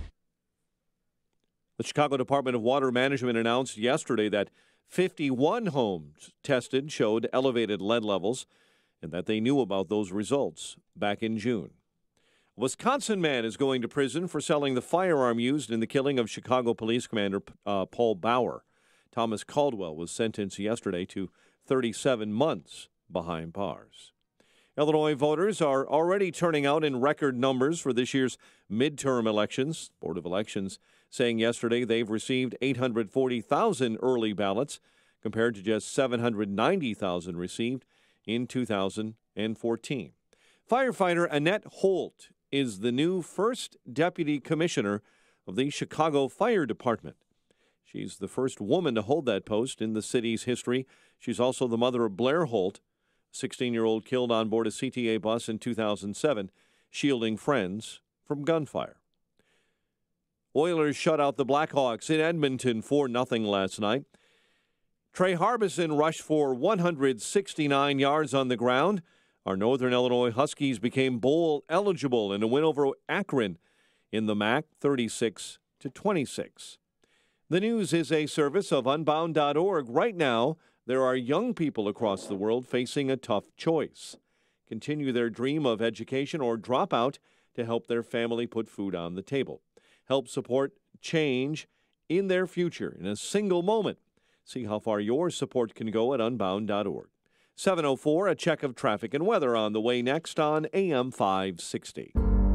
The Chicago Department of Water Management announced yesterday that 51 homes tested showed elevated lead levels and that they knew about those results back in June. A Wisconsin man is going to prison for selling the firearm used in the killing of Chicago Police Commander Paul Bauer. Thomas Caldwell was sentenced yesterday to 37 months behind bars. Illinois voters are already turning out in record numbers for this year's midterm elections. Board of Elections saying yesterday they've received 840,000 early ballots compared to just 790,000 received in 2014. Firefighter Annette Holt is the new first deputy commissioner of the Chicago Fire Department. She's the first woman to hold that post in the city's history. She's also the mother of Blair Holt, a 16-year-old killed on board a CTA bus in 2007, shielding friends from gunfire. Oilers shut out the Blackhawks in Edmonton 4-0 last night. Trey Harbison rushed for 169 yards on the ground. Our Northern Illinois Huskies became bowl eligible in a win over Akron in the MAC, 36-26. The news is a service of Unbound.org. Right now, there are young people across the world facing a tough choice. Continue their dream of education or drop out to help their family put food on the table. Help support change in their future in a single moment. See how far your support can go at Unbound.org. 7:04, a check of traffic and weather on the way next on AM 560.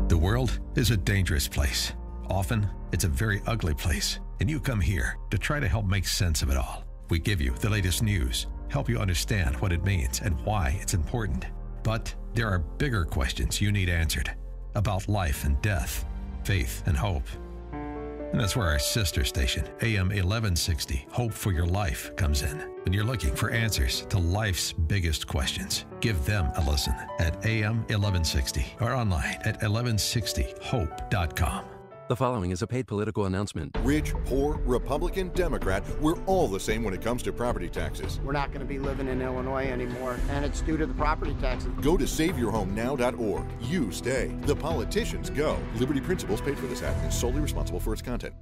The world is a dangerous place. Often, it's a very ugly place, and you come here to try to help make sense of it all. We give you the latest news, help you understand what it means and why it's important. But there are bigger questions you need answered about life and death, faith and hope. And that's where our sister station, AM 1160, Hope for Your Life, comes in. When you're looking for answers to life's biggest questions, give them a listen at AM 1160 or online at 1160hope.com. The following is a paid political announcement. Rich, poor, Republican, Democrat, we're all the same when it comes to property taxes. We're not going to be living in Illinois anymore, and it's due to the property taxes. Go to SaveYourHomeNow.org. You stay. The politicians go. Liberty Principles paid for this ad and is solely responsible for its content.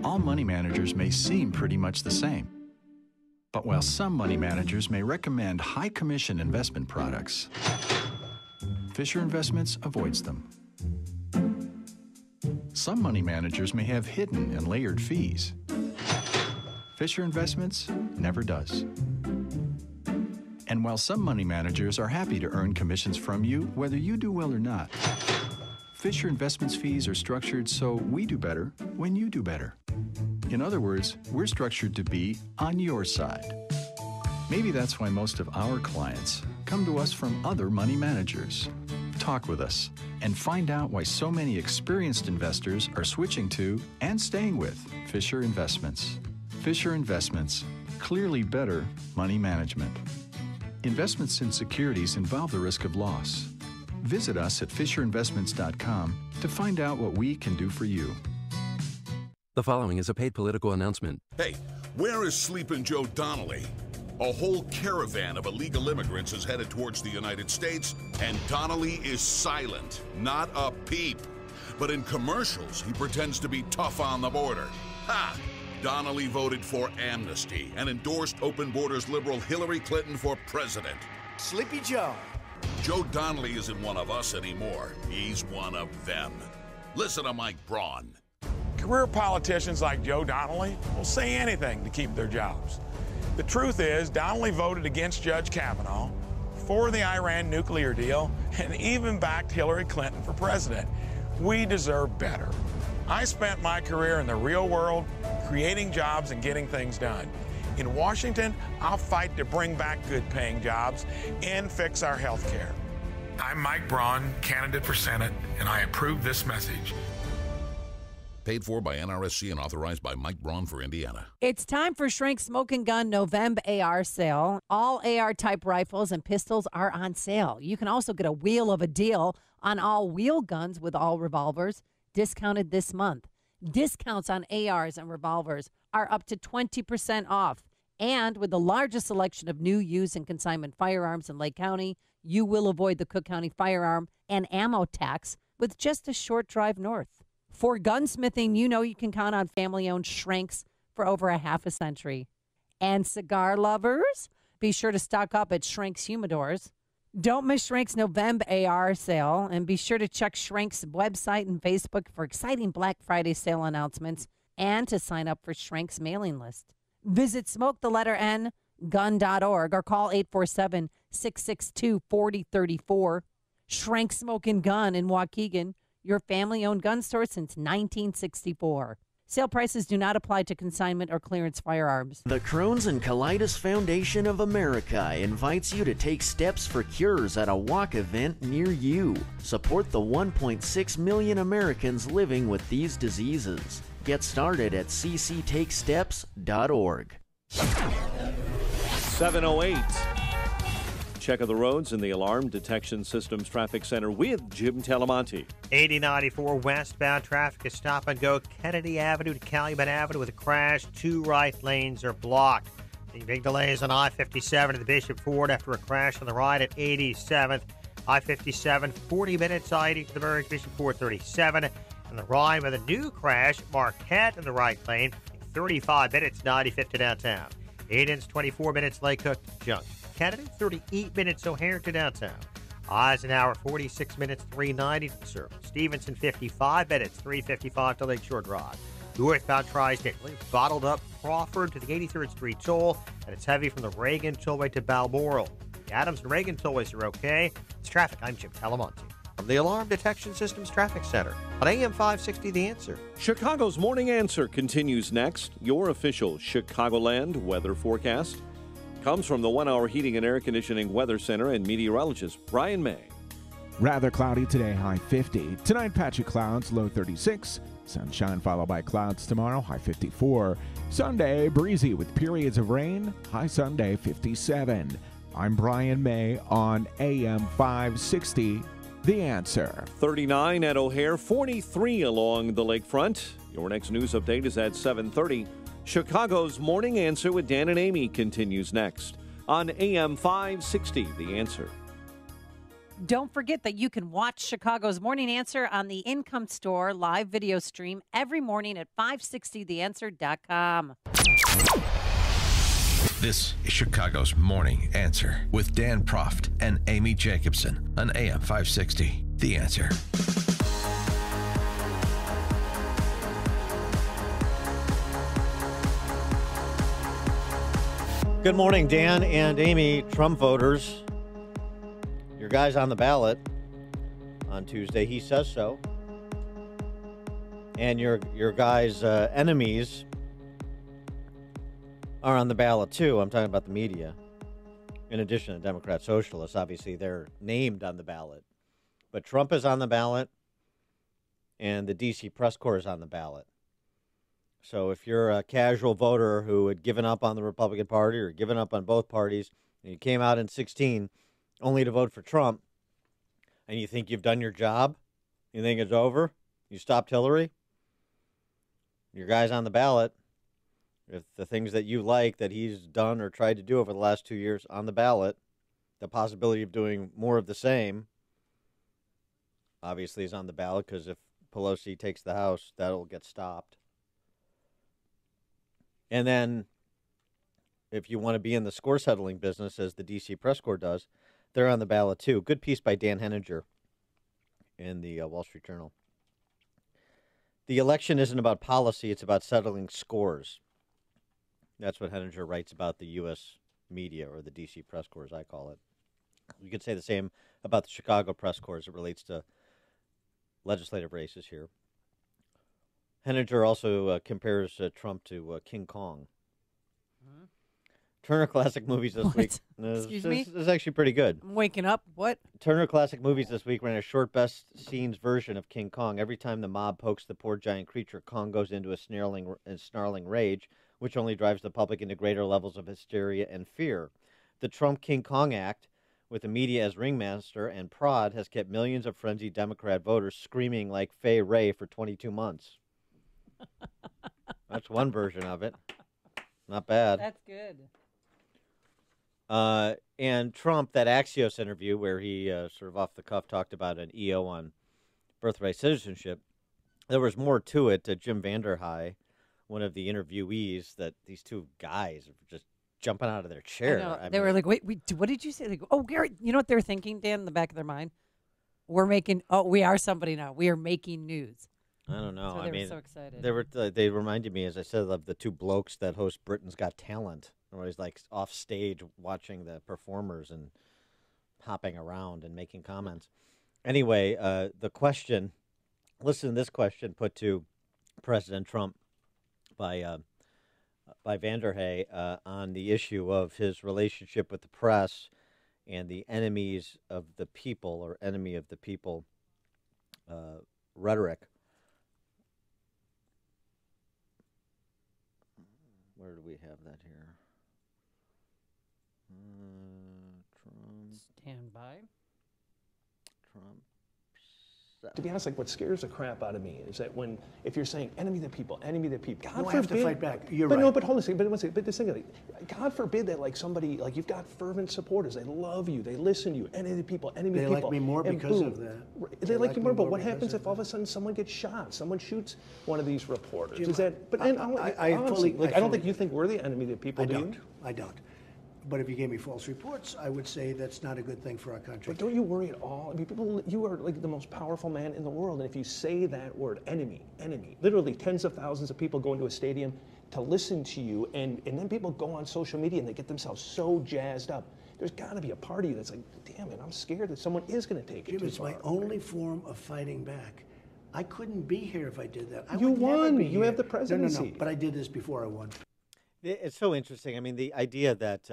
All money managers may seem pretty much the same. But while some money managers may recommend high commission investment products, Fisher Investments avoids them. Some money managers may have hidden and layered fees. Fisher Investments never does. And while some money managers are happy to earn commissions from you, whether you do well or not, Fisher Investments fees are structured so we do better when you do better. In other words, we're structured to be on your side. Maybe that's why most of our clients come to us from other money managers. Talk with us and find out why so many experienced investors are switching to and staying with Fisher Investments. Fisher Investments, clearly better money management. Investments in securities involve the risk of loss. Visit us at FisherInvestments.com to find out what we can do for you. The following is a paid political announcement. Hey, Where is Sleepin' Joe Donnelly? A whole caravan of illegal immigrants is headed towards the United States, and Donnelly is silent, not a peep. But in commercials, he pretends to be tough on the border. Ha! Donnelly voted for amnesty and endorsed open borders liberal Hillary Clinton for president. Sleepy Joe. Joe Donnelly isn't one of us anymore. He's one of them. Listen to Mike Braun. Career politicians like Joe Donnelly will say anything to keep their jobs. The truth is, Donnelly voted against Judge Kavanaugh, for the Iran nuclear deal, and even backed Hillary Clinton for president. We deserve better. I spent my career in the real world, creating jobs and getting things done. In Washington, I'll fight to bring back good-paying jobs and fix our health care. I'm Mike Braun, candidate for Senate, and I approve this message. Paid for by NRSC and authorized by Mike Braun for Indiana. It's time for Shrink Smoke and Gun November AR sale. All AR-type rifles and pistols are on sale. You can also get a wheel of a deal on all wheel guns with all revolvers, discounted this month. Discounts on ARs and revolvers are up to 20% off. And with the largest selection of new, used, and consignment firearms in Lake County, you will avoid the Cook County firearm and ammo tax with just a short drive north. For gunsmithing, you know you can count on family-owned Shrinks for over a half a century. And cigar lovers, be sure to stock up at Shrink's Humidors. Don't miss Shrink's November AR sale, and be sure to check Shrink's website and Facebook for exciting Black Friday sale announcements and to sign up for Shrink's mailing list. Visit SmokeTheletterN.gun.org or call 847-662-4034. Shrink Smoke and Gun in Waukegan, your family-owned gun store since 1964. Sale prices do not apply to consignment or clearance firearms. The Crohn's and Colitis Foundation of America invites you to take steps for cures at a walk event near you. Support the 1.6 million Americans living with these diseases. Get started at cctakesteps.org. 7:08. Check of the roads in the Alarm Detection Systems Traffic Center with Jim Talamonte. 8094 westbound traffic is stop and go Kennedy Avenue to Calumet Avenue with a crash. 2 right lanes are blocked. The big delays on I-57 to the Bishop Ford after a crash on the right at 87th. I-57, 40 minutes, I-80 to the Merrick Bishop Ford 37. And the ride with a new crash, Marquette in the right lane, 35 minutes, 95th to downtown. Aiden's 24 minutes, Lake Cook to Junction. Kennedy, 38 minutes, O'Hare to downtown. Eisenhower, 46 minutes, 390 to the Circle. Stevenson, 55 minutes, 355 to Lakeshore Drive. Northbound Tri-State Link, bottled up Crawford to the 83rd Street toll, and it's heavy from the Reagan tollway to Balmoral. The Adams and Reagan tollways are okay. It's traffic. I'm Jim Talamonte from the Alarm Detection Systems Traffic Center on AM 560 The Answer. Chicago's Morning Answer continues next. Your official Chicagoland weather forecast comes from the 1-hour heating and air conditioning weather center and meteorologist Brian May. Rather cloudy today, high 50. Tonight, patchy clouds, low 36. Sunshine followed by clouds tomorrow, high 54. Sunday, breezy with periods of rain, high Sunday, 57. I'm Brian May on AM 560, The Answer. 39 at O'Hare, 43 along the lakefront. Your next news update is at 7:30. Chicago's Morning Answer with Dan and Amy continues next on AM 560, The Answer. Don't forget that you can watch Chicago's Morning Answer on the Income Store live video stream every morning at 560theanswer.com. This is Chicago's Morning Answer with Dan Proft and Amy Jacobson on AM 560, The Answer. Good morning, Dan and Amy. Trump voters, your guy's on the ballot on Tuesday. He says so. And your guy's enemies are on the ballot, too. I'm talking about the media. In addition to Democrat Socialists, obviously, they're named on the ballot. But Trump is on the ballot, and the D.C. press corps is on the ballot. So if you're a casual voter who had given up on the Republican Party or given up on both parties, and you came out in 2016 only to vote for Trump, and you think you've done your job, you think it's over, you stopped Hillary, your guy's on the ballot, If the things that you like that he's done or tried to do over the last 2 years on the ballot, the possibility of doing more of the same obviously is on the ballot, because if Pelosi takes the House, that'll get stopped. And then if you want to be in the score settling business, as the D.C. Press Corps does, they're on the ballot too. Good piece by Dan Henninger in the Wall Street Journal. The election isn't about policy, it's about settling scores. That's what Henninger writes about the U.S. media, or the D.C. Press Corps, as I call it. You could say the same about the Chicago Press Corps as it relates to legislative races here. Henninger also compares Trump to King Kong. Turner Classic Movies this week. Excuse me? This is actually pretty good. I'm waking up. What? Turner Classic Movies this week ran a short best scenes version of King Kong. Every time the mob pokes the poor giant creature, Kong goes into a snarling rage, which only drives the public into greater levels of hysteria and fear. The Trump King Kong act, with the media as ringmaster and prod, has kept millions of frenzied Democrat voters screaming like Fay Ray for 22 months. That's one version of it. Not bad. That's good. And Trump, that Axios interview where he sort of off the cuff talked about an EO on birthright citizenship, there was more to it. Jim Vanderhei, one of the interviewees, that these two guys are just jumping out of their chair. They were like, wait, what did you say? They go, oh, Gary, you know what they're thinking, Dan, in the back of their mind? We are somebody now. We are making news. I don't know. So I they mean, were so excited. They reminded me, as I said, of the two blokes that host Britain's Got Talent. Always like off stage watching the performers and hopping around and making comments. Anyway, the question, listen to this question put to President Trump by Vanderhei on the issue of his relationship with the press and the enemies of the people, or enemy of the people rhetoric. Where do we have that here? Trump. Stand by. Trump. To be honest, like what scares the crap out of me is that if you're saying enemy of the people, God I have to fight back. You're but right. No, but hold on a second. But this thing, God forbid that like somebody, like you've got fervent supporters, they love you, they listen to you, enemy of the people, enemy of the people. They like me more because of that. They like you more, but what happens if all of a sudden someone gets shot, someone shoots one of these reporters? Jim, Is that? But I don't think you think we're the enemy of the people. I don't. But if you gave me false reports, I would say that's not a good thing for our country. But don't you worry at all? I mean, you are like the most powerful man in the world, and if you say that word, enemy, literally tens of thousands of people go into a stadium to listen to you, and then people go on social media and they get themselves so jazzed up. There's got to be a part of you that's like, damn it, I'm scared that someone is going to take it too It's far. my only form of fighting back. I couldn't be here if I did that. You won. You have the presidency. No. But I did this before I won. It's so interesting. I mean, the idea that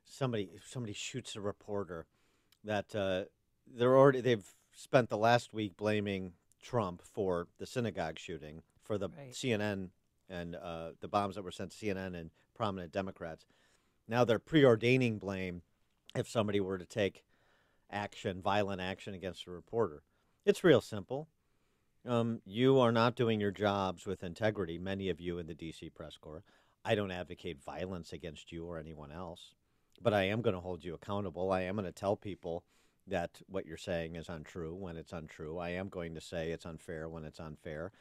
somebody shoots a reporter, that they've spent the last week blaming Trump for the synagogue shooting, for the CNN and the bombs that were sent to CNN and prominent Democrats. Now they're preordaining blame if somebody were to take violent action against a reporter. It's real simple. You are not doing your jobs with integrity, many of you in the D.C. Press Corps. I don't advocate violence against you or anyone else, but I am going to hold you accountable. I am going to tell people that what you're saying is untrue when it's untrue. I am going to say it's unfair when it's unfair.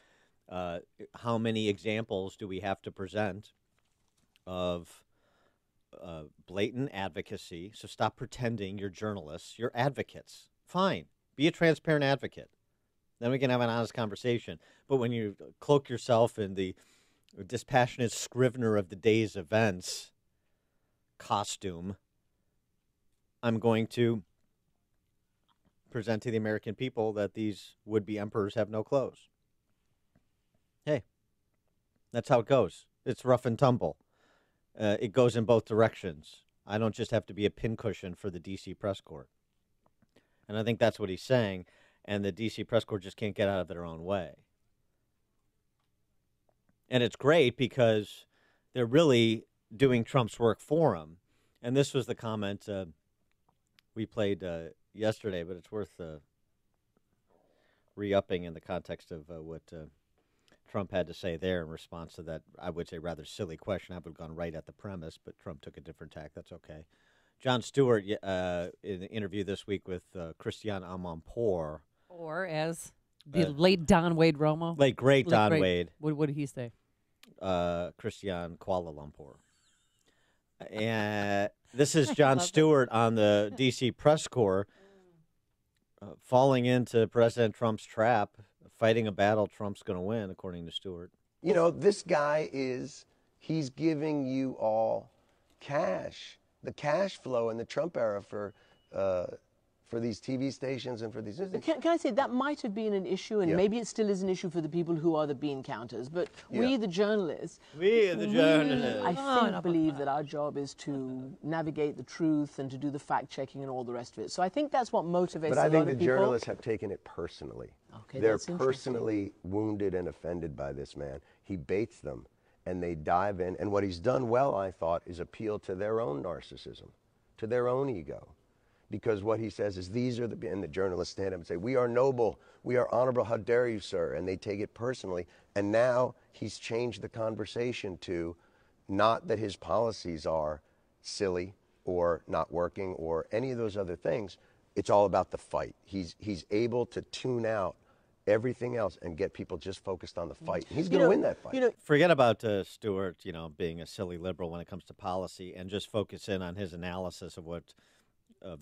How many examples do we have to present of blatant advocacy? So stop pretending you're journalists. You're advocates. Fine. Be a transparent advocate. Then we can have an honest conversation. But when you cloak yourself in the dispassionate scrivener of the day's events costume, I'm going to present to the American people that these would-be emperors have no clothes. Hey, that's how it goes. It's rough and tumble. It goes in both directions. I don't just have to be a pincushion for the D.C. Press Corps. And I think that's what he's saying, and the D.C. Press Corps just can't get out of their own way. And it's great because they're really doing Trump's work for him. And this was the comment we played yesterday, but it's worth re-upping in the context of what Trump had to say there in response to that, I would say, rather silly question. I would have gone right at the premise, but Trump took a different tack. That's okay. Jon Stewart, in an interview this week with Christiane Amanpour. Or as the late Don Wade Romo. Great Don Wade. What did he say? Christiane Kuala Lumpur. And this is Jon Stewart on the D.C. press corps falling into President Trump's trap, fighting a battle Trump's going to win, according to Stewart. You know, this guy he's giving you all cash, the cash flow in the Trump era for these TV stations and for these... Can I say, that might have been an issue, and maybe it still is an issue for the people who are the bean counters, but we, the journalists... I believe that our job is to navigate the truth and to do the fact-checking and all the rest of it. So I think that's what motivates a lot of people. But I think the journalists have taken it personally. Okay, they're personally wounded and offended by this man. He baits them, and they dive in, and what he's done well, I thought, is appeal to their own narcissism, to their own ego. Because what he says is, and the journalists stand up and say, we are noble, we are honorable, how dare you, sir? And they take it personally. And now he's changed the conversation to not that his policies are silly or not working or any of those other things. It's all about the fight. He's able to tune out everything else and get people just focused on the fight. He's going to win that fight. Forget about Stewart, being a silly liberal when it comes to policy, and just focus in on his analysis of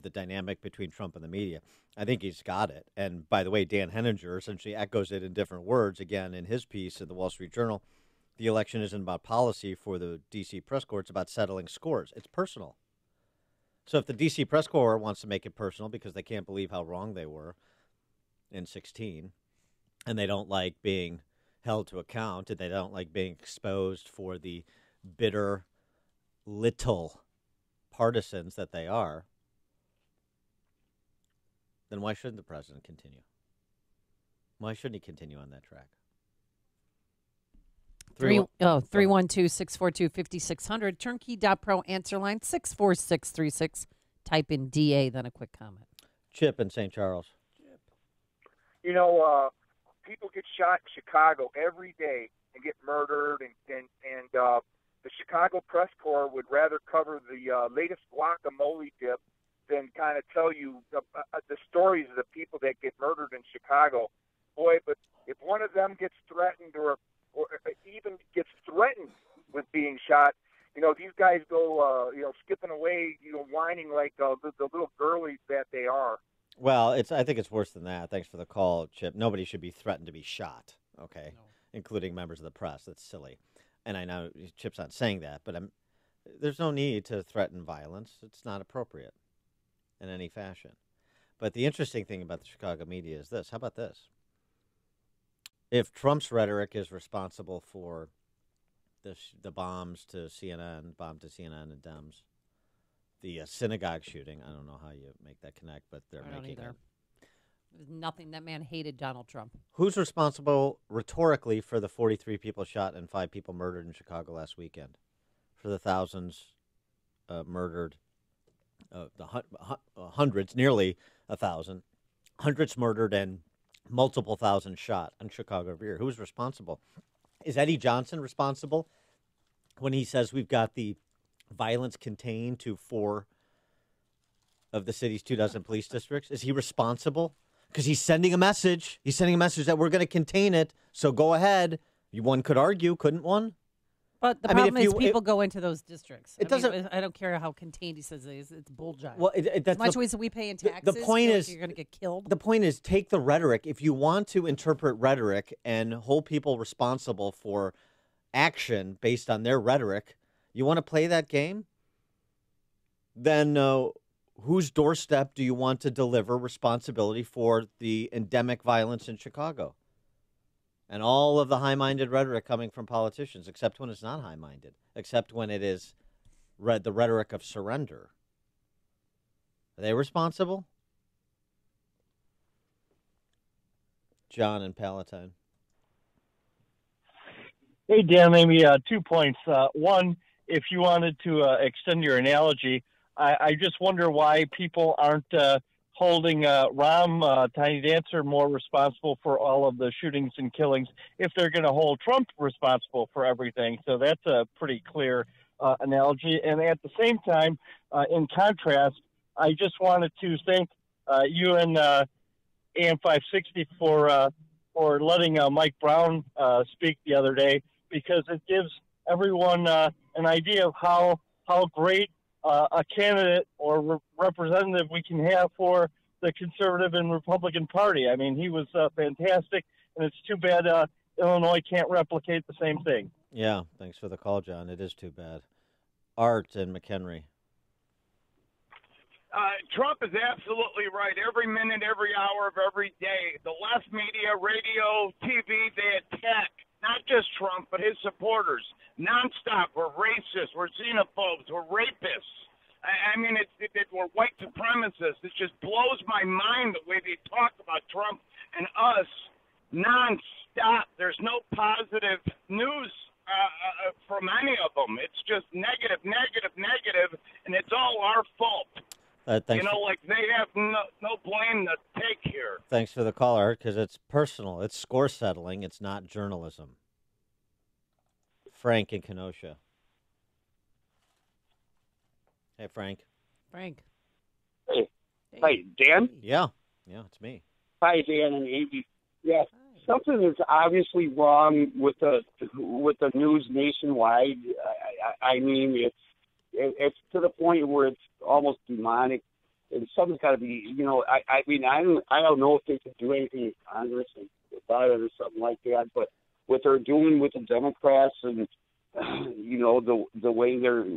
the dynamic between Trump and the media. I think he's got it. And by the way, Dan Henninger essentially echoes it in different words, again, in his piece in the Wall Street Journal. The election isn't about policy for the D.C. press corps. It's about settling scores. It's personal. So if the D.C. press corps wants to make it personal because they can't believe how wrong they were in 2016, and they don't like being held to account, and they don't like being exposed for the bitter, little partisans that they are, then why shouldn't the president continue? Why shouldn't he continue on that track? 312-642-5600. Turnkey.pro answer line 64636. Type in DA, then a quick comment. Chip in St. Charles. People get shot in Chicago every day and get murdered, and the Chicago press corps would rather cover the latest guacamole dip than kind of tell you the stories of the people that get murdered in Chicago. Boy, but if one of them gets threatened or even gets threatened with being shot, these guys go, skipping away, whining like the little girlies that they are. Well, I think it's worse than that. Thanks for the call, Chip. Nobody should be threatened to be shot, okay, including members of the press. That's silly. And I know Chip's not saying that, but there's no need to threaten violence. It's not appropriate in any fashion. But the interesting thing about the Chicago media is this. How about this? If Trump's rhetoric is responsible for the bombs to CNN and Dems, the synagogue shooting, I don't know how you make that connect, but they're making it. There's nothing. That man hated Donald Trump. Who's responsible rhetorically for the 43 people shot and 5 people murdered in Chicago last weekend? For the thousands murdered, the hundreds, nearly 1,000, hundreds murdered and multiple thousand shot on Chicago every year. Who's responsible? Is Eddie Johnson responsible when he says we've got the violence contained to 4 of the city's 24 police districts? Is he responsible? Because he's sending a message. He's sending a message that we're going to contain it, so go ahead. One could argue, couldn't one? But the problem is people go into those districts. I don't care how contained he says it is. It's bulljive. Well, as much as we pay in taxes, the point is, you're going to get killed. The point is, take the rhetoric. If you want to interpret rhetoric and hold people responsible for action based on their rhetoric, you want to play that game? Then whose doorstep do you want to deliver responsibility for the endemic violence in Chicago? And all of the high-minded rhetoric coming from politicians, except when it's not high-minded, except when it is the rhetoric of surrender. Are they responsible? John in Palatine. Hey, Dan, maybe 2 points. One, if you wanted to extend your analogy, I just wonder why people aren't holding Rahm, Tiny Dancer, more responsible for all of the shootings and killings if they're going to hold Trump responsible for everything. So that's a pretty clear analogy. And at the same time, in contrast, I just wanted to thank you and AM 560 for letting Mike Brown speak the other day, because it gives everyone an idea of how great a candidate or representative we can have for the Conservative and Republican Party. I mean, he was fantastic, and it's too bad Illinois can't replicate the same thing. Yeah, thanks for the call, John. It is too bad. Art and McHenry. Trump is absolutely right. Every minute, every hour of every day, the left media, radio, TV, they attack not just Trump, but his supporters nonstop. We're racist, we're xenophobes, we're rapists. I mean, we're white supremacists. It just blows my mind the way they talk about Trump and us nonstop. There's no positive news from any of them. It's just negative, negative, negative, and it's all our fault. Like they have no blame to take here. Thanks for the call, Art, because it's personal. It's score settling. It's not journalism. Frank in Kenosha. Hey, Frank. Frank. Hey. Hi, Dan? Yeah, it's me. Hi, Dan and Amy. Yeah, something is obviously wrong with the news nationwide. I mean, it's to the point where it's almost demonic, and something's got to be. I mean, I don't know if they could do anything in Congress about it or something like that. But what they're doing with the Democrats and the way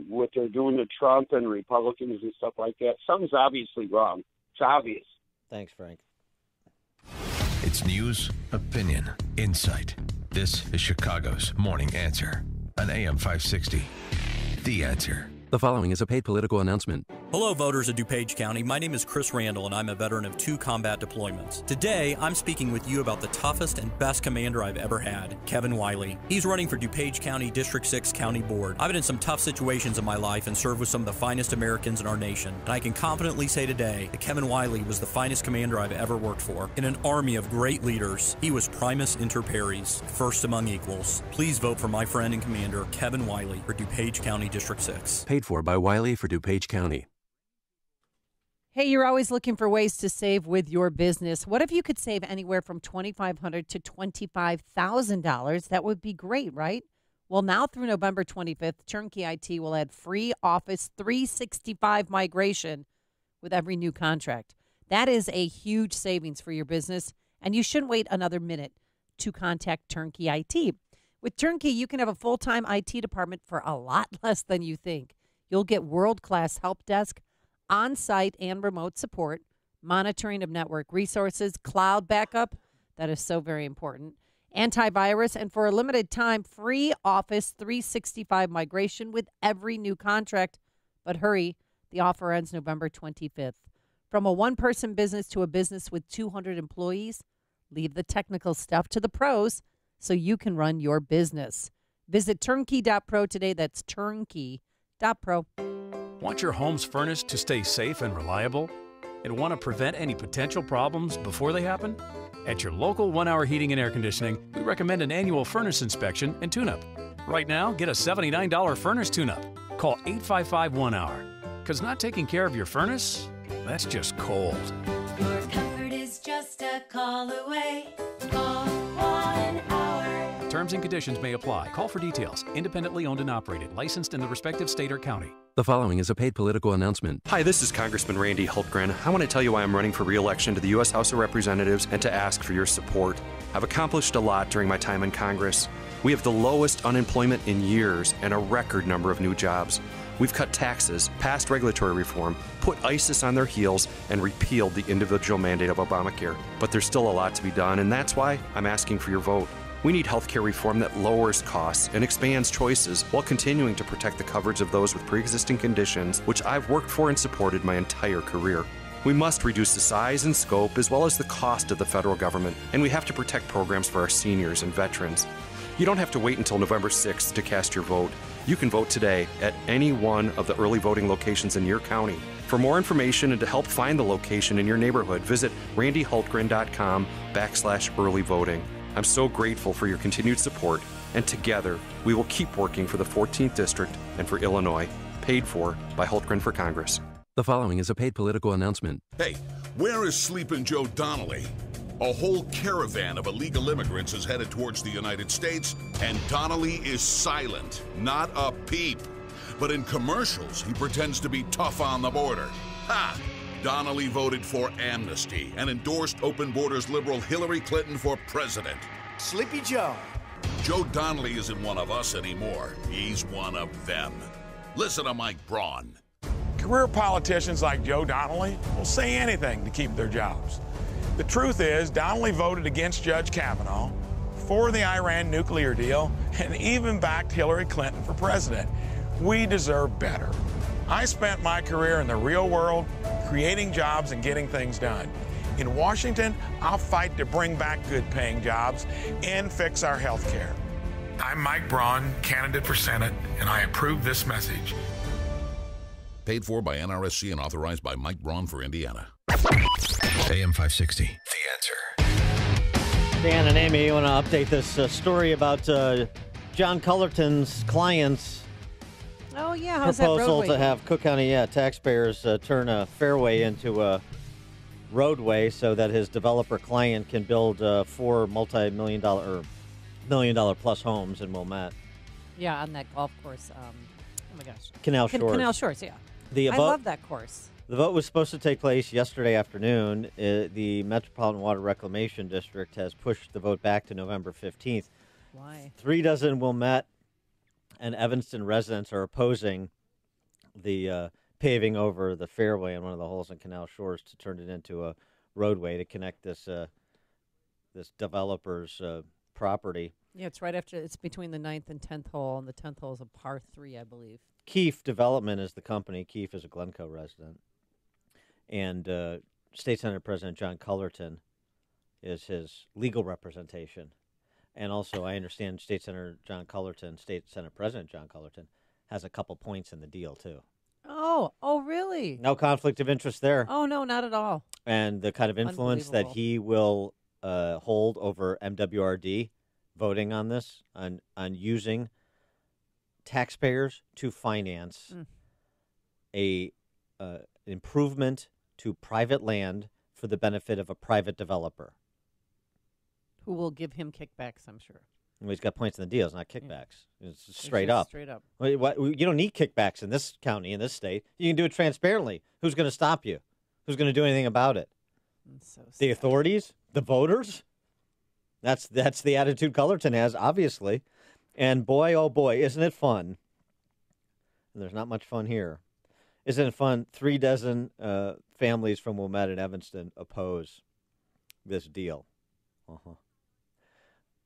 what they're doing to Trump and Republicans and stuff like that, something's obviously wrong. It's obvious. Thanks, Frank. It's news, opinion, insight. This is Chicago's Morning Answer on AM 560. The Answer. The following is a paid political announcement. Hello, voters of DuPage County. My name is Chris Randall, and I'm a veteran of 2 combat deployments. Today, I'm speaking with you about the toughest and best commander I've ever had, Kevin Wiley. He's running for DuPage County District 6 County Board. I've been in some tough situations in my life and served with some of the finest Americans in our nation. And I can confidently say today that Kevin Wiley was the finest commander I've ever worked for. In an army of great leaders, he was primus inter pares, first among equals. Please vote for my friend and commander, Kevin Wiley, for DuPage County District 6. Paid for by Wiley for DuPage County. Hey, you're always looking for ways to save with your business. What if you could save anywhere from $2,500 to $25,000? That would be great, right? Well, now through November 25th, Turnkey IT will add free Office 365 migration with every new contract. That is a huge savings for your business, and you shouldn't wait another minute to contact Turnkey IT. With Turnkey, you can have a full-time IT department for a lot less than you think. You'll get world-class help desk, on-site and remote support, monitoring of network resources, cloud backup, that is so very important, antivirus, and for a limited time, free Office 365 migration with every new contract. But hurry, the offer ends November 25th. From a one-person business to a business with 200 employees, leave the technical stuff to the pros so you can run your business. Visit turnkey.pro today. That's turnkey.pro. Want your home's furnace to stay safe and reliable? And want to prevent any potential problems before they happen? At your local 1 Hour Heating and Air Conditioning, we recommend an annual furnace inspection and tune-up. Right now, get a $79 furnace tune-up. Call 855-1-HOUR. Because not taking care of your furnace, that's just cold. Your comfort is just a call away. Call 1 Hour. Terms and conditions may apply. Call for details. Independently owned and operated. Licensed in the respective state or county. The following is a paid political announcement. Hi, this is Congressman Randy Hultgren. I want to tell you why I'm running for re-election to the U.S. House of Representatives and to ask for your support. I've accomplished a lot during my time in Congress. We have the lowest unemployment in years and a record number of new jobs. We've cut taxes, passed regulatory reform, put ISIS on their heels, and repealed the individual mandate of Obamacare. But there's still a lot to be done, and that's why I'm asking for your vote. We need healthcare reform that lowers costs and expands choices while continuing to protect the coverage of those with pre-existing conditions, which I've worked for and supported my entire career. We must reduce the size and scope as well as the cost of the federal government, and we have to protect programs for our seniors and veterans. You don't have to wait until November 6th to cast your vote. You can vote today at any one of the early voting locations in your county. For more information and to help find the location in your neighborhood, visit randyhultgren.com/early voting. I'm so grateful for your continued support, and together we will keep working for the 14th District and for Illinois. Paid for by Hultgren for Congress. The following is a paid political announcement. Hey, where is Sleepin' Joe Donnelly? A whole caravan of illegal immigrants is headed towards the United States, and Donnelly is silent, not a peep. But in commercials, he pretends to be tough on the border. Ha! Donnelly voted for amnesty and endorsed open borders liberal Hillary Clinton for president. Sleepy Joe. Joe Donnelly isn't one of us anymore. He's one of them. Listen to Mike Braun. Career politicians like Joe Donnelly will say anything to keep their jobs. The truth is, Donnelly voted against Judge Kavanaugh, for the Iran nuclear deal, and even backed Hillary Clinton for president. We deserve better. I spent my career in the real world, creating jobs and getting things done. In Washington, I'll fight to bring back good-paying jobs and fix our health care. I'm Mike Braun, candidate for Senate, and I approve this message. Paid for by NRSC and authorized by Mike Braun for Indiana. AM 560, The Answer. Dan and Amy, you want to update this story about John Cullerton's client's Oh, yeah. How's that proposal roadway? to have Cook County taxpayers turn a fairway into a roadway so that his developer client can build 4 multi-million dollar or $1 million plus homes in Wilmette. Yeah, on that golf course. Oh, my gosh. Canal Shores. Canal Shores, yeah. I vote, love that course. The vote was supposed to take place yesterday afternoon. The Metropolitan Water Reclamation District has pushed the vote back to November 15th. Why? 3 dozen Wilmette and Evanston residents are opposing the paving over the fairway on one of the holes in Canal Shores to turn it into a roadway to connect this developer's property. Yeah, it's between the 9th and 10th hole, and the 10th hole is a par 3, I believe. Keefe Development is the company. Keefe is a Glencoe resident. And State Senate President John Cullerton is his legal representation. And also, I understand State Senate President John Cullerton has a couple points in the deal, too. Oh, really? No conflict of interest there. Oh, no, not at all. And the kind of influence that he will hold over MWRD voting on this, on using taxpayers to finance a improvement to private land for the benefit of a private developer. Who will give him kickbacks, I'm sure. Well, he's got points in the deal. It's not kickbacks. Yeah. It's straight up. Straight up. You don't need kickbacks in this county, in this state. You can do it transparently. Who's going to stop you? Who's going to do anything about it? So the authorities? The voters? That's the attitude Cullerton has, obviously. And boy, oh boy, isn't it fun? And there's not much fun here. Isn't it fun? 3 dozen families from Wilmette and Evanston oppose this deal.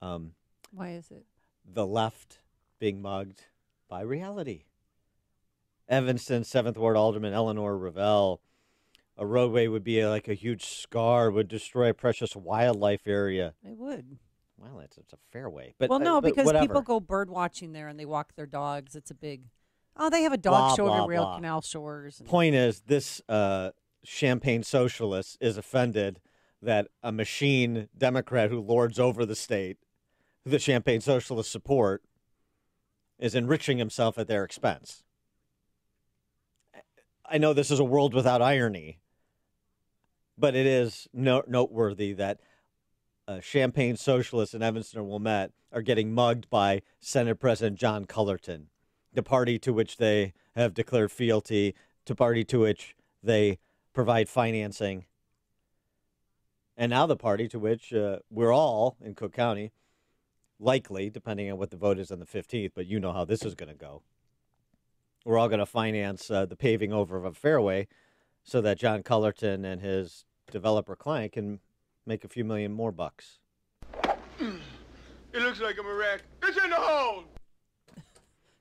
Why is it? The left being mugged by reality. Evanston 7th Ward Alderman Eleanor Ravel. A roadway would be like a huge scar, would destroy a precious wildlife area. It would. Well, it's a fairway. But, because whatever. people go bird watching there and they walk their dogs. It's a big... Oh, they have a dog Blah, show blah, to Rail blah. Canal Shores. Point is, this Champagne socialist is offended that a machine Democrat who lords over the state, who the Champagne socialists support, is enriching himself at their expense. I know this is a world without irony, but it is noteworthy that Champagne socialists in Evanston or Wilmette are getting mugged by Senate President John Cullerton, the party to which they have declared fealty, the party to which they provide financing, and now the party to which we're all in Cook County, likely, depending on what the vote is on the 15th, but you know how this is going to go. We're all going to finance the paving over of a fairway so that John Cullerton and his developer client can make a few million more bucks. It looks like I'm a wreck. It's in the hole!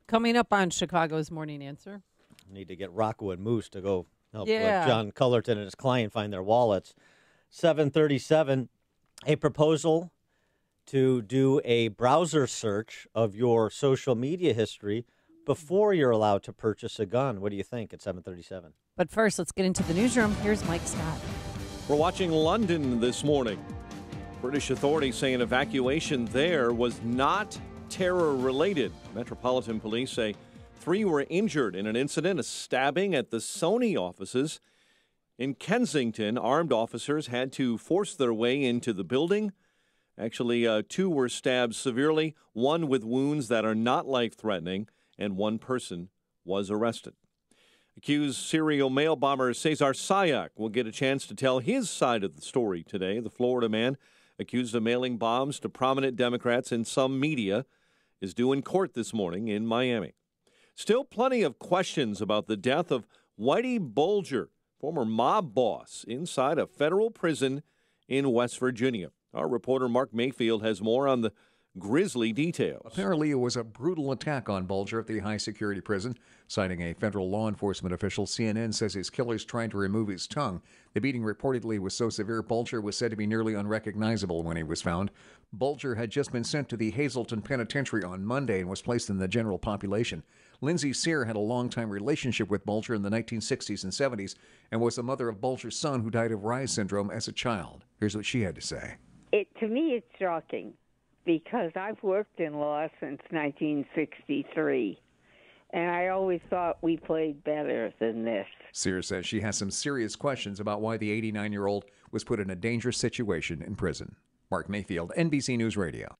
Coming up on Chicago's Morning Answer. Need to get Rocco and Moose to go help Yeah. John Cullerton and his client find their wallets. 737, a proposal to do a browser search of your social media history before you're allowed to purchase a gun. What do you think at 7:37? But first, let's get into the newsroom. Here's Mike Scott. We're watching London this morning. British authorities say an evacuation there was not terror-related. Metropolitan Police say 3 were injured in an incident, a stabbing at the Sony offices. In Kensington, armed officers had to force their way into the building. Actually, 2 were stabbed severely, 1 with wounds that are not life-threatening, and 1 person was arrested. Accused serial mail bomber Cesar Sayak will get a chance to tell his side of the story today. The Florida man, accused of mailing bombs to prominent Democrats in some media, is due in court this morning in Miami. Still plenty of questions about the death of Whitey Bulger, former mob boss, inside a federal prison in West Virginia. Our reporter Mark Mayfield has more on the grisly details. Apparently, it was a brutal attack on Bulger at the high-security prison. Citing a federal law enforcement official, CNN says his killers tried to remove his tongue. The beating reportedly was so severe, Bulger was said to be nearly unrecognizable when he was found. Bulger had just been sent to the Hazleton Penitentiary on Monday and was placed in the general population. Lindsay Sear had a long-time relationship with Bulger in the 1960s and 70s and was the mother of Bulger's son, who died of Reye syndrome as a child. Here's what she had to say. To me, it's shocking, because I've worked in law since 1963, and I always thought we played better than this. Sears says she has some serious questions about why the 89-year-old was put in a dangerous situation in prison. Mark Mayfield, NBC News Radio.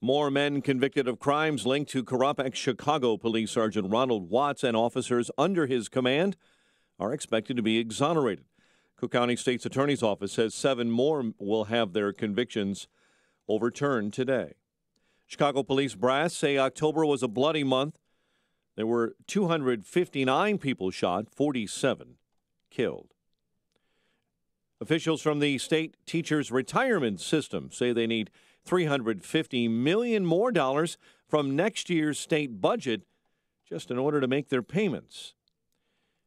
More men convicted of crimes linked to corrupt ex-Chicago Police Sergeant Ronald Watts and officers under his command are expected to be exonerated. Cook County State's Attorney's Office says 7 more will have their convictions overturned today. Chicago police brass say October was a bloody month. There were 259 people shot, 47 killed. Officials from the state teachers' retirement system say they need $350 million more from next year's state budget just in order to make their payments.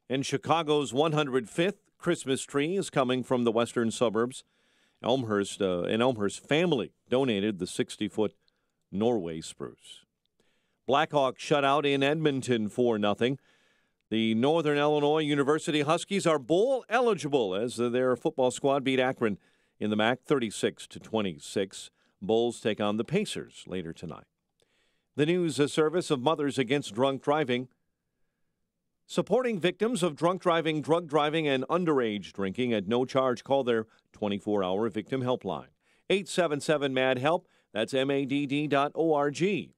And Chicago's 105th Christmas tree is coming from the western suburbs. Elmhurst, an Elmhurst family donated the 60-foot Norway spruce. Blackhawks shut out in Edmonton 4-0. The Northern Illinois University Huskies are bowl eligible as their football squad beat Akron in the MAC 36-26. Bulls take on the Pacers later tonight. The news service of Mothers Against Drunk Driving, supporting victims of drunk driving, drug driving, and underage drinking at no charge. Call their 24-hour victim helpline. 877-MAD-HELP. That's MADD.org.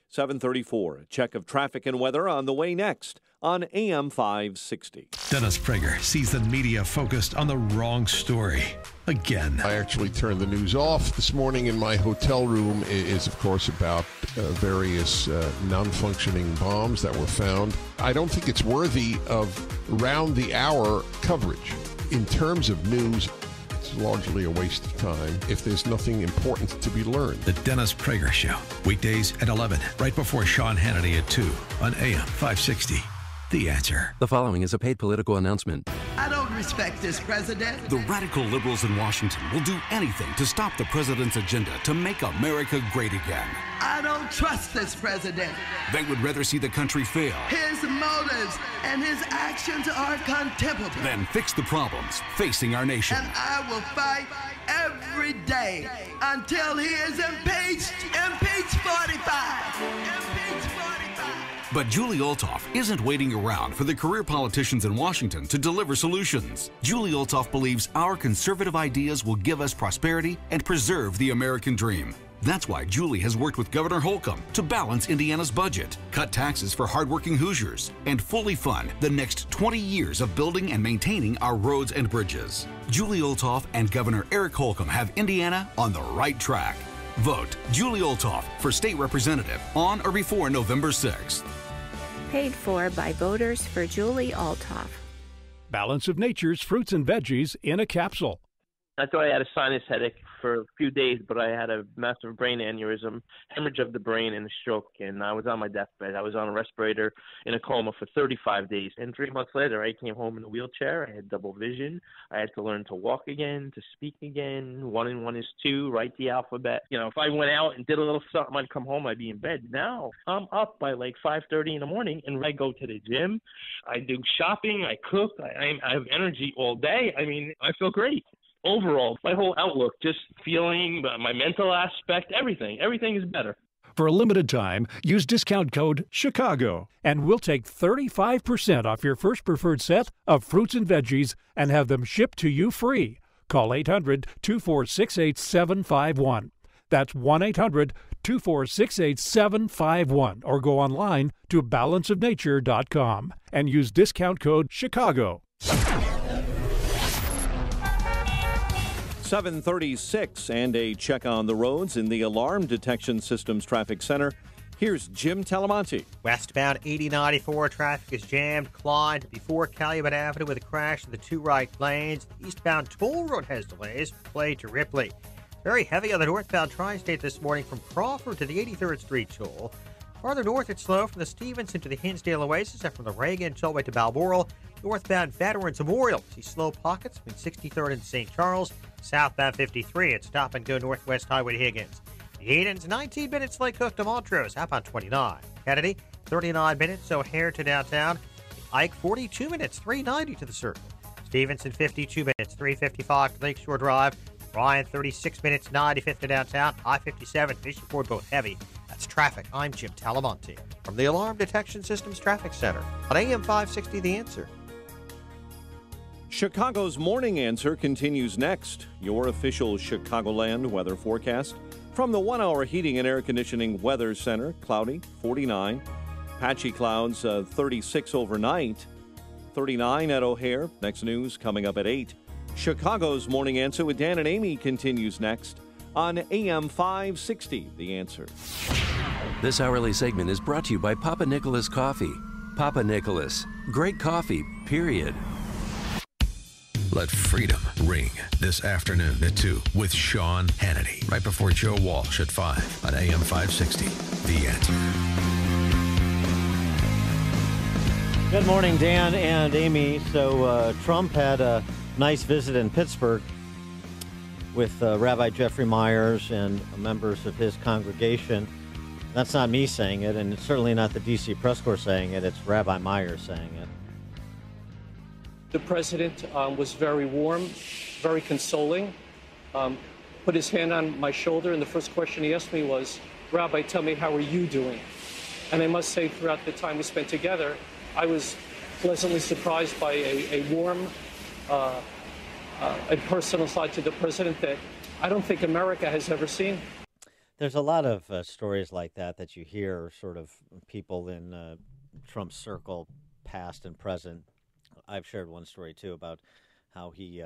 734. A check of traffic and weather on the way next on AM 560. Dennis Prager sees the media focused on the wrong story again. I actually turned the news off this morning in my hotel room. It is, of course, about various non-functioning bombs that were found. I don't think it's worthy of round-the-hour coverage. In terms of news, it's largely a waste of time if there's nothing important to be learned. The Dennis Prager Show, weekdays at 11, right before Sean Hannity at 2 on AM 560. The Answer. The following is a paid political announcement. I don't respect this president. The radical liberals in Washington will do anything to stop the president's agenda to make America great again. I don't trust this president. They would rather see the country fail. His motives and his actions are contemptible. Then fix the problems facing our nation. And I will fight every day until he is impeached. Impeach 45. Impeach 45. But Julie Olthoff isn't waiting around for the career politicians in Washington to deliver solutions. Julie Olthoff believes our conservative ideas will give us prosperity and preserve the American dream. That's why Julie has worked with Governor Holcomb to balance Indiana's budget, cut taxes for hardworking Hoosiers, and fully fund the next 20 years of building and maintaining our roads and bridges. Julie Olthoff and Governor Eric Holcomb have Indiana on the right track. Vote Julie Olthoff for state representative on or before November 6th. Paid for by voters for Julie Olthoff. Balance of Nature's fruits and veggies in a capsule. I thought I had a sinus headache for a few days, but I had a massive brain aneurysm, hemorrhage of the brain, and a stroke. And I was on my deathbed. I was on a respirator in a coma for 35 days. And 3 months later, I came home in a wheelchair. I had double vision. I had to learn to walk again, to speak again. 1 and 1 is 2, write the alphabet. You know, if I went out and did a little something, I'd come home, I'd be in bed. Now I'm up by like 5:30 in the morning, and I go to the gym. I do shopping. I cook. I have energy all day. I mean, I feel great. Overall, my whole outlook, just feeling, my mental aspect, everything is better. For a limited time, use discount code CHICAGO, and we'll take 35% off your first preferred set of fruits and veggies and have them shipped to you free. Call 800-246-8751. That's 1-800-246-8751, or go online to balanceofnature.com and use discount code CHICAGO. 7:36 and a check on the roads in the Alarm Detection Systems Traffic Center. Here's Jim Talamonte. Westbound 8094 traffic is jammed. Klein before Calumet Avenue with a crash in the 2 right lanes. The eastbound toll road has delays from Clay to Ripley. Very heavy on the northbound tri-state this morning from Crawford to the 83rd Street toll. Farther north, it's slow from the Stevenson to the Hinsdale Oasis and from the Reagan all the way to Balmoral. Northbound Veterans Memorial. See slow pockets between 63rd and St. Charles. Southbound 53, it's stop and go Northwest Highway to Higgins. Hayden's 19 minutes Lake Hook to Montrose. Outbound 29. Kennedy, 39 minutes O'Hare to downtown. Ike, 42 minutes, 390 to the Circle. Stevenson, 52 minutes, 355 to Lakeshore Drive. Ryan, 36 minutes, 95th to downtown. I-57, Fisher Ford, both heavy. That's traffic. I'm Jim Talamonte from the Alarm Detection Systems Traffic Center on AM 560 The Answer. Chicago's Morning Answer continues next. Your official Chicagoland weather forecast from the 1-hour heating and air conditioning weather center. Cloudy, 49. Patchy clouds, 36 overnight. 39 at O'Hare. Next news coming up at 8. Chicago's Morning Answer with Dan and Amy continues next on AM 560 The Answer. This hourly segment is brought to you by Papa Nicholas Coffee. Papa Nicholas. Great coffee, period. Let freedom ring this afternoon at 2 with Sean Hannity, right before Joe Walsh at 5 on AM 560. The Answer. Good morning, Dan and Amy. So Trump had a nice visit in Pittsburgh with Rabbi Jeffrey Myers and members of his congregation. That's not me saying it, and it's certainly not the D.C. press corps saying it. It's Rabbi Myers saying it. The president was very warm, very consoling, put his hand on my shoulder, and the first question he asked me was, Rabbi, tell me, how are you doing? And I must say, throughout the time we spent together, I was pleasantly surprised by a warm and personal side to the president that I don't think America has ever seen. There's a lot of stories like that you hear, sort of people in Trump's circle, past and present. I've shared one story, too, about how he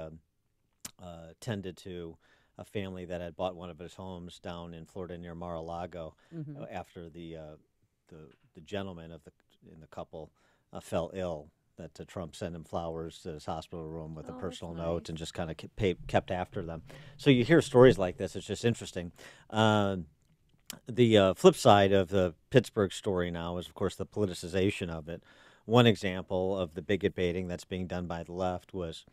tended to a family that had bought one of his homes down in Florida near Mar-a-Lago after the gentleman in the couple fell ill, that Trump sent him flowers to his hospital room with a personal note and just kind of kept after them. So you hear stories like this. It's just interesting. The flip side of the Pittsburgh story now is, of course, the politicization of it. One example of the bigot baiting that's being done by the left was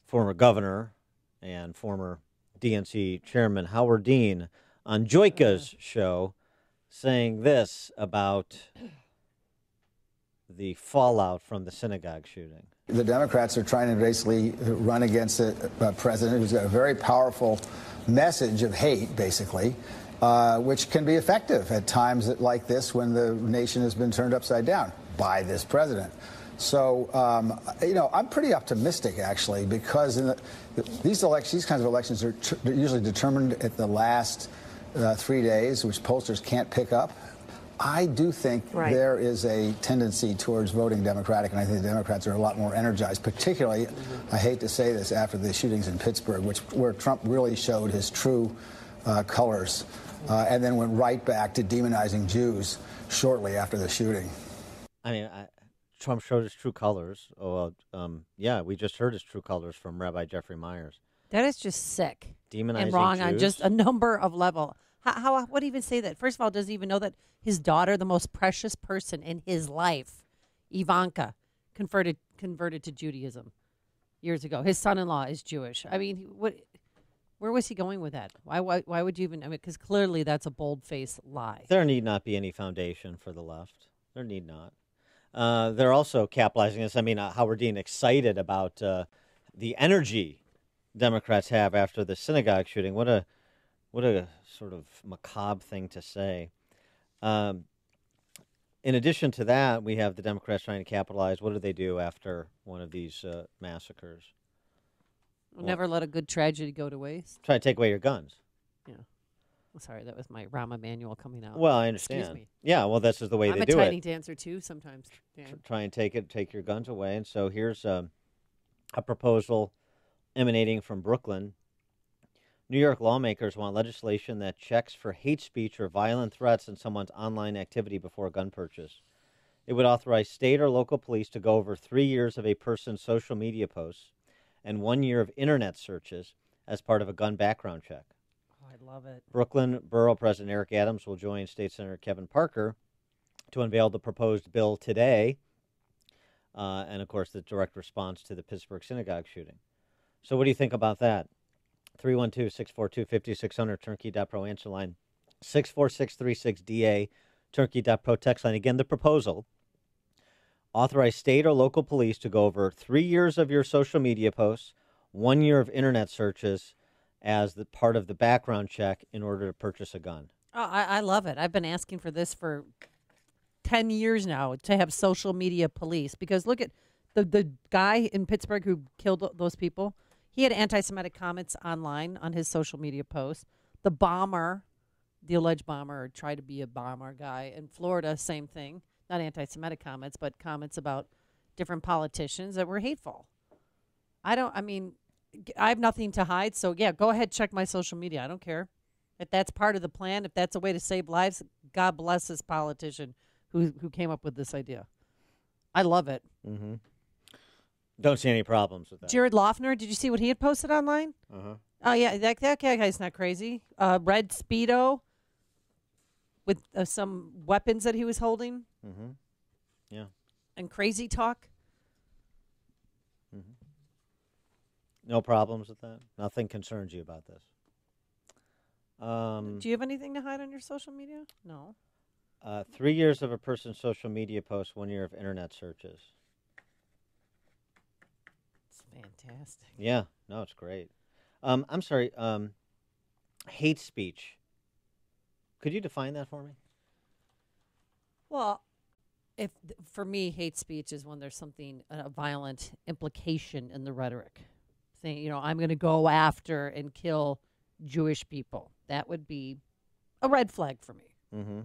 former governor and former DNC chairman Howard Dean on Joyka's show saying this about the fallout from the synagogue shooting. The Democrats are trying to basically run against a president who's got a very powerful message of hate, basically, which can be effective at times like this when the nation has been turned upside down by this president. So, I'm pretty optimistic, actually, because these kinds of elections are usually determined at the last 3 days, which pollsters can't pick up. I do think there is a tendency towards voting Democratic, and I think the Democrats are a lot more energized, particularly, I hate to say this, after the shootings in Pittsburgh, where Trump really showed his true colors, and then went right back to demonizing Jews shortly after the shooting. I mean, Trump showed his true colors. We just heard his true colors from Rabbi Jeffrey Myers. That is just sick. Demonizing and wrong Jews. on just a number of level. How would he even say that? First of all, does he even know that his daughter, the most precious person in his life, Ivanka, converted to Judaism years ago? His son-in-law is Jewish. I mean, where was he going with that? Why would you even? I mean, because clearly that's a bold-faced lie. There need not be any foundation for the left. There need not. They're also capitalizing this. I mean, Howard Dean excited about the energy Democrats have after the synagogue shooting. What a sort of macabre thing to say. In addition to that, we have the Democrats trying to capitalize. What do they do after one of these massacres? We'll never let a good tragedy go to waste. Try to take away your guns. Yeah. Sorry, that was my Rahm Emanuel coming out. Well, I understand. Excuse me. Yeah, well, this is the way they do it. I'm a tiny dancer, too, sometimes. Dan. Try and take your guns away. And so here's a proposal emanating from Brooklyn. New York lawmakers want legislation that checks for hate speech or violent threats in someone's online activity before a gun purchase. It would authorize state or local police to go over 3 years of a person's social media posts and 1 year of internet searches as part of a gun background check. Oh, I love it. Brooklyn Borough President Eric Adams will join State Senator Kevin Parker to unveil the proposed bill today, and, of course, the direct response to the Pittsburgh synagogue shooting. So what do you think about that? 312-642-5600, turnkey.pro answer line, 64636DA, turnkey.pro text line. Again, the proposal, authorize state or local police to go over 3 years of your social media posts, 1 year of internet searches as the part of the background check in order to purchase a gun. Oh, I love it. I've been asking for this for 10 years now, to have social media police, because look at the guy in Pittsburgh who killed those people. He had anti-Semitic comments online on his social media posts. The bomber, the alleged bomber, or tried to be a bomber guy in Florida, same thing. Not anti-Semitic comments, but comments about different politicians that were hateful. I have nothing to hide, so yeah, go ahead, check my social media. I don't care. If that's part of the plan, if that's a way to save lives, God bless this politician who came up with this idea. I love it. Mm-hmm. Don't see any problems with that. Jared Loeffner, did you see what he had posted online? Uh-huh. Oh, yeah, that guy's not crazy. Red Speedo with some weapons that he was holding. Mm-hmm. Yeah. And crazy talk. Mm-hmm. No problems with that? Nothing concerns you about this? Do you have anything to hide on your social media? No. 3 years of a person's social media posts, 1 year of internet searches. Fantastic. Yeah, no, it's great. I'm sorry, hate speech. Could you define that for me? Well, for me, hate speech is when there's something, a violent implication in the rhetoric. Saying, I'm going to go after and kill Jewish people. That would be a red flag for me. Mm-hmm.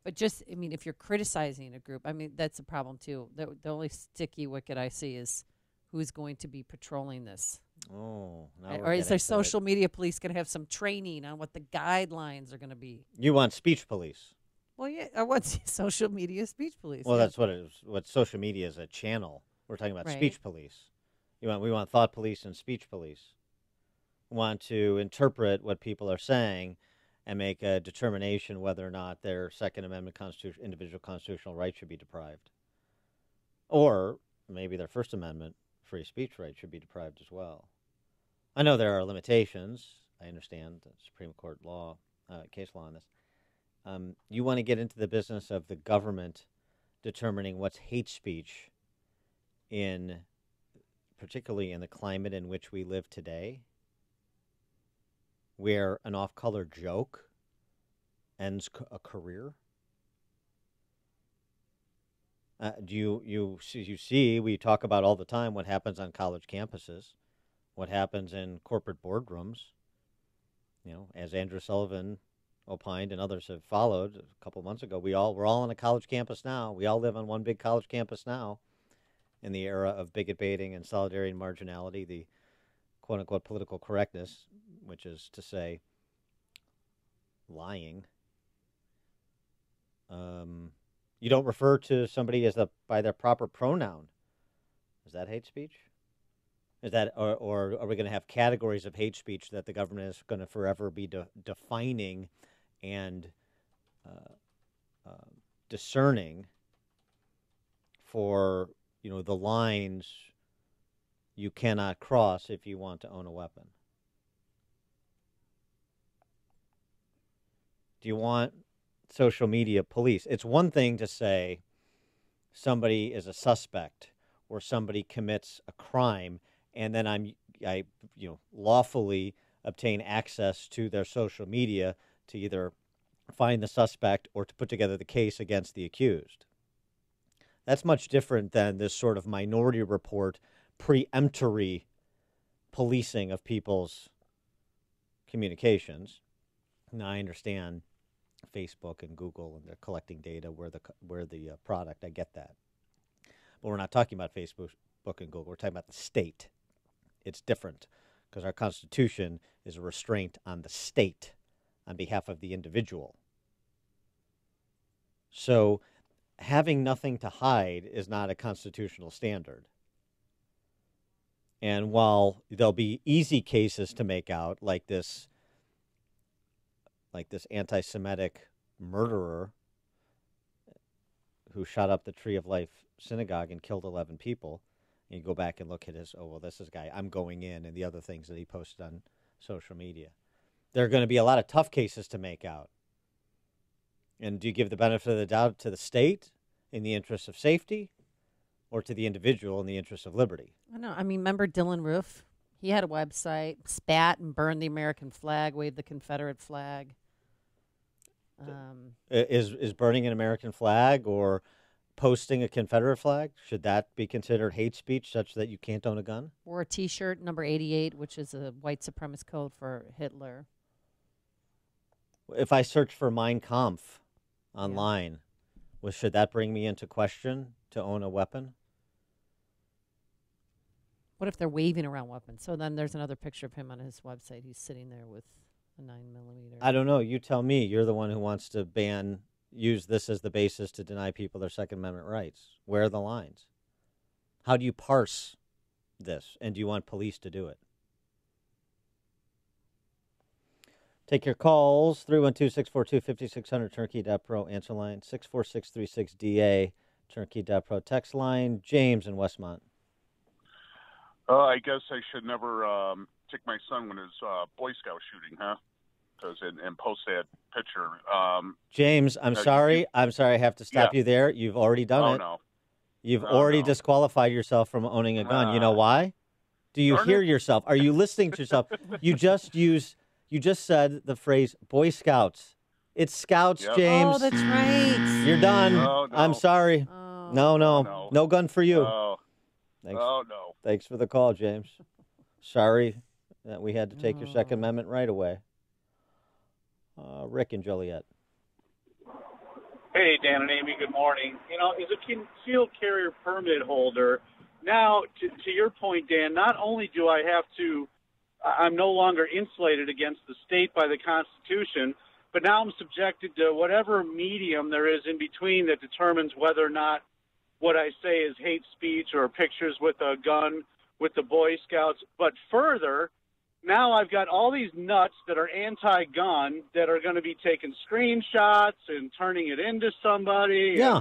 But if you're criticizing a group, that's a problem too. The only sticky wicket I see is who's going to be patrolling this. Oh, or is their social media police going to have some training on what the guidelines are going to be? You want speech police? Well, yeah. I want social media speech police. Well, yeah. that's what it is. What social media is, a channel. We're talking about Right. speech police. We want thought police and speech police. We want to interpret what people are saying and make a determination whether or not their Second Amendment individual constitutional rights should be deprived. Or maybe their First Amendment free speech rights should be deprived as well. I know there are limitations. I understand the Supreme Court case law on this. You want to get into the business of the government determining what's hate speech particularly in the climate in which we live today, where an off-color joke ends a career? You see, we talk about all the time what happens on college campuses, what happens in corporate boardrooms. As Andrew Sullivan opined and others have followed a couple months ago, we're all on a college campus now. We all live on one big college campus now in the era of bigot baiting and solidarity and marginality, the quote-unquote political correctness, which is to say lying. You don't refer to somebody by their proper pronoun. Is that hate speech? Is that, or are we going to have categories of hate speech that the government is going to forever be defining and discerning for, the lines you cannot cross if you want to own a weapon? Do you want social media police? It's one thing to say somebody is a suspect or somebody commits a crime, and then I lawfully obtain access to their social media to either find the suspect or to put together the case against the accused. That's much different than this sort of Minority Report preemptory policing of people's communications. Now, I understand Facebook and Google, and they're collecting data where the product. I get that. But we're not talking about Facebook and Google. We're talking about the state. It's different because our Constitution is a restraint on the state on behalf of the individual. So having nothing to hide is not a constitutional standard. And while there'll be easy cases to make out, like this anti-Semitic murderer who shot up the Tree of Life synagogue and killed 11 people, and you go back and look at this is a guy, I'm going in, and the other things that he posted on social media. There are going to be a lot of tough cases to make out. And do you give the benefit of the doubt to the state in the interest of safety, or to the individual in the interest of liberty? I know. I mean, remember Dylan Roof? He had a website, spat and burned the American flag, waved the Confederate flag. Is burning an American flag or posting a Confederate flag, should that be considered hate speech such that you can't own a gun? Or a T-shirt, number 88, which is a white supremacist code for Hitler. If I search for Mein Kampf online, should that bring me into question to own a weapon? What if they're waving around weapons? So then there's another picture of him on his website. He's sitting there with a 9mm. I don't know. You tell me. You're the one who wants to use this as the basis to deny people their Second Amendment rights. Where are the lines? How do you parse this? And do you want police to do it? Take your calls, 312-642-5600, turnkey.pro, answer line, 64636-DA, turnkey.pro, text line. James in Westmont. I guess I should never take my son when his Boy Scout shooting, huh? And post that picture. James, I'm sorry. I'm sorry I have to stop you there. You've already done it. No. You've already disqualified yourself from owning a gun. You know why? Do you hear yourself? Are you listening to yourself? You just said the phrase Boy Scouts. It's Scouts, James. Oh, that's right. You're done. No. I'm sorry. Oh. No gun for you. Thanks. Oh, no. Thanks for the call, James. Sorry that we had to take your Second Amendment right away. Rick and Joliet. Hey, Dan and Amy, good morning. As a concealed carrier permit holder, now, to your point, Dan, not only do I have to, I'm no longer insulated against the state by the Constitution, but now I'm subjected to whatever medium there is in between that determines whether or not what I say is hate speech or pictures with a gun with the Boy Scouts. But further, now I've got all these nuts that are anti-gun that are going to be taking screenshots and turning it into somebody. Yeah.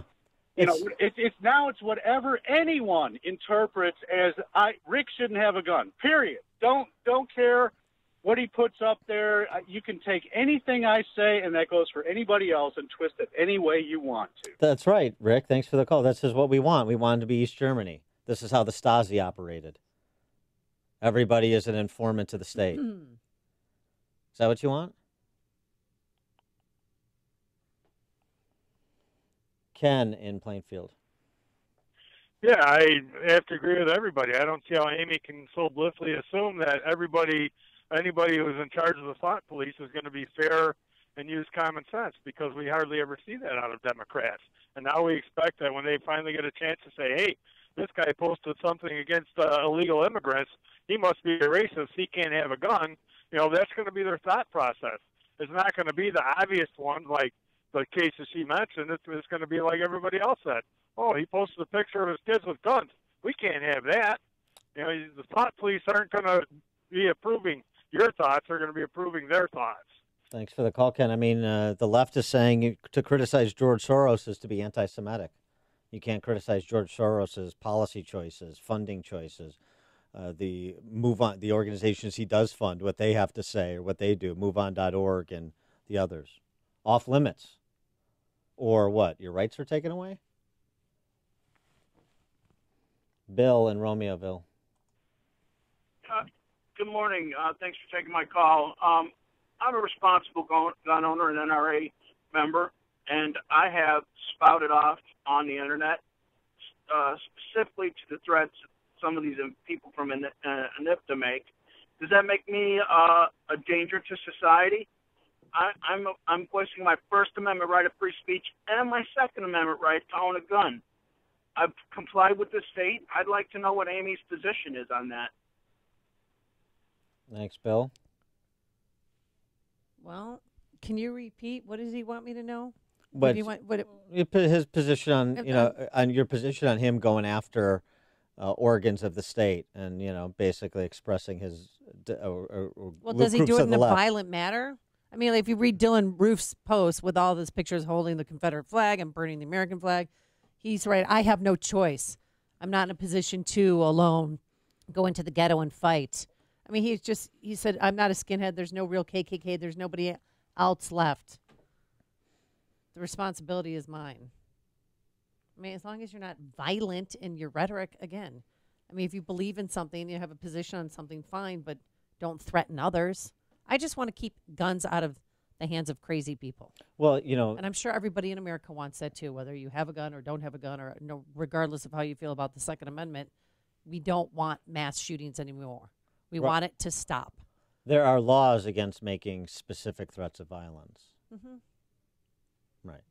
It's whatever anyone interprets as Rick shouldn't have a gun. Period. Don't care what he puts up there. You can take anything I say, and that goes for anybody else, and twist it any way you want to. That's right, Rick. Thanks for the call. This is what we want. We want it to be East Germany. This is how the Stasi operated. Everybody is an informant to the state. Is that what you want? Ken in Plainfield. Yeah, I have to agree with everybody. I don't see how Amy can so blissfully assume that anybody who's in charge of the thought police is going to be fair and use common sense, because we hardly ever see that out of Democrats. And now we expect that when they finally get a chance to say, hey, this guy posted something against illegal immigrants, he must be a racist, he can't have a gun, that's going to be their thought process. It's not going to be the obvious one like the cases she mentioned. It's going to be like everybody else said. Oh, he posted a picture of his kids with guns. We can't have that. You know, the thought police aren't going to be approving your thoughts; they're going to be approving their thoughts. Thanks for the call, Ken. I mean, the left is saying to criticize George Soros is to be anti-Semitic. You can't criticize George Soros's policy choices, funding choices, the organizations he does fund, what they have to say or what they do, MoveOn.org and the others. Off limits. Or what? Your rights are taken away? Bill in Romeoville. Good morning. Thanks for taking my call. I'm a responsible gun owner and NRA member, and I have spouted off on the internet, specifically to the threats some of these people from NIPTA make. Does that make me a danger to society? I'm voicing my First Amendment right of free speech and my Second Amendment right to own a gun. I've complied with the state. I'd like to know what Amy's position is on that. Thanks, Bill. Well, can you repeat? What does he want me to know? But you put his position on, on your position on him going after organs of the state and, basically expressing his. Well, does he do it in a violent manner? I mean, if you read Dylan Roof's post with all those pictures holding the Confederate flag and burning the American flag, he's right. I have no choice. I'm not in a position to alone go into the ghetto and fight. I mean, he said, I'm not a skinhead. There's no real KKK. There's nobody else left. The responsibility is mine. I mean, as long as you're not violent in your rhetoric, again. I mean, if you believe in something, you have a position on something, fine, but don't threaten others. I just want to keep guns out of the hands of crazy people. Well, and I'm sure everybody in America wants that too, whether you have a gun or don't have a gun, or regardless of how you feel about the Second Amendment, we don't want mass shootings anymore. We want it to stop. There are laws against making specific threats of violence. Mm-hmm. Right.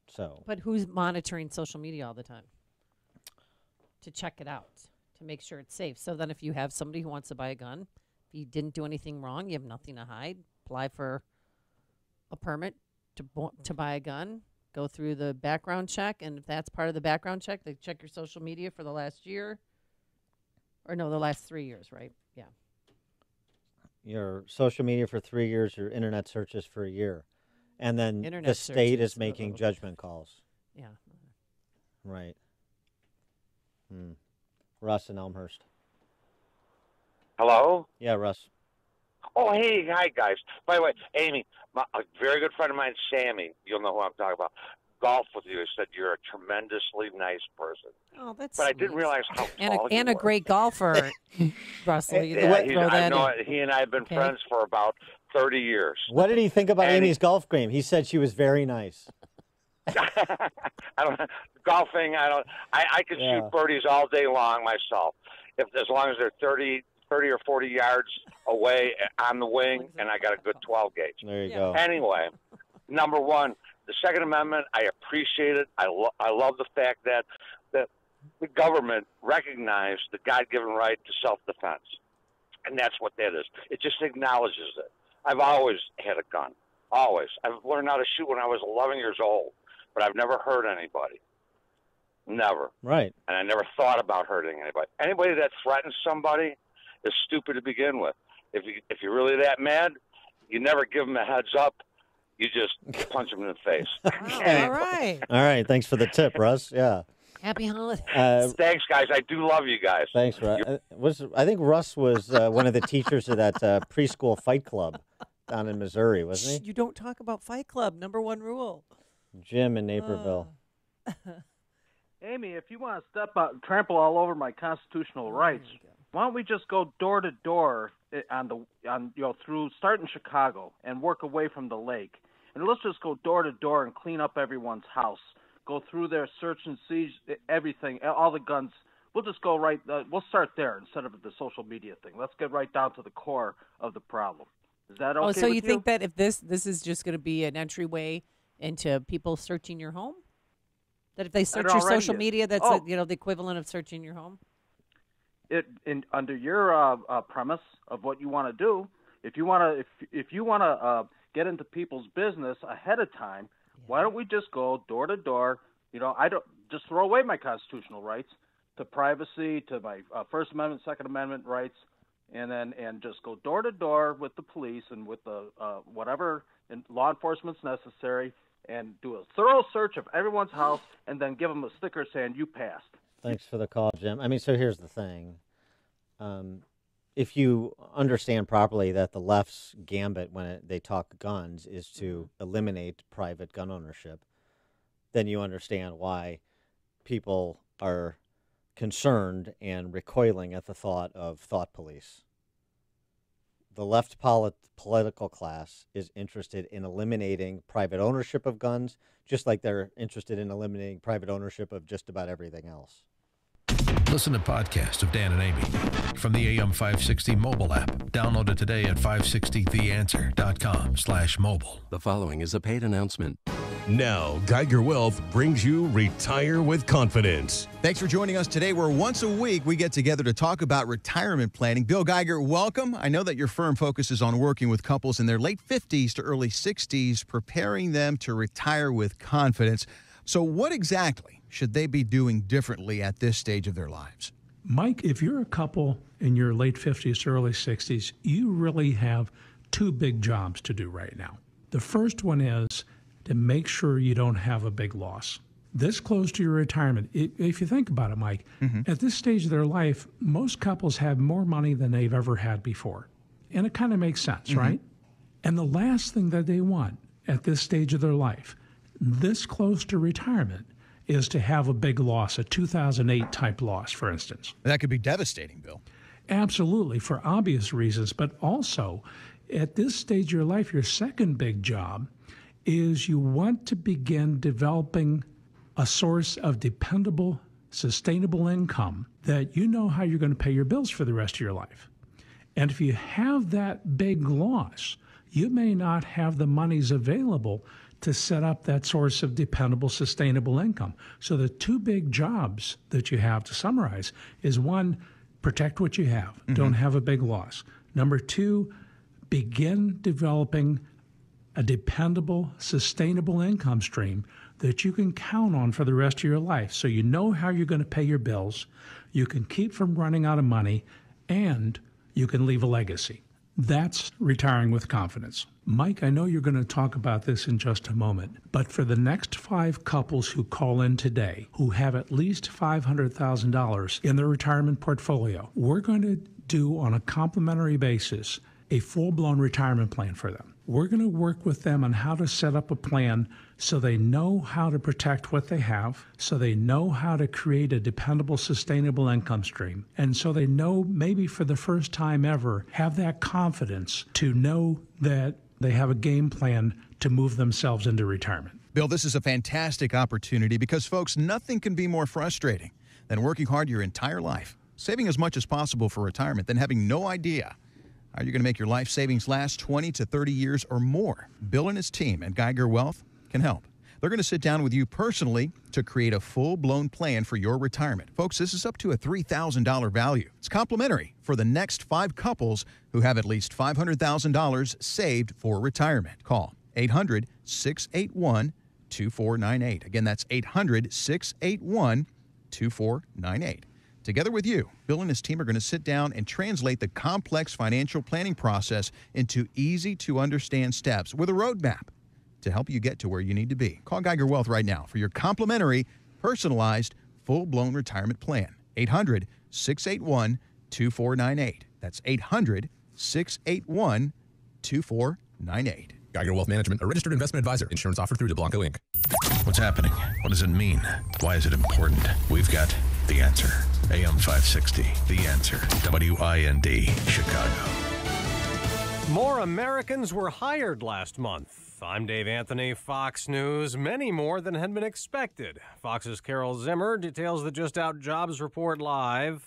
So. But who's monitoring social media all the time to check it out, to make sure it's safe? So then if you have somebody who wants to buy a gun, if you didn't do anything wrong, you have nothing to hide, apply for a permit to buy a gun, go through the background check, and if that's part of the background check, they check your social media for the last year. Or no, the last 3 years, right? Yeah. Your social media for 3 years, your internet searches for a year. And then the state is making judgment calls. Yeah. Right. Russ in Elmhurst. Hello? Yeah, Russ. Oh, hey, hi, guys. By the way, Amy, a very good friend of mine, Sammy, you'll know who I'm talking about, golfed with you. He said you're a tremendously nice person. Oh, that's But I didn't realize how tall and you a great golfer, Russell. You yeah, throw that in. he and I have been friends for about 30 years. What did he think about Amy's golf game? He said she was very nice. Golfing, I can shoot birdies all day long myself. As long as they're 30 or 40 yards away on the wing, and I got a good 12 gauge. There you go. Anyway, number one, the Second Amendment, I appreciate it. I love the fact that the government recognized the God-given right to self-defense, and that's what that is. It just acknowledges it. I've always had a gun, always. I've learned how to shoot when I was 11 years old, but I've never hurt anybody. Never. Right. And I never thought about hurting anybody. Anybody that threatens somebody is stupid to begin with. If you're really that mad, you never give them a heads up. You just punch them in the face. All right. All right. Thanks for the tip, Russ. Yeah. Happy holidays. Thanks, guys. I do love you guys. Thanks, Russ. I think Russ was one of the teachers of that preschool fight club down in Missouri, wasn't he? You don't talk about Fight Club. Number one rule. Jim in Naperville. Amy, if you want to step out and trample all over my constitutional rights, why don't we just go door to door through start in Chicago and work away from the lake, and let's just go door to door and clean up everyone's house. Go through there, search and seize everything, all the guns. We'll just go right. We'll start there instead of the social media thing. Let's get right down to the core of the problem. Is that okay? Oh, so with you think that if this is just going to be an entryway into people searching your home? That if they search your social media, that's the equivalent of searching your home? Under your premise of what you want to do, if you want to get into people's business ahead of time, why don't we just go door to door? I don't just throw away my constitutional rights. to privacy, to my First Amendment, Second Amendment rights, and just go door to door with the police and with the whatever law enforcement's necessary, and do a thorough search of everyone's house, and then give them a sticker saying you passed. Thanks for the call, Jim. I mean, so here's the thing. If you understand properly that the left's gambit when they talk guns is to eliminate private gun ownership, then you understand why people are concerned and recoiling at the thought of thought police. The left political class is interested in eliminating private ownership of guns, just like they're interested in eliminating private ownership of just about everything else. Listen to podcasts of Dan and Amy from the AM 560 mobile app. Download it today at 560theanswer.com/mobile. The following is a paid announcement. Now, Geiger Wealth brings you Retire with Confidence. Thanks for joining us today, where once a week we get together to talk about retirement planning. Bill Geiger, welcome. I know that your firm focuses on working with couples in their late 50s to early 60s, preparing them to retire with confidence. So what exactly should they be doing differently at this stage of their lives? Mike, if you're a couple in your late 50s to early 60s, you really have two big jobs to do right now. The first one is to make sure you don't have a big loss. This close to your retirement, if you think about it, Mike, at this stage of their life, most couples have more money than they've ever had before. And it kind of makes sense, right? And the last thing that they want at this stage of their life, this close to retirement, is to have a big loss, a 2008 type loss, for instance. That could be devastating, Bill. Absolutely, for obvious reasons, but also at this stage of your life, your second big job is you want to begin developing a source of dependable, sustainable income that you know how you're going to pay your bills for the rest of your life. And if you have that big loss, you may not have the monies available to set up that source of dependable, sustainable income. So the two big jobs that you have, to summarize, is one, protect what you have. Don't have a big loss. Number two, begin developing a dependable, sustainable income stream that you can count on for the rest of your life. So you know how you're going to pay your bills, you can keep from running out of money, and you can leave a legacy. That's retiring with confidence. Mike, I know you're going to talk about this in just a moment, but for the next 5 couples who call in today who have at least $500,000 in their retirement portfolio, we're going to do on a complimentary basis a full-blown retirement plan for them. We're going to work with them on how to set up a plan so they know how to protect what they have, so they know how to create a dependable, sustainable income stream, and so they know, maybe for the first time ever, have that confidence to know that they have a game plan to move themselves into retirement. Bill, this is a fantastic opportunity because, folks, nothing can be more frustrating than working hard your entire life, saving as much as possible for retirement, then having no idea how you're going to make your life savings last 20 to 30 years or more. Bill and his team at Geiger Wealth can help. They're going to sit down with you personally to create a full-blown plan for your retirement. Folks, this is up to a $3,000 value. It's complimentary for the next 5 couples who have at least $500,000 saved for retirement. Call 800-681-2498. Again, that's 800-681-2498. Together with you, Bill and his team are going to sit down and translate the complex financial planning process into easy-to-understand steps with a roadmap to help you get to where you need to be. Call Geiger Wealth right now for your complimentary, personalized, full-blown retirement plan. 800-681-2498. That's 800-681-2498. Geiger Wealth Management, a registered investment advisor. Insurance offered through DeBlanco Inc. What's happening? What does it mean? Why is it important? We've got the answer. AM 560, The Answer. WIND, Chicago. More Americans were hired last month. I'm Dave Anthony, Fox News. Many more than had been expected. Fox's Carol Zimmer details the just-out jobs report live.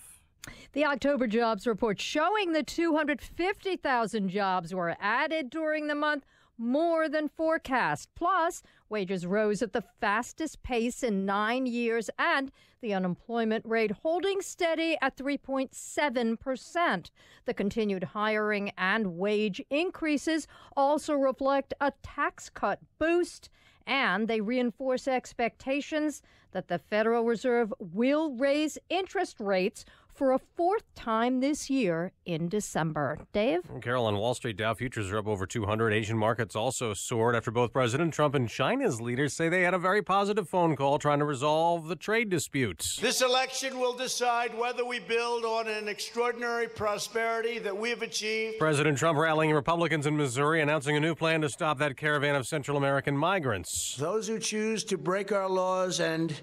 The October jobs report showing the 250,000 jobs were added during the month, more than forecast. Plus, wages rose at the fastest pace in 9 years, and the unemployment rate holding steady at 3.7%. The continued hiring and wage increases also reflect a tax cut boost, and they reinforce expectations that the Federal Reserve will raise interest rates for a fourth time this year in December. Dave? Carol, on Wall Street, Dow futures are up over 200. Asian markets also soared after both President Trump and China's leaders say they had a very positive phone call trying to resolve the trade disputes. This election will decide whether we build on an extraordinary prosperity that we have achieved. President Trump rallying Republicans in Missouri, announcing a new plan to stop that caravan of Central American migrants. Those who choose to break our laws and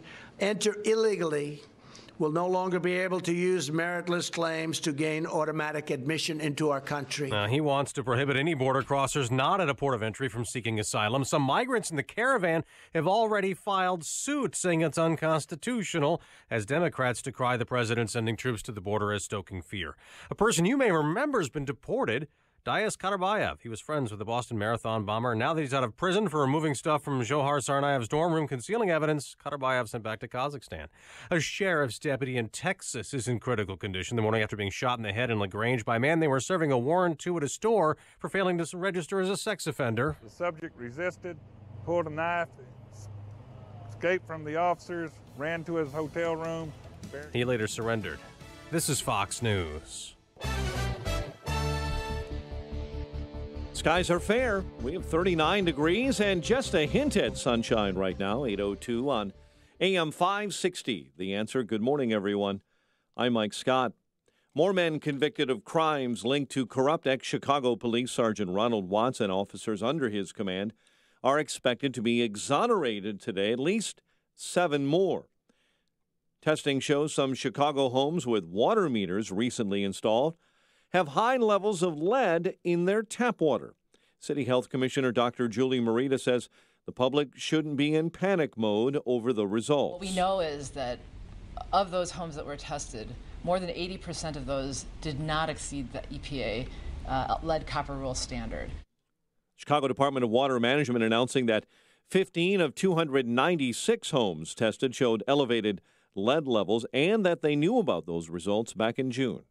enter illegally will no longer be able to use meritless claims to gain automatic admission into our country. He wants to prohibit any border crossers not at a port of entry from seeking asylum. Some migrants in the caravan have already filed suit saying it's unconstitutional as Democrats decry the president sending troops to the border as stoking fear. A person you may remember has been deported. Dias Katarbayev. He was friends with the Boston Marathon bomber. Now that he's out of prison for removing stuff from Johar Tsarnaev's dorm room, concealing evidence, Katarbayev sent back to Kazakhstan. A sheriff's deputy in Texas is in critical condition the morning after being shot in the head in LaGrange by a man they were serving a warrant to at a store for failing to register as a sex offender. The subject resisted, pulled a knife, escaped from the officers, ran to his hotel room. He later surrendered. This is Fox News. Skies are fair. We have 39 degrees and just a hint at sunshine right now, 8:02 on AM 560. The Answer. Good morning, everyone. I'm Mike Scott. More men convicted of crimes linked to corrupt ex-Chicago Police Sergeant Ronald Watts and officers under his command are expected to be exonerated today, at least 7 more. Testing shows some Chicago homes with water meters recently installed have high levels of lead in their tap water. City Health Commissioner Dr. Julie Morita says the public shouldn't be in panic mode over the results. What we know is that of those homes that were tested, more than 80% of those did not exceed the EPA lead copper rule standard. Chicago Department of Water Management announcing that 15 of 296 homes tested showed elevated lead levels and that they knew about those results back in June.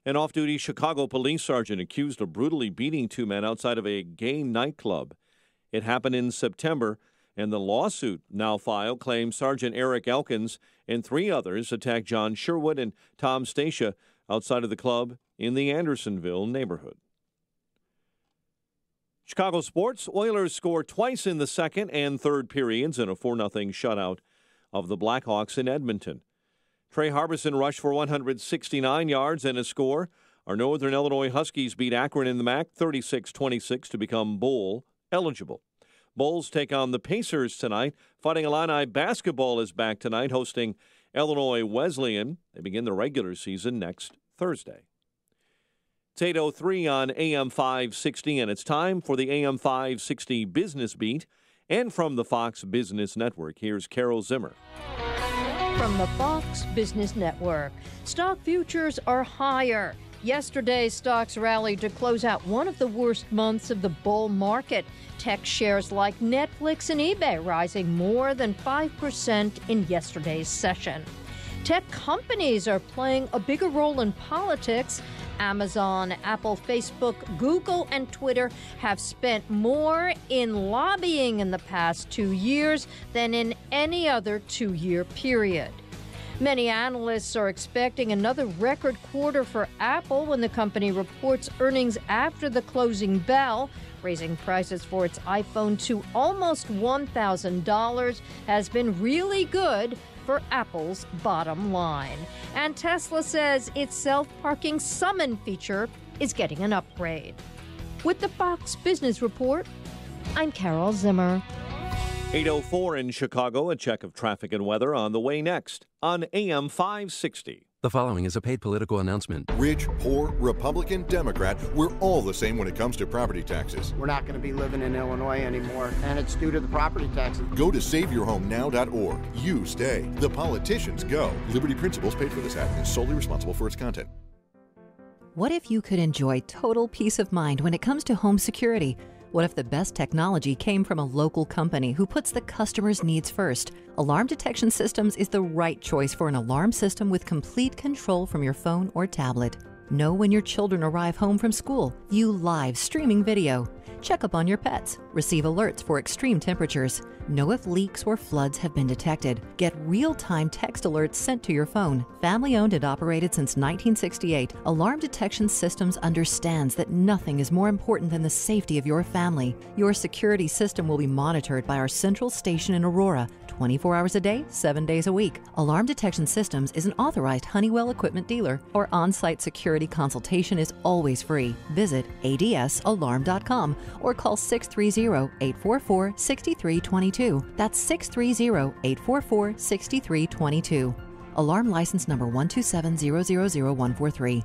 An off-duty Chicago police sergeant accused of brutally beating 2 men outside of a gay nightclub. It happened in September, and the lawsuit now filed claims Sergeant Eric Elkins and 3 others attacked John Sherwood and Tom Stacia outside of the club in the Andersonville neighborhood. Chicago sports. Oilers scored twice in the second and third periods in a 4-0 shutout of the Blackhawks in Edmonton. Trey Harbison rushed for 169 yards and a score. Our Northern Illinois Huskies beat Akron in the MAC 36-26 to become bowl eligible. Bulls take on the Pacers tonight. Fighting Illini basketball is back tonight, hosting Illinois Wesleyan. They begin the regular season next Thursday. It's 8:03 on AM 560, and it's time for the AM 560 Business Beat. And from the Fox Business Network, here's Carol Zimmer. From the Fox Business Network, stock futures are higher. Yesterday, stocks rallied to close out one of the worst months of the bull market. Tech shares like Netflix and eBay rising more than 5% in yesterday's session. Tech companies are playing a bigger role in politics. Amazon, Apple, Facebook, Google, and Twitter have spent more in lobbying in the past 2 years than in any other 2-year period. Many analysts are expecting another record quarter for Apple when the company reports earnings after the closing bell. Raising prices for its iPhone to almost $1,000 has been really good for Apple's bottom line. And Tesla says its self-parking summon feature is getting an upgrade. With the Fox Business Report, I'm Carol Zimmer. 8:04 in Chicago. A check of traffic and weather on the way next on AM 560. The following is a paid political announcement. Rich, poor, Republican, Democrat, we're all the same when it comes to property taxes. We're not going to be living in Illinois anymore, and it's due to the property taxes. Go to SaveYourHomeNow.org. You stay. The politicians go. Liberty Principles paid for this ad and is solely responsible for its content. What if you could enjoy total peace of mind when it comes to home security? What if the best technology came from a local company who puts the customer's needs first? Alarm Detection Systems is the right choice for an alarm system with complete control from your phone or tablet. Know when your children arrive home from school. View live streaming video. Check up on your pets. Receive alerts for extreme temperatures. Know if leaks or floods have been detected. Get real-time text alerts sent to your phone. Family-owned and operated since 1968, Alarm Detection Systems understands that nothing is more important than the safety of your family. Your security system will be monitored by our central station in Aurora, 24 hours a day, 7 days a week. Alarm Detection Systems is an authorized Honeywell equipment dealer. Our on-site security consultation is always free. Visit adsalarm.com or call 630-844-6322. That's 630-844-6322. Alarm license number 127000143.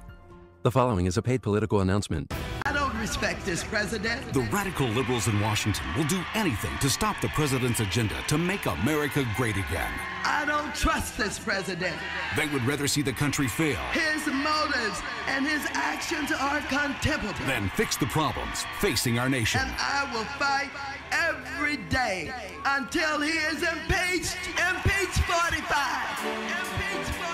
The following is a paid political announcement. I don't respect this president. The radical liberals in Washington will do anything to stop the president's agenda to make America great again. I don't trust this president. They would rather see the country fail. His motives and his actions are contemptible. Than fix the problems facing our nation. And I will fight every day until he is impeached. Impeach 45. Impeach 45.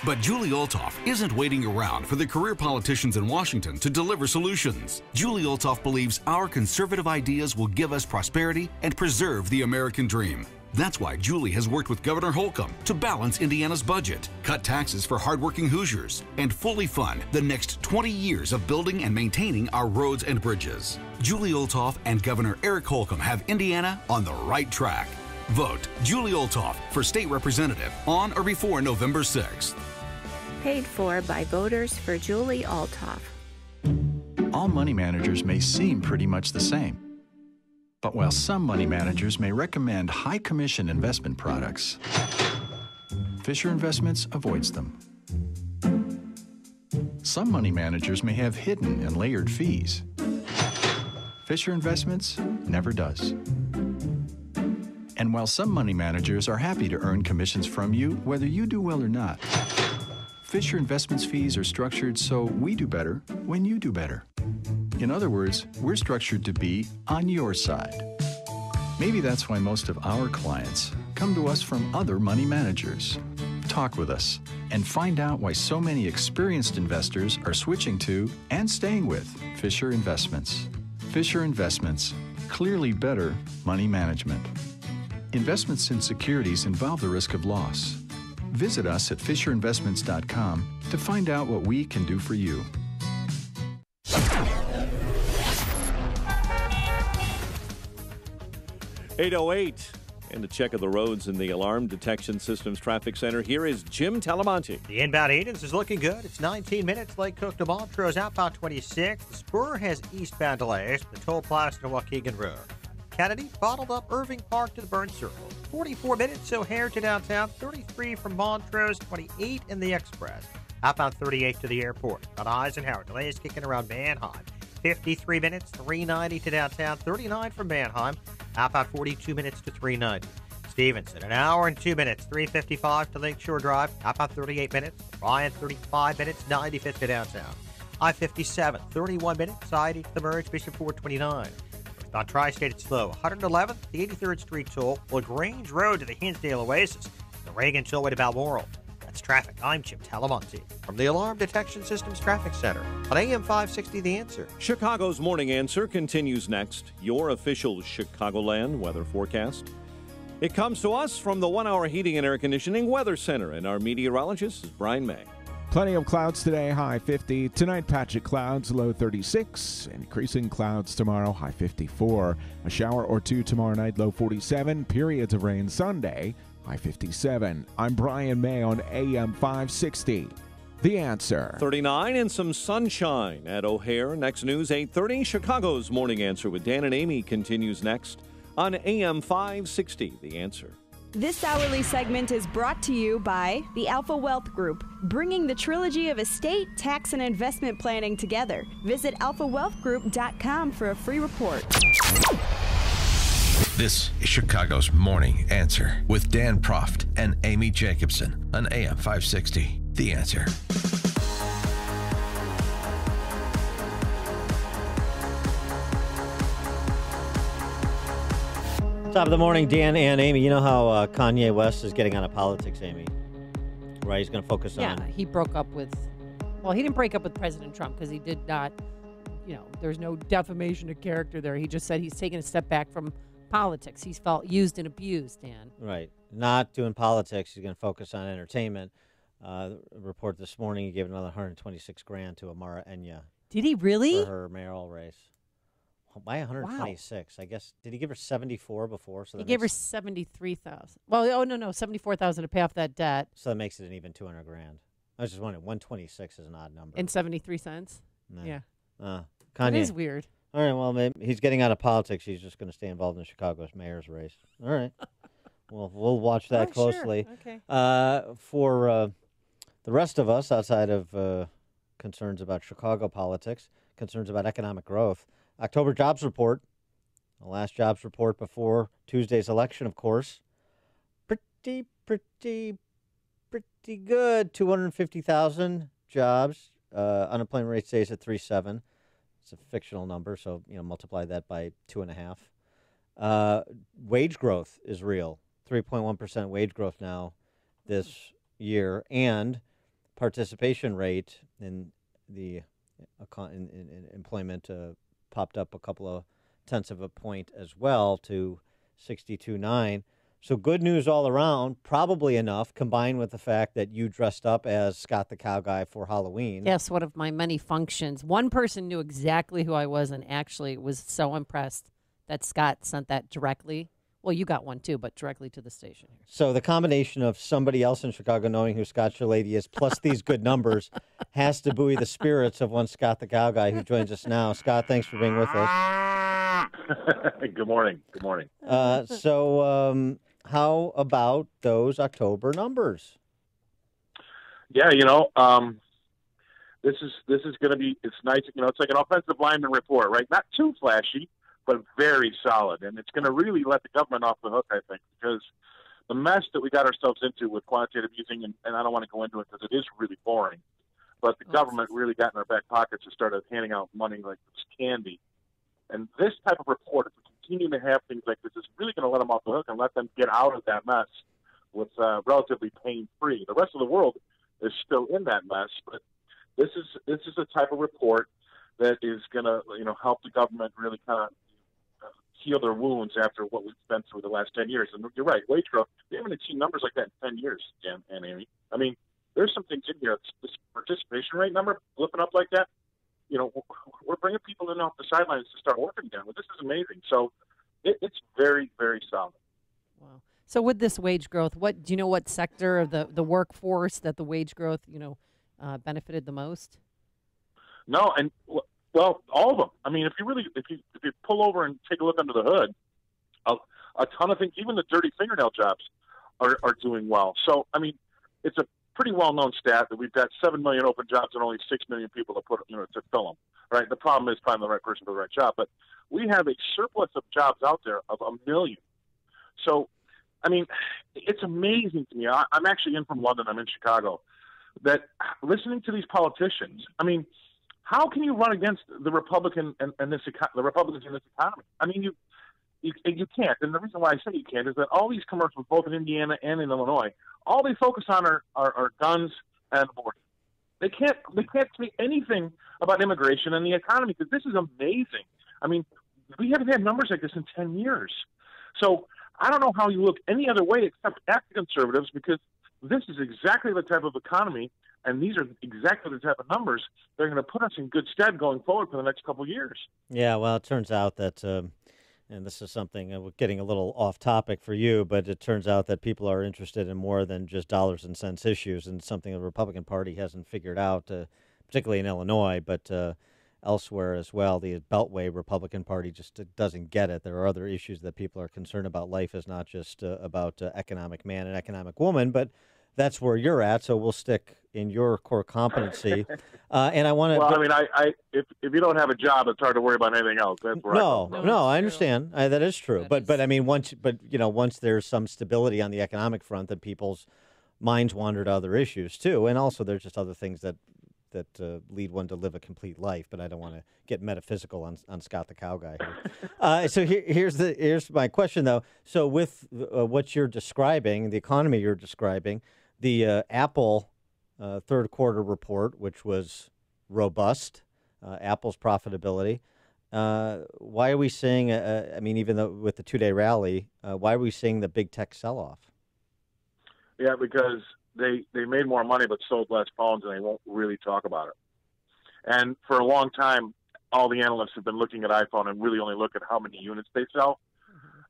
But Julie Olthoff isn't waiting around for the career politicians in Washington to deliver solutions. Julie Olthoff believes our conservative ideas will give us prosperity and preserve the American dream. That's why Julie has worked with Governor Holcomb to balance Indiana's budget, cut taxes for hardworking Hoosiers, and fully fund the next 20 years of building and maintaining our roads and bridges. Julie Olthoff and Governor Eric Holcomb have Indiana on the right track. Vote Julie Olthoff for state representative on or before November 6th. Paid for by voters for Julie Olthoff. All money managers may seem pretty much the same. But while some money managers may recommend high commission investment products, Fisher Investments avoids them. Some money managers may have hidden and layered fees. Fisher Investments never does. And while some money managers are happy to earn commissions from you, whether you do well or not, Fisher Investments fees are structured so we do better when you do better. In other words, we're structured to be on your side. Maybe that's why most of our clients come to us from other money managers. Talk with us and find out why so many experienced investors are switching to and staying with Fisher Investments. Fisher Investments, clearly better money management. Investments in securities involve the risk of loss. Visit us at FisherInvestments.com to find out what we can do for you. .808 and a check of the roads in the Alarm Detection Systems Traffic Center. Here is Jim Talamonte. The inbound Edens is looking good. It's 19 minutes. Lake Cook to Montrose, outbound 26. The spur has eastbound delays. The toll plaza to Waukegan Road. Kennedy bottled up Irving Park to the Burn Circle. 44 minutes O'Hare to downtown. 33 from Montrose. 28 in the Express. Outbound 38 to the airport. On Eisenhower, delays kicking around Manheim. 53 minutes, 390 to downtown, 39 from Manheim, outbound 42 minutes to 390. Stevenson, an hour and 2 minutes, 355 to Lakeshore Drive, outbound 38 minutes, Ryan 35 minutes, 95th to downtown. I-57, 31 minutes, I-80 to the merge, Bishop 429. On Tri-State, it's slow, 111th, the 83rd Street toll, LaGrange Road to the Hinsdale Oasis, the Reagan Tollway to Balmoral. That's traffic. I'm Jim Talamonte from the Alarm Detection Systems Traffic Center on AM 560 The Answer. Chicago's Morning Answer continues next. Your official Chicagoland weather forecast. It comes to us from the 1 Hour Heating and Air Conditioning Weather Center, and our meteorologist is Brian May. Plenty of clouds today, high 50. Tonight, patch of clouds, low 36. Increasing clouds tomorrow, high 54. A shower or two tomorrow night, low 47. Periods of rain Sunday, high 57. I'm Brian May on AM 560. The Answer. 39 and some sunshine at O'Hare. Next news, 8:30. Chicago's Morning Answer with Dan and Amy continues next on AM 560. The Answer. This hourly segment is brought to you by the Alpha Wealth Group, bringing the trilogy of estate, tax, and investment planning together. Visit alphawealthgroup.com for a free report. This is Chicago's Morning Answer with Dan Proft and Amy Jacobson on AM 560. The Answer. Top of the morning, Dan and Amy. You know how Kanye West is getting out of politics, Amy? Right? He's going to focus on... Yeah, he broke up with... Well, he didn't break up with President Trump because he did not... there's no defamation of character there. He just said he's taken a step back from politics. He's felt used and abused, Dan. Right. Not doing politics. He's going to focus on entertainment. Report this morning, he gave another $126,000 to Amara Enya. Did he really? For her mayoral race. Why 126? Wow. I guess, did he give her 74 before? So he gave her 73,000. Well, no, 74,000 to pay off that debt. So that makes it an even $200,000. I was just wondering, 126 is an odd number. And 73 cents? No. Yeah. Kanye. That is weird. All right, well, maybe he's getting out of politics. He's just going to stay involved in Chicago's mayor's race. All right. Well, we'll watch that closely. Sure. Okay. For the rest of us, outside of concerns about Chicago politics, concerns about economic growth, October jobs report, the last jobs report before Tuesday's election, of course, pretty good. 250,000 jobs. Unemployment rate stays at 3.7. It's a fictional number, so multiply that by 2.5. Wage growth is real. 3.1% wage growth now this year, and participation rate in the in employment popped up a couple of tenths of a point as well to 62.9. So good news all around, probably enough, combined with the fact that you dressed up as Scott the Cow Guy for Halloween. Yes, one of my many functions. One person knew exactly who I was and actually was so impressed that Scott sent that directly. Well, you got one too, but directly to the station here. So the combination of somebody else in Chicago knowing who Scott Shirlady is, plus these good numbers, has to buoy the spirits of one Scott the Cow Guy who joins us now. Scott, thanks for being with us. Good morning. Good morning. So how about those October numbers? Yeah, this is going to be, it's nice. It's like an offensive lineman report, right? Not too flashy, but very solid. And it's going to really let the government off the hook, I think, because the mess that we got ourselves into with quantitative easing, and I don't want to go into it because it is really boring, but the government really got in our back pockets and started handing out money like it's candy. And this type of report, if we continue to have things like this, is really going to let them off the hook and let them get out of that mess with relatively pain-free. The rest of the world is still in that mess, but this is a type of report that is going to help the government really kind of heal their wounds after what we've been through the last 10 years. And you're right, wage growth, we haven't seen numbers like that in 10 years, Dan and Amy. I mean, there's some things in here. This participation rate number flipping up like that, we're bringing people in off the sidelines to start working again. Well, this is amazing. So it's very, very solid. Wow. So with this wage growth, do you know what sector of the workforce that the wage growth, benefited the most? No, and well, all of them. I mean, if you pull over and take a look under the hood, a ton of things, even the dirty fingernail jobs are doing well. So, I mean, it's a pretty well-known stat that we've got 7 million open jobs and only 6 million people to fill them. Right? The problem is finding the right person for the right job. But we have a surplus of jobs out there of 1 million. So, I mean, it's amazing to me. I'm actually in from London. I'm in Chicago. That listening to these politicians, I mean, how can you run against the Republicans in this economy? I mean, you can't. And the reason why I say you can't is that all these commercials, both in Indiana and in Illinois, all they focus on are guns and abortion. They can't say anything about immigration and the economy because this is amazing. I mean, we haven't had numbers like this in 10 years. So I don't know how you look any other way except at the conservatives because this is exactly the type of economy and these are exactly the type of numbers that are going to put us in good stead going forward for the next couple of years. Yeah, well, it turns out that, and this is something, we're getting a little off topic for you, but it turns out that people are interested in more than just dollars and cents issues, and something the Republican Party hasn't figured out, particularly in Illinois, but elsewhere as well. The Beltway Republican Party just doesn't get it. There are other issues that people are concerned about. Life is not just about economic man and economic woman, but that's where you're at, so we'll stick in your core competency. And I want to. Well, I mean, if you don't have a job, it's hard to worry about anything else. That's where I understand. That is true. But I mean, once there's some stability on the economic front, that people's minds wander to other issues too, and also there's just other things that that lead one to live a complete life. But I don't want to get metaphysical on Scott the Cow Guy here. So here's my question though. So with what you're describing, the economy you're describing, the Apple third quarter report, which was robust, Apple's profitability. Why are we seeing? I mean, even though with the 2-day rally, why are we seeing the big tech sell-off? Yeah, because they made more money but sold less phones, and they won't really talk about it. And for a long time, all the analysts have been looking at iPhone and really only look at how many units they sell.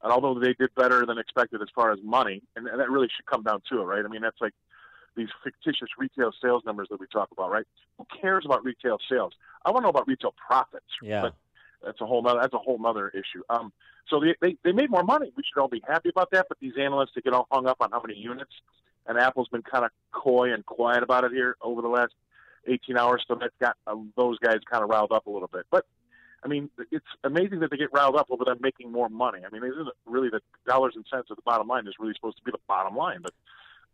And although they did better than expected as far as money, and that really should come down to it, right? I mean, that's like these fictitious retail sales numbers that we talk about, right? Who cares about retail sales? I want to know about retail profits. Yeah. But that's a whole nother issue. So they made more money. We should all be happy about that. But these analysts, they get all hung up on how many units. And Apple's been kind of coy and quiet about it here over the last 18 hours. So that's got those guys kind of riled up a little bit. But, I mean, it's amazing that they get riled up over them making more money. I mean, it isn't really the dollars and cents of the bottom line is really supposed to be the bottom line. But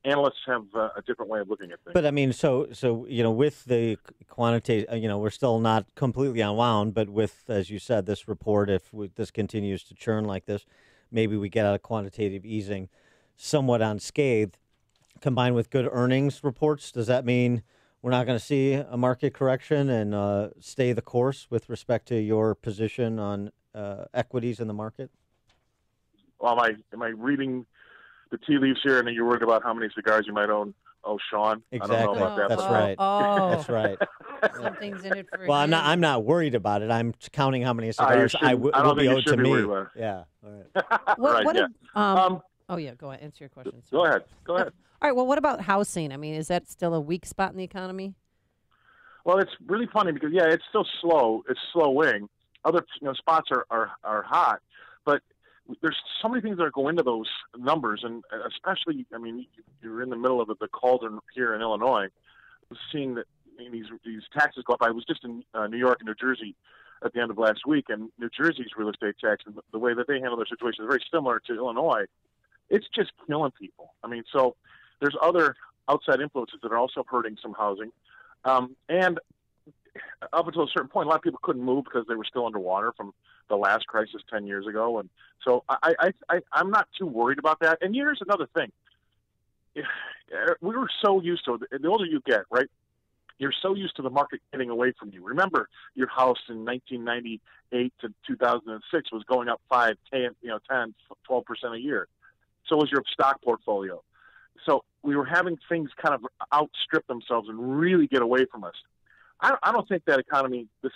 analysts have a different way of looking at things. But I mean, so with the quantitative, we're still not completely unwound. But with, as you said, this report, if this continues to churn like this, maybe we get out of quantitative easing somewhat unscathed. Combined with good earnings reports, does that mean we're not going to see a market correction and stay the course with respect to your position on equities in the market? Well, am I reading the tea leaves here, and then you're worried about how many cigars you might own? Oh, Sean, exactly. I don't know about that. That's right. Oh, that's right. Something's in it for. Well, I'm not worried about it. I'm counting how many cigars will be owed to me. Yeah. All right. Right. Yeah. Oh yeah. Go ahead. Answer your question. Go ahead. All right. Well, what about housing? I mean, is that still a weak spot in the economy? Well, it's really funny because it's still slow. It's slowing. Other spots are hot, but there's so many things that go into those numbers, and especially, I mean, you're in the middle of the cauldron here in Illinois, seeing that these taxes go up. I was just in New York and New Jersey at the end of last week, and New Jersey's real estate tax and the way that they handle their situation is very similar to Illinois. It's just killing people. I mean, so there's other outside influences that are also hurting some housing. And up until a certain point, a lot of people couldn't move because they were still underwater from the last crisis 10 years ago. And so I'm not too worried about that. And here's another thing. We were so used to it. The older you get, right, you're so used to the market getting away from you. Remember, your house in 1998 to 2006 was going up 5, 10, 12% a year. So was your stock portfolio. So we were having things kind of outstrip themselves and really get away from us. I don't think this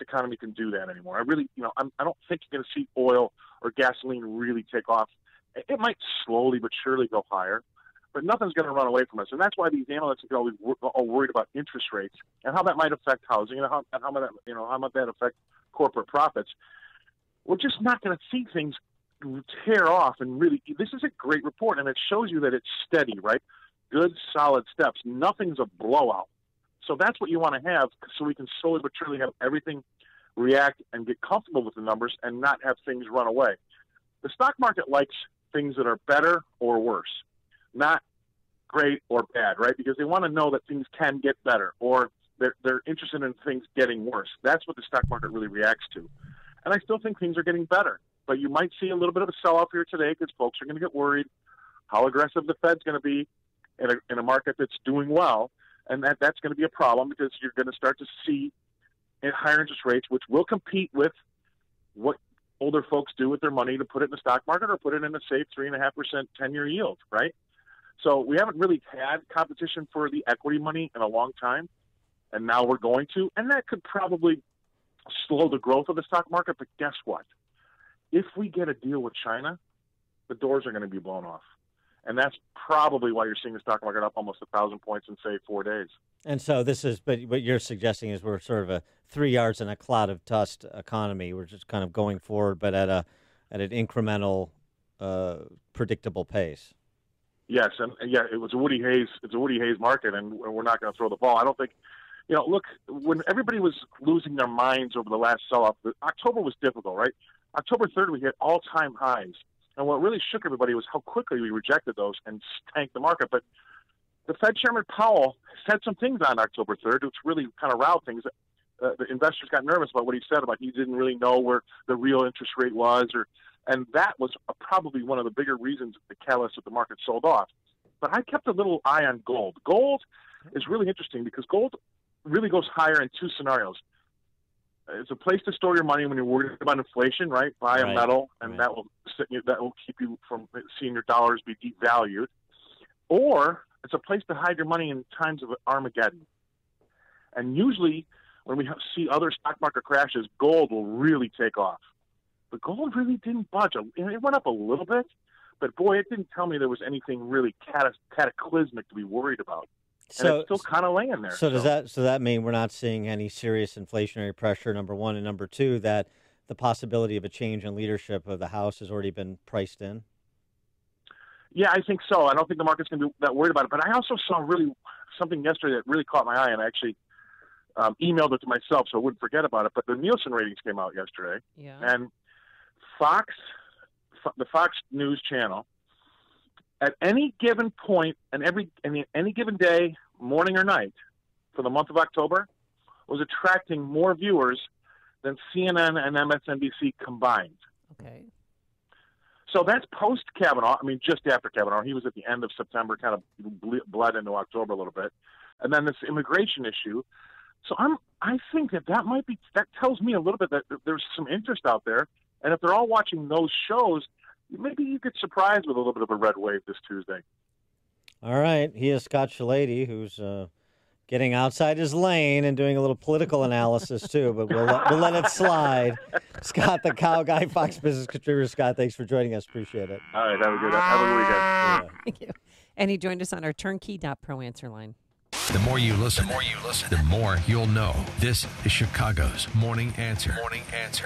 economy can do that anymore. I really, I don't think you're going to see oil or gasoline really take off. It might slowly but surely go higher, but nothing's going to run away from us. And that's why these analysts are always all worried about interest rates and how that might affect housing and how might that affect corporate profits. We're just not going to see things tear off. And really, this is a great report, and it shows you that it's steady, right? Good, solid steps. Nothing's a blowout. So that's what you want to have, so we can slowly but surely have everything react and get comfortable with the numbers and not have things run away. The stock market likes things that are better or worse, not great or bad, right? Because they want to know that things can get better, or they're interested in things getting worse. That's what the stock market really reacts to. And I still think things are getting better. But you might see a little bit of a sell-off here today because folks are going to get worried how aggressive the Fed's going to be in a market that's doing well. And that's going to be a problem because you're going to start to see higher interest rates, which will compete with what older folks do with their money to put it in the stock market or put it in a safe 3.5% 10-year yield, right? So we haven't really had competition for the equity money in a long time, and now we're going to. And that could probably slow the growth of the stock market. But guess what? If we get a deal with China, the doors are going to be blown off. And that's probably why you're seeing the stock market up almost 1,000 points in, say, 4 days. And so this is, but what you're suggesting is we're sort of a 3 yards in a cloud of dust economy. We're just kind of going forward, but at an incremental, predictable pace. Yes, and yeah, it was a Woody Hayes. It's a Woody Hayes market, and we're not going to throw the ball. I don't think, look, when everybody was losing their minds over the last sell-off, October was difficult, right? October 3rd, we hit all-time highs. And what really shook everybody was how quickly we rejected those and tanked the market. But the Fed Chairman Powell said some things on October 3rd, which really kind of riled things. The investors got nervous about what he said, about he didn't really know where the real interest rate was, and that was probably one of the bigger reasons the catalyst that the market sold off. But I kept a little eye on gold. Gold is really interesting because gold really goes higher in two scenarios. It's a place to store your money when you're worried about inflation, right? Buy a metal, and that will keep you from seeing your dollars be devalued. Or it's a place to hide your money in times of Armageddon. And usually, when we see other stock market crashes, gold will really take off. But gold really didn't budge. It went up a little bit, but boy, it didn't tell me there was anything really cataclysmic to be worried about. And it's still kind of laying there. So does that mean we're not seeing any serious inflationary pressure, number one, and number two, that the possibility of a change in leadership of the House has already been priced in? Yeah, I think so. I don't think the market's going to be that worried about it. But I also saw something yesterday that really caught my eye, and I actually emailed it to myself so I wouldn't forget about it. But the Nielsen ratings came out yesterday, and the Fox News channel, at any given point and any given day, morning or night, for the month of October, was attracting more viewers than CNN and MSNBC combined. Okay. So that's post-Kavanaugh. I mean, just after Kavanaugh. He was at the end of September, kind of bled into October a little bit. And then this immigration issue. So I think that tells me a little bit that there's some interest out there. And if they're all watching those shows, maybe you get surprised with a little bit of a red wave this Tuesday. All right. He is Scott Shalady, who's getting outside his lane and doing a little political analysis, too. But we'll let it slide. Scott, the cow guy, Fox Business contributor. Scott, thanks for joining us. Appreciate it. All right. Have a good weekend. Yeah. Thank you. And he joined us on our turnkey.pro answer line. The more you listen, the more you'll know. This is Chicago's Morning Answer.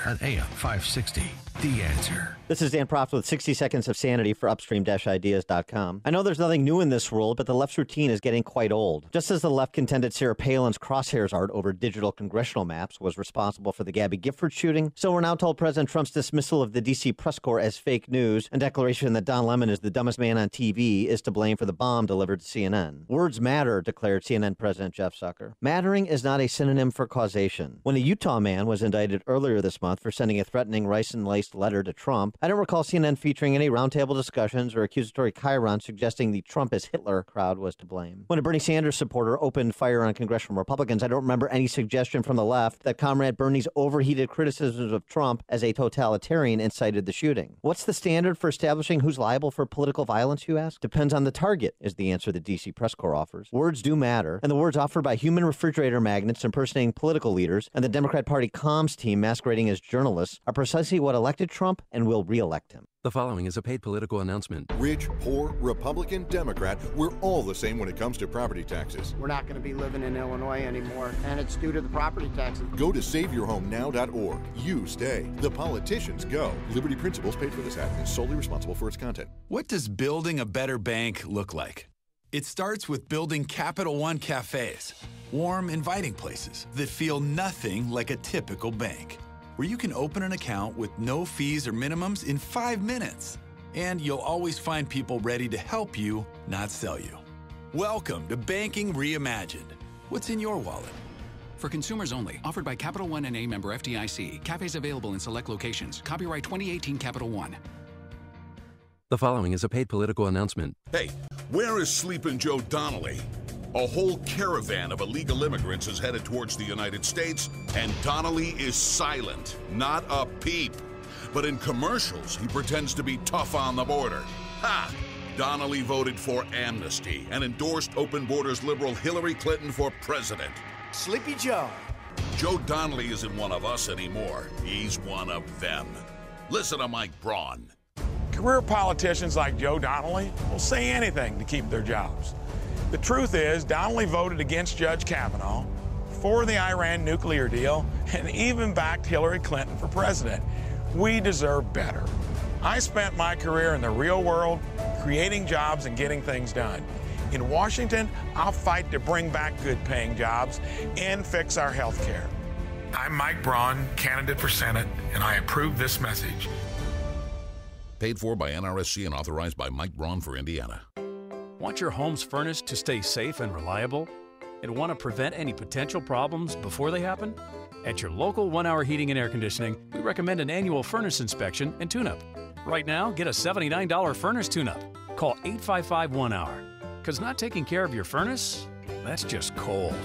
On AM 560. The Answer. This is Dan Proft with 60 Seconds of Sanity for Upstream-Ideas.com. I know there's nothing new in this world, but the left's routine is getting quite old. Just as the left contended Sarah Palin's crosshairs art over digital congressional maps was responsible for the Gabby Gifford shooting, so we're now told President Trump's dismissal of the D.C. press corps as fake news and declaration that Don Lemon is the dumbest man on TV is to blame for the bomb delivered to CNN. Words matter, declared CNN President Jeff Zucker. Mattering is not a synonym for causation. When a Utah man was indicted earlier this month for sending a threatening ricin-laced letter to Trump, I don't recall CNN featuring any roundtable discussions or accusatory chyron suggesting the Trump is Hitler crowd was to blame. When a Bernie Sanders supporter opened fire on congressional Republicans, I don't remember any suggestion from the left that Comrade Bernie's overheated criticisms of Trump as a totalitarian incited the shooting. What's the standard for establishing who's liable for political violence, you ask? Depends on the target, is the answer the D.C. press corps offers. Words do matter, and the words offered by human refrigerator magnets impersonating political leaders and the Democrat Party comms team masquerading as journalists are precisely what elected Trump and will re-elect him. The following is a paid political announcement. Rich, poor, Republican, Democrat, we're all the same when it comes to property taxes. We're not going to be living in Illinois anymore, and it's due to the property taxes. Go to SaveYourHomeNow.org. You stay. The politicians go. Liberty Principles paid for this ad and is solely responsible for its content. What does building a better bank look like? It starts with building Capital One cafes, warm, inviting places that feel nothing like a typical bank, where you can open an account with no fees or minimums in 5 minutes. And you'll always find people ready to help you, not sell you. Welcome to Banking Reimagined. What's in your wallet? For consumers only. Offered by Capital One and a member FDIC. Cafes available in select locations. Copyright 2018 Capital One. The following is a paid political announcement. Hey, where is Sleepin' Joe Donnelly? A whole caravan of illegal immigrants is headed towards the United States, and Donnelly is silent, not a peep. But in commercials, he pretends to be tough on the border. Ha! Donnelly voted for amnesty and endorsed open borders liberal Hillary Clinton for president. Sleepy Joe. Joe Donnelly isn't one of us anymore. He's one of them. Listen to Mike Braun. Career politicians like Joe Donnelly will say anything to keep their jobs. The truth is, Donnelly voted against Judge Kavanaugh, for the Iran nuclear deal, and even backed Hillary Clinton for president. We deserve better. I spent my career in the real world, creating jobs and getting things done. In Washington, I'll fight to bring back good-paying jobs and fix our health care. I'm Mike Braun, candidate for Senate, and I approve this message. Paid for by NRSC and authorized by Mike Braun for Indiana. Want your home's furnace to stay safe and reliable? And want to prevent any potential problems before they happen? At your local 1 Hour Heating and Air Conditioning, we recommend an annual furnace inspection and tune-up. Right now, get a $79 furnace tune-up. Call 855-1-HOUR. Because not taking care of your furnace, that's just cold.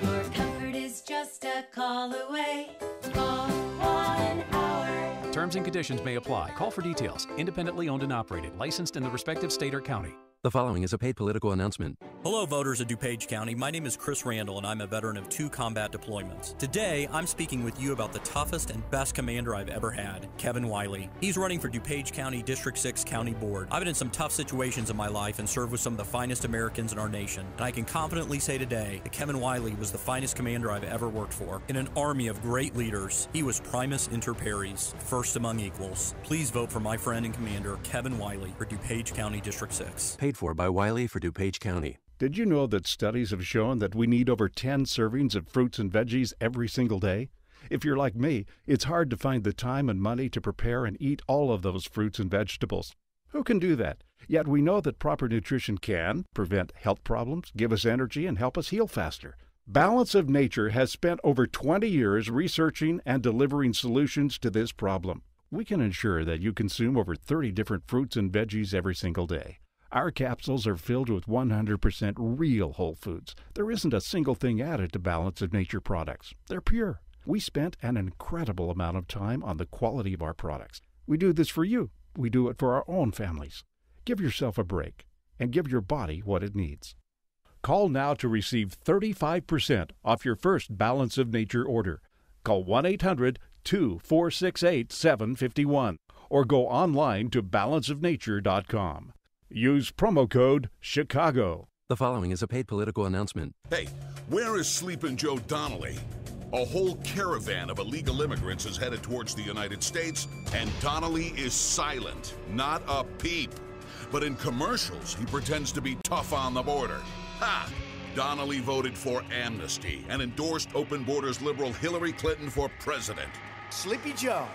Your comfort is just a call away. Call 1 Hour. Terms and conditions may apply. Call for details. Independently owned and operated. Licensed in the respective state or county. The following is a paid political announcement. Hello, voters of DuPage County. My name is Chris Randall, and I'm a veteran of 2 combat deployments. Today, I'm speaking with you about the toughest and best commander I've ever had, Kevin Wiley. He's running for DuPage County District 6 County Board. I've been in some tough situations in my life and served with some of the finest Americans in our nation. And I can confidently say today that Kevin Wiley was the finest commander I've ever worked for. In an army of great leaders, he was primus inter pares, first among equals. Please vote for my friend and commander, Kevin Wiley, for DuPage County District 6. Paid for by Wiley for DuPage County. Did you know that studies have shown that we need over 10 servings of fruits and veggies every single day? If you're like me, it's hard to find the time and money to prepare and eat all of those fruits and vegetables. Who can do that? Yet we know that proper nutrition can prevent health problems, give us energy, and help us heal faster. Balance of Nature has spent over 20 years researching and delivering solutions to this problem. We can ensure that you consume over 30 different fruits and veggies every single day. Our capsules are filled with 100% real whole foods. There isn't a single thing added to Balance of Nature products. They're pure. We spent an incredible amount of time on the quality of our products. We do this for you. We do it for our own families. Give yourself a break and give your body what it needs. Call now to receive 35% off your first Balance of Nature order. Call 1-800-2468-751 or go online to balanceofnature.com. Use promo code Chicago. The following is a paid political announcement. Hey, where is Sleepin' Joe Donnelly? A whole caravan of illegal immigrants is headed towards the United States, and Donnelly is silent, not a peep. But in commercials, he pretends to be tough on the border. Ha! Donnelly voted for amnesty and endorsed open borders liberal Hillary Clinton for president. Sleepy Joe.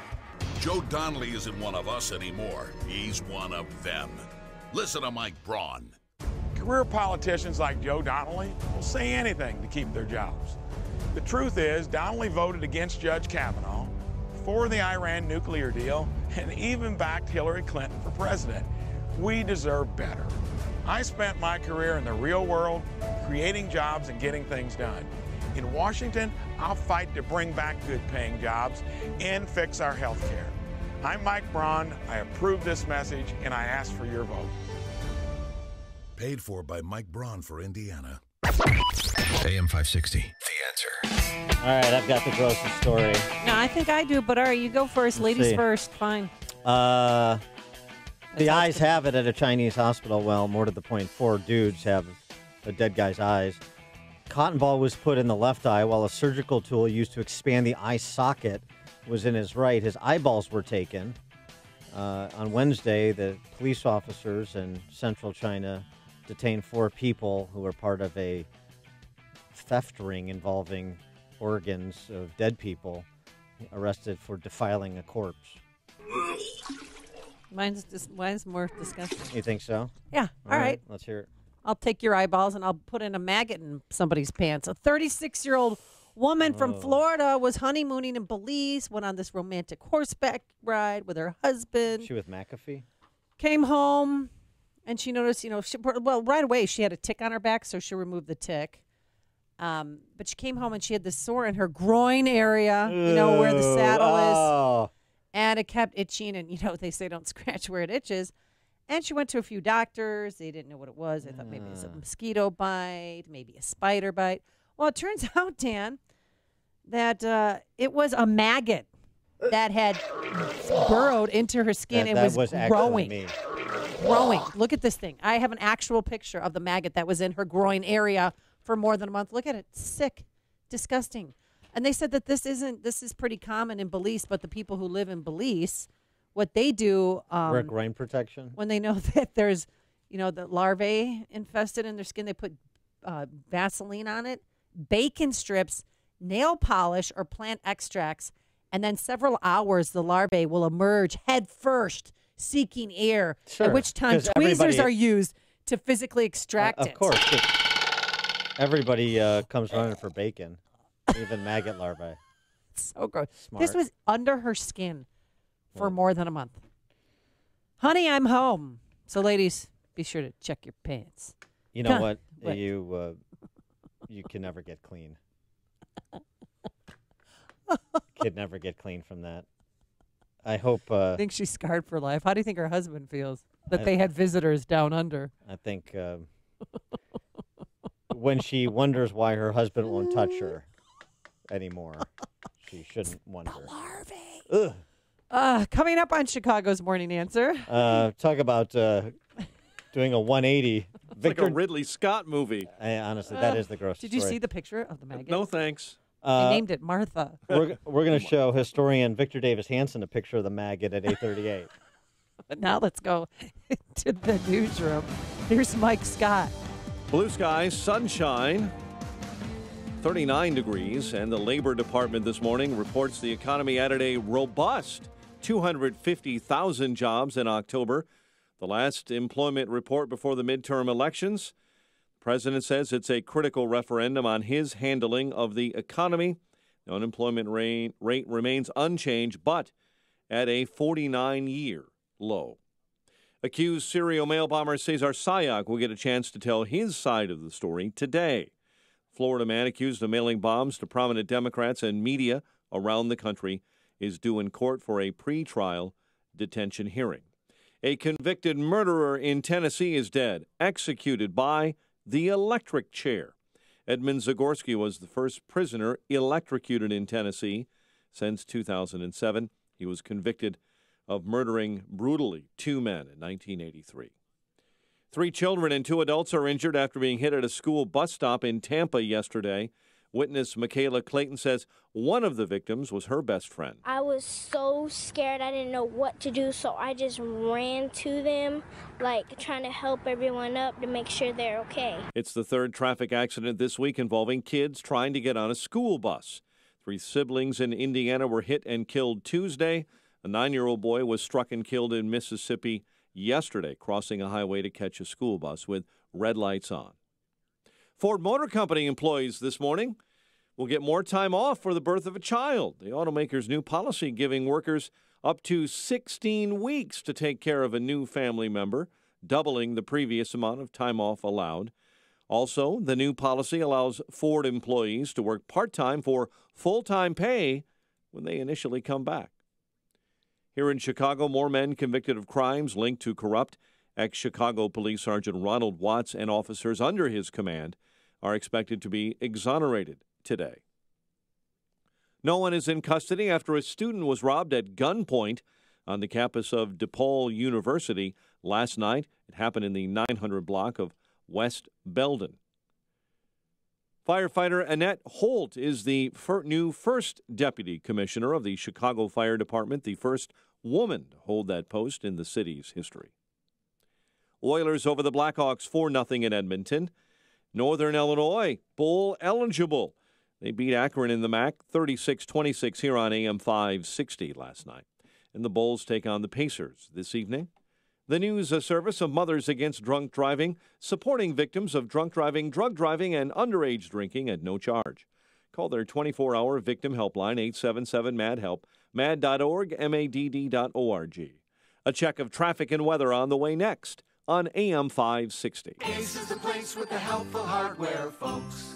Joe Donnelly isn't one of us anymore. He's one of them. Listen to Mike Braun. Career politicians like Joe Donnelly will say anything to keep their jobs. The truth is, Donnelly voted against Judge Kavanaugh, for the Iran nuclear deal, and even backed Hillary Clinton for president. We deserve better. I spent my career in the real world, creating jobs and getting things done. In Washington, I'll fight to bring back good-paying jobs and fix our health care. I'm Mike Braun. I approve this message, and I ask for your vote. Paid for by Mike Braun for Indiana. AM 560, The Answer. All right, I've got the grossest story. No, I think I do, but all right, you go first. Ladies see. first. Fine. The eyes have it at a Chinese hospital. Well, more to the point, 4 dudes have a dead guy's eyes. Cotton ball was put in the left eye while a surgical tool used to expand the eye socket was in his right. His eyeballs were taken. On Wednesday, the police officers in central China detained 4 people who were part of a theft ring involving organs of dead people, arrested for defiling a corpse. Mine's more disgusting. You think so? Yeah. All right. Let's hear it. I'll take your eyeballs and I'll put in a maggot in somebody's pants. A 36-year-old woman from Florida was honeymooning in Belize, went on this romantic horseback ride with her husband. She with McAfee? Came home, and she noticed, right away she had a tick on her back, so she removed the tick. But she came home and she had this sore in her groin area, where the saddle is. And it kept itching, and, they say don't scratch where it itches. And she went to a few doctors. They didn't know what it was. They thought maybe it was a mosquito bite, maybe a spider bite. Well, it turns out, Dan, that it was a maggot that had burrowed into her skin and was growing. Growing. Look at this thing. I have an actual picture of the maggot that was in her groin area for more than a month. Look at it. Sick. Disgusting. And they said that this is pretty common in Belize, but the people who live in Belize, what they do wear groin protection when they know that there's, the larvae infested in their skin, they put Vaseline on it, bacon strips, nail polish, or plant extracts, and then several hours the larvae will emerge head first, seeking air, at which time tweezers are used to physically extract it. Of course. Everybody comes running for bacon, even maggot larvae. So gross. Smart. This was under her skin for more than a month. Honey, I'm home. So, ladies, be sure to check your pants. You know what? You can never get clean. Could never get clean from that. I hope. I think she's scarred for life. How do you think her husband feels that they had visitors down under? I think when she wonders why her husband won't touch her anymore, she shouldn't wonder. The larvae. Coming up on Chicago's Morning Answer. Talk about doing a 180. It's like a Ridley Scott movie. Honestly, that is the grossest Did you story. see the picture of the maggot? No, thanks. They named it Martha. We're going to show historian Victor Davis Hanson a picture of the maggot at 8:38. But now let's go to the newsroom. Here's Mike Scott. Blue skies, sunshine, 39 degrees, and the Labor Department this morning reports the economy added a robust 250,000 jobs in October, the last employment report before the midterm elections. The president says it's a critical referendum on his handling of the economy. The unemployment rate remains unchanged, but at a 49-year low. Accused serial mail bomber Cesar Sayoc will get a chance to tell his side of the story today. Florida man accused of mailing bombs to prominent Democrats and media around the country is due in court for a pre-trial detention hearing. A convicted murderer in Tennessee is dead, executed by the electric chair. Edmund Zagorski was the first prisoner electrocuted in Tennessee since 2007. He was convicted of murdering brutally 2 men in 1983. 3 children and 2 adults are injured after being hit at a school bus stop in Tampa yesterday. Witness Michaela Clayton says one of the victims was her best friend. I was so scared. I didn't know what to do, so I just ran to them, trying to help everyone up to make sure they're okay. It's the 3rd traffic accident this week involving kids trying to get on a school bus. 3 siblings in Indiana were hit and killed Tuesday. A 9-year-old boy was struck and killed in Mississippi yesterday, crossing a highway to catch a school bus with red lights on. Ford Motor Company employees this morning will get more time off for the birth of a child. The automaker's new policy giving workers up to 16 weeks to take care of a new family member, doubling the previous amount of time off allowed. Also, the new policy allows Ford employees to work part-time for full-time pay when they initially come back. Here in Chicago, more men convicted of crimes linked to corrupt ex-Chicago Police Sergeant Ronald Watts and officers under his command are expected to be exonerated today. No one is in custody after a student was robbed at gunpoint on the campus of DePaul University last night. It happened in the 900 block of West Belden. Firefighter Annette Holt is the new first deputy commissioner of the Chicago Fire Department, the first woman to hold that post in the city's history. Oilers over the Blackhawks 4-0 in Edmonton. Northern Illinois, bowl eligible. They beat Akron in the MAC 36-26 here on AM 560 last night. And the Bulls take on the Pacers this evening. The news service of Mothers Against Drunk Driving, supporting victims of drunk driving, drug driving, and underage drinking at no charge. Call their 24-hour victim helpline, 877-MAD-HELP, mad.org, madd.org. A check of traffic and weather on the way next on AM 560. Ace is the place with the helpful hardware, folks.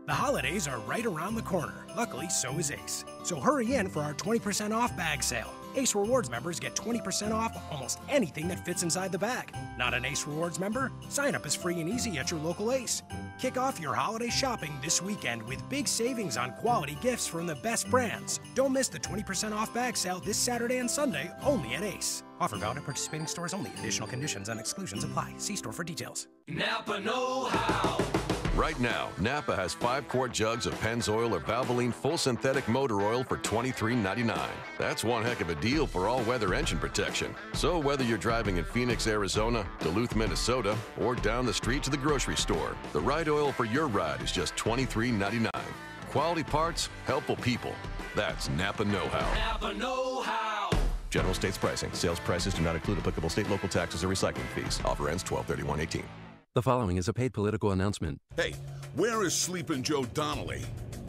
The holidays are right around the corner. Luckily, so is Ace. So hurry in for our 20% off bag sale. Ace Rewards members get 20% off almost anything that fits inside the bag. Not an Ace Rewards member? Sign up is free and easy at your local Ace. Kick off your holiday shopping this weekend with big savings on quality gifts from the best brands. Don't miss the 20% off bag sale this Saturday and Sunday only at Ace. Offer valid at participating stores only. Additional conditions and exclusions apply. See store for details. Napa know-how. Right now, Napa has 5-quart jugs of Pennzoil or Valvoline full synthetic motor oil for $23.99. That's one heck of a deal for all-weather engine protection. So whether you're driving in Phoenix, Arizona, Duluth, Minnesota, or down the street to the grocery store, the right oil for your ride is just $23.99. Quality parts, helpful people. That's Napa know-how. Napa know-how. General states pricing. Sales prices do not include applicable state, local taxes, or recycling fees. Offer ends 12/31/18. The following is a paid political announcement. Hey, where is Sleepin' Joe Donnelly?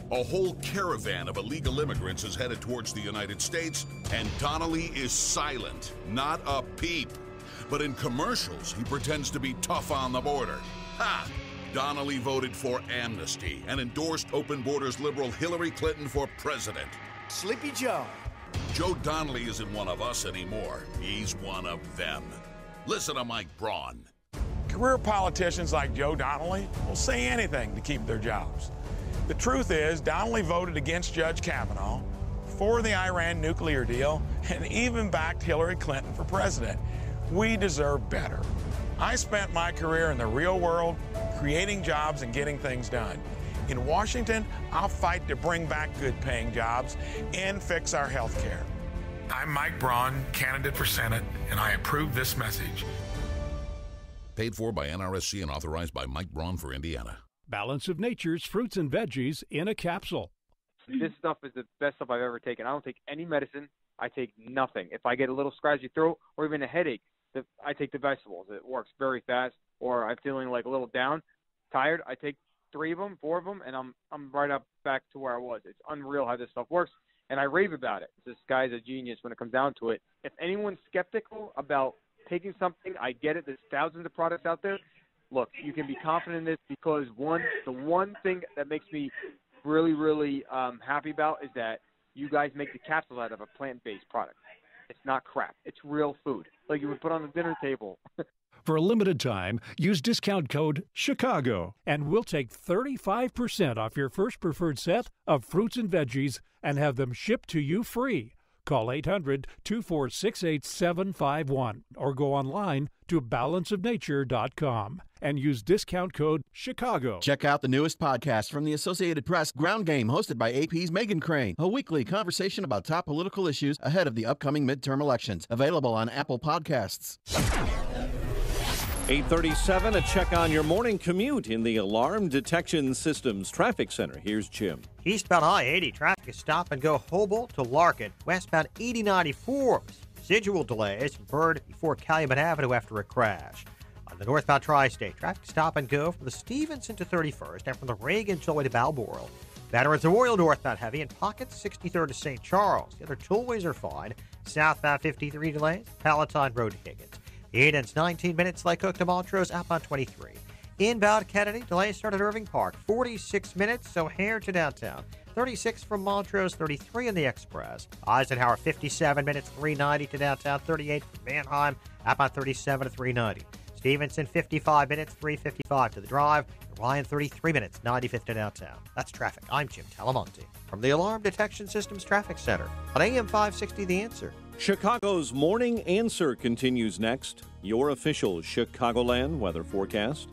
A whole caravan of illegal immigrants is headed towards the United States, and Donnelly is silent, not a peep. But in commercials, he pretends to be tough on the border. Ha! Donnelly voted for amnesty and endorsed open borders liberal Hillary Clinton for president. Sleepy Joe. Joe Donnelly isn't one of us anymore. He's one of them. Listen to Mike Braun. Career politicians like Joe Donnelly will say anything to keep their jobs. The truth is, Donnelly voted against Judge Kavanaugh, for the Iran nuclear deal, and even backed Hillary Clinton for president. We deserve better. I spent my career in the real world, creating jobs and getting things done. In Washington, I'll fight to bring back good-paying jobs and fix our health care. I'm Mike Braun, candidate for Senate, and I approve this message. Paid for by NRSC and authorized by Mike Braun for Indiana. Balance of Nature's fruits and veggies in a capsule. This stuff is the best stuff I've ever taken. I don't take any medicine. I take nothing. If I get a little scratchy throat or even a headache, I take the vegetables. It works very fast. Or I'm feeling like a little down, tired, I take 3 of them, 4 of them, and I'm right up back to where I was. It's unreal how this stuff works, and I rave about it. This guy's a genius when it comes down to it. If anyone's skeptical about taking something, I get it. There's thousands of products out there. Look, you can be confident in this because the one thing that makes me really, really happy about is that you guys make the capsule out of a plant-based product. It's not crap. It's real food, like you would put on the dinner table. For a limited time, use discount code CHICAGO, and we'll take 35% off your first preferred set of fruits and veggies and have them shipped to you free. Call 800-246-8751 or go online to balanceofnature.com and use discount code CHICAGO. Check out the newest podcast from the Associated Press, Ground Game, hosted by AP's Megan Crane. A weekly conversation about top political issues ahead of the upcoming midterm elections. Available on Apple Podcasts. 8:37, a check on your morning commute in the Alarm Detection Systems Traffic Center. Here's Jim. Eastbound I-80 traffic is stop and go Hobart to Larkin. Westbound 8094. Residual delays from Bird before Calumet Avenue after a crash. On the northbound Tri-State, traffic stop and go from the Stevenson to 31st and from the Reagan tollway to Balmoral. Veterans Memorial northbound heavy in pockets 63rd to St. Charles. The other tollways are fine. Southbound 53 delays, Palatine Road to Higgins. Eden's 19 minutes, Lake Cook to Montrose, outbound 23. Inbound Kennedy, delays start at Irving Park, 46 minutes, O'Hare to downtown. 36 from Montrose, 33 in the Express. Eisenhower, 57 minutes, 390 to downtown, 38 from Manheim, outbound 37 to 390. Stevenson, 55 minutes, 355 to the drive. Ryan, 33 minutes, 95 to downtown. That's traffic. I'm Jim Talamonte from the Alarm Detection Systems Traffic Center on AM 560 The Answer. Chicago's Morning Answer continues next. Your official Chicagoland weather forecast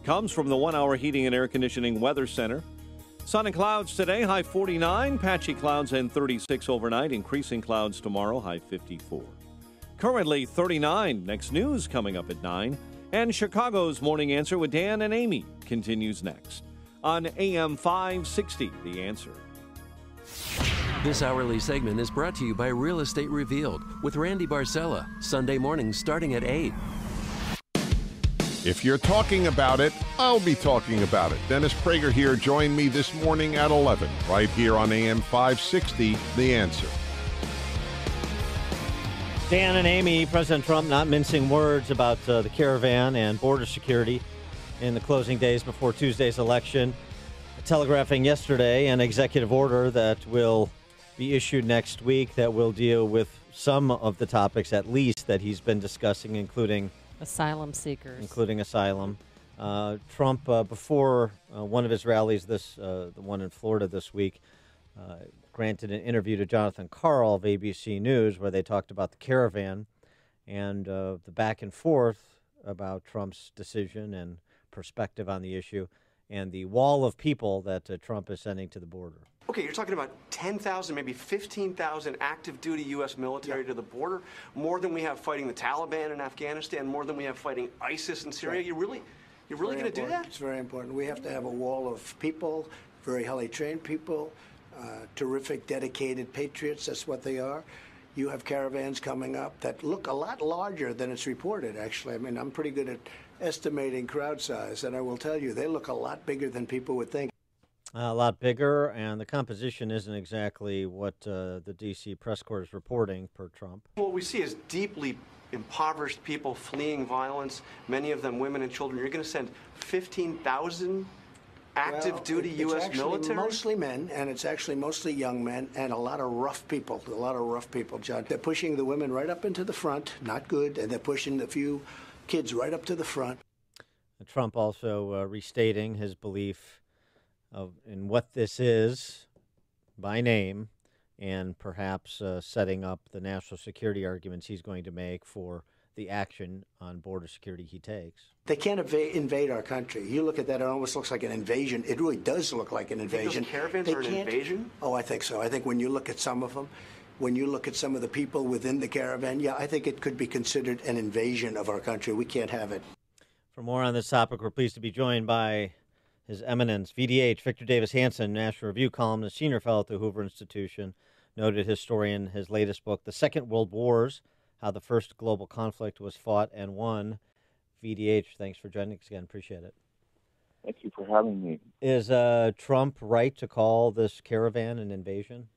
comes from the 1-hour heating and air conditioning weather center. Sun and clouds today, high 49, patchy clouds and 36 overnight, increasing clouds tomorrow, high 54. Currently 39. Next news coming up at 9. And Chicago's Morning Answer with Dan and Amy continues next on AM 560, The Answer. This hourly segment is brought to you by Real Estate Revealed with Randy Barcella, Sunday mornings starting at 8. If you're talking about it, I'll be talking about it. Dennis Prager here. Join me this morning at 11, right here on AM 560, The Answer. Dan and Amy, President Trump not mincing words about the caravan and border security in the closing days before Tuesday's election, telegraphing yesterday an executive order that will be issued next week that will deal with some of the topics, at least, that he's been discussing, including asylum seekers. Including asylum. Trump, before one of his rallies, the one in Florida this week, granted an interview to Jonathan Karl of ABC News where they talked about the caravan and the back and forth about Trump's decision and perspective on the issue and the wall of people that Trump is sending to the border. Okay, you're talking about 10,000, maybe 15,000 active duty U.S. military to the border, more than we have fighting the Taliban in Afghanistan, more than we have fighting ISIS in Syria. You're really going to do that? It's very important. We have to have a wall of people, very highly trained people, terrific, dedicated patriots. That's what they are. You have caravans coming up that look a lot larger than it's reported, actually. I mean, I'm pretty good at estimating crowd size, and I will tell you, they look a lot bigger than people would think. A lot bigger, and the composition isn't exactly what the D.C. press corps is reporting per Trump. What we see is deeply impoverished people fleeing violence, many of them women and children. You're going to send 15,000 active duty U.S. military? Mostly men, and it's actually mostly young men, and a lot of rough people, John. They're pushing the women right up into the front, not good, and they're pushing the few kids right up to the front. Trump also restating his belief in what this is by name, and perhaps setting up the national security arguments he's going to make for the action on border security he takes. They can't invade our country. You look at that, it almost looks like an invasion. It really does look like an invasion. Those caravans are an invasion? Oh, I think so. I think when you look at some of them, when you look at some of the people within the caravan, yeah, I think it could be considered an invasion of our country. We can't have it. For more on this topic, we're pleased to be joined by His Eminence, VDH, Victor Davis Hanson, National Review columnist, senior fellow at the Hoover Institution, noted historian. His latest book, The Second World Wars, How the First Global Conflict Was Fought and Won. VDH, thanks for joining us again. Appreciate it. Thank you for having me. Is Trump right to call this caravan an invasion?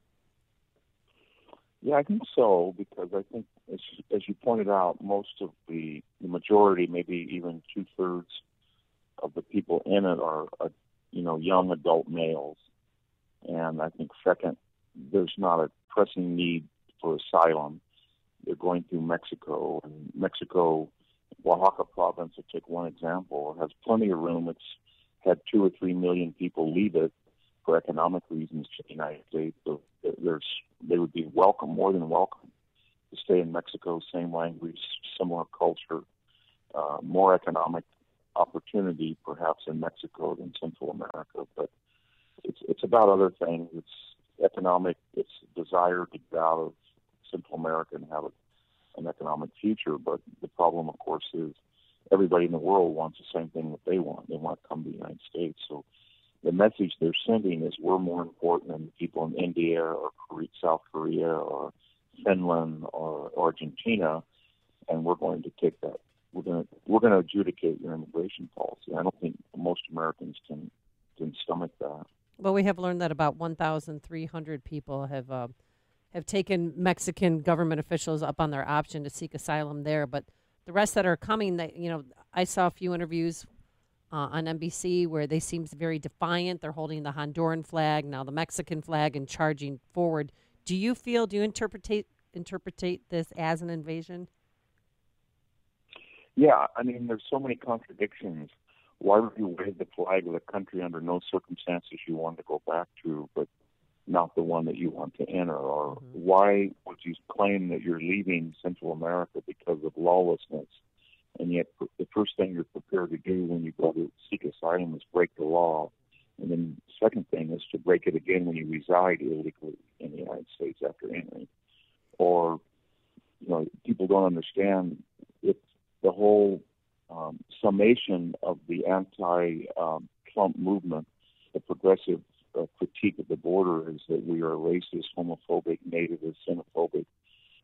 Yeah, I think so, because I think, as you pointed out, most of the majority, maybe even 2/3 of the people in it are, young adult males. And I think, second, there's not a pressing need for asylum. They're going through Mexico, and Mexico, Oaxaca province, to take one example, has plenty of room. It's had 2 or 3 million people leave it for economic reasons to the United States. So they would be welcome, more than welcome, to stay in Mexico. Same language, similar culture, more economic opportunity, perhaps, in Mexico than Central America. But it's about other things. It's economic. It's desire to get out of Central America and have an economic future. But the problem, of course, is everybody in the world wants the same thing that they want. They want to come to the United States. So the message they're sending is we're more important than the people in India or South Korea or Finland or Argentina, and we're going to take that. We're going to adjudicate your immigration policy. I don't think most Americans can stomach that. Well, we have learned that about 1,300 people have taken Mexican government officials up on their option to seek asylum there, but the rest that are coming, I saw a few interviews on NBC where they seem very defiant. They're holding the Honduran flag, now the Mexican flag, and charging forward. Do you interpret this as an invasion? Yeah, I mean, there's so many contradictions. Why would you wave the flag of the country under no circumstances you want to go back to, but not the one that you want to enter? Or why would you claim that you're leaving Central America because of lawlessness, and yet the first thing you're prepared to do when you go to seek asylum is break the law? And then the second thing is to break it again when you reside illegally in the United States after entering. Or, people don't understand it's the whole summation of the anti-Trump movement, the progressive critique of the border is that we are a racist, homophobic, nativist, xenophobic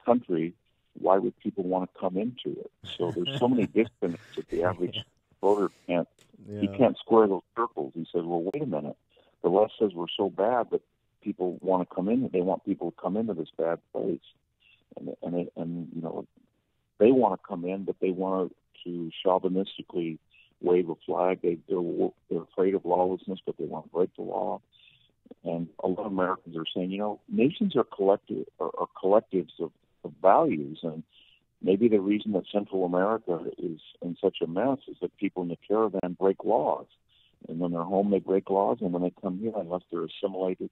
country. Why would people want to come into it? So there's so many disconnects that the average voter can't. Yeah. He can't square those circles. He says, "Well, wait a minute. The left says we're so bad that people want to come in. They want people to come into this bad place, and they want to come in, but they want to chauvinistically wave a flag. They're afraid of lawlessness, but they want to break the law." And a lot of Americans are saying, nations are collectives of values, and maybe the reason that Central America is in such a mess is that people in the caravan break laws. And when they're home, they break laws, and when they come here, unless they're assimilated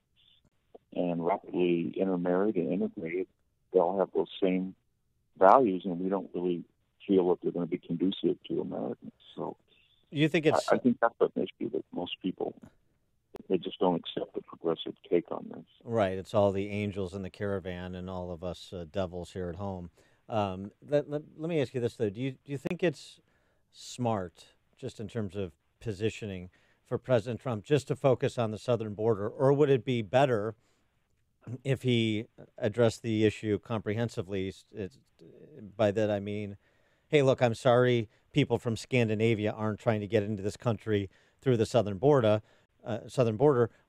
and rapidly intermarried and integrated, they'll have those same values, and we don't really feel that they're going to be conducive to Americans. So you think it's... I think that's an issue that most people, they just don't accept the progressive take on this. Right. It's all the angels in the caravan and all of us devils here at home. Let me ask you this, though. Do you think it's smart, just in terms of positioning, for President Trump just to focus on the southern border, or would it be better if he addressed the issue comprehensively? By that I mean hey, look, I'm sorry people from Scandinavia aren't trying to get into this country through the southern border.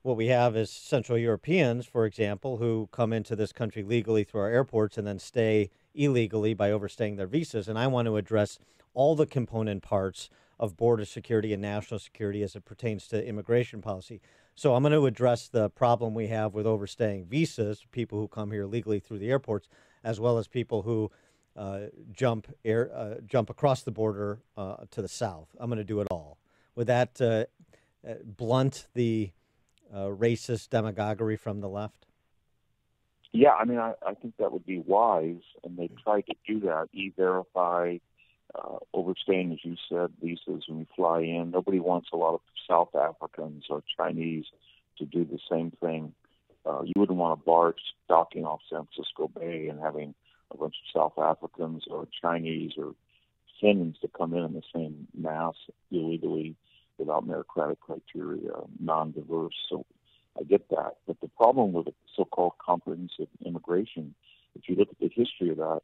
What we have is Central Europeans, for example, who come into this country legally through our airports and then stay illegally by overstaying their visas. And I want to address all the component parts of border security and national security as it pertains to immigration policy. So I'm going to address the problem we have with overstaying visas, people who come here legally through the airports, as well as people who jump across the border to the south. I'm going to do it all. Would that blunt the racist demagoguery from the left? Yeah, I mean, I think that would be wise, and they tried to do that, e-verify, overstaying, as you said, visas when you fly in. Nobody wants a lot of South Africans or Chinese to do the same thing. You wouldn't want a barge docking off San Francisco Bay and having a bunch of South Africans or Chinese or Kenyans to come in the same mass illegally without meritocratic criteria, non-diverse. So I get that. But the problem with the so-called comprehensive immigration, if you look at the history of that,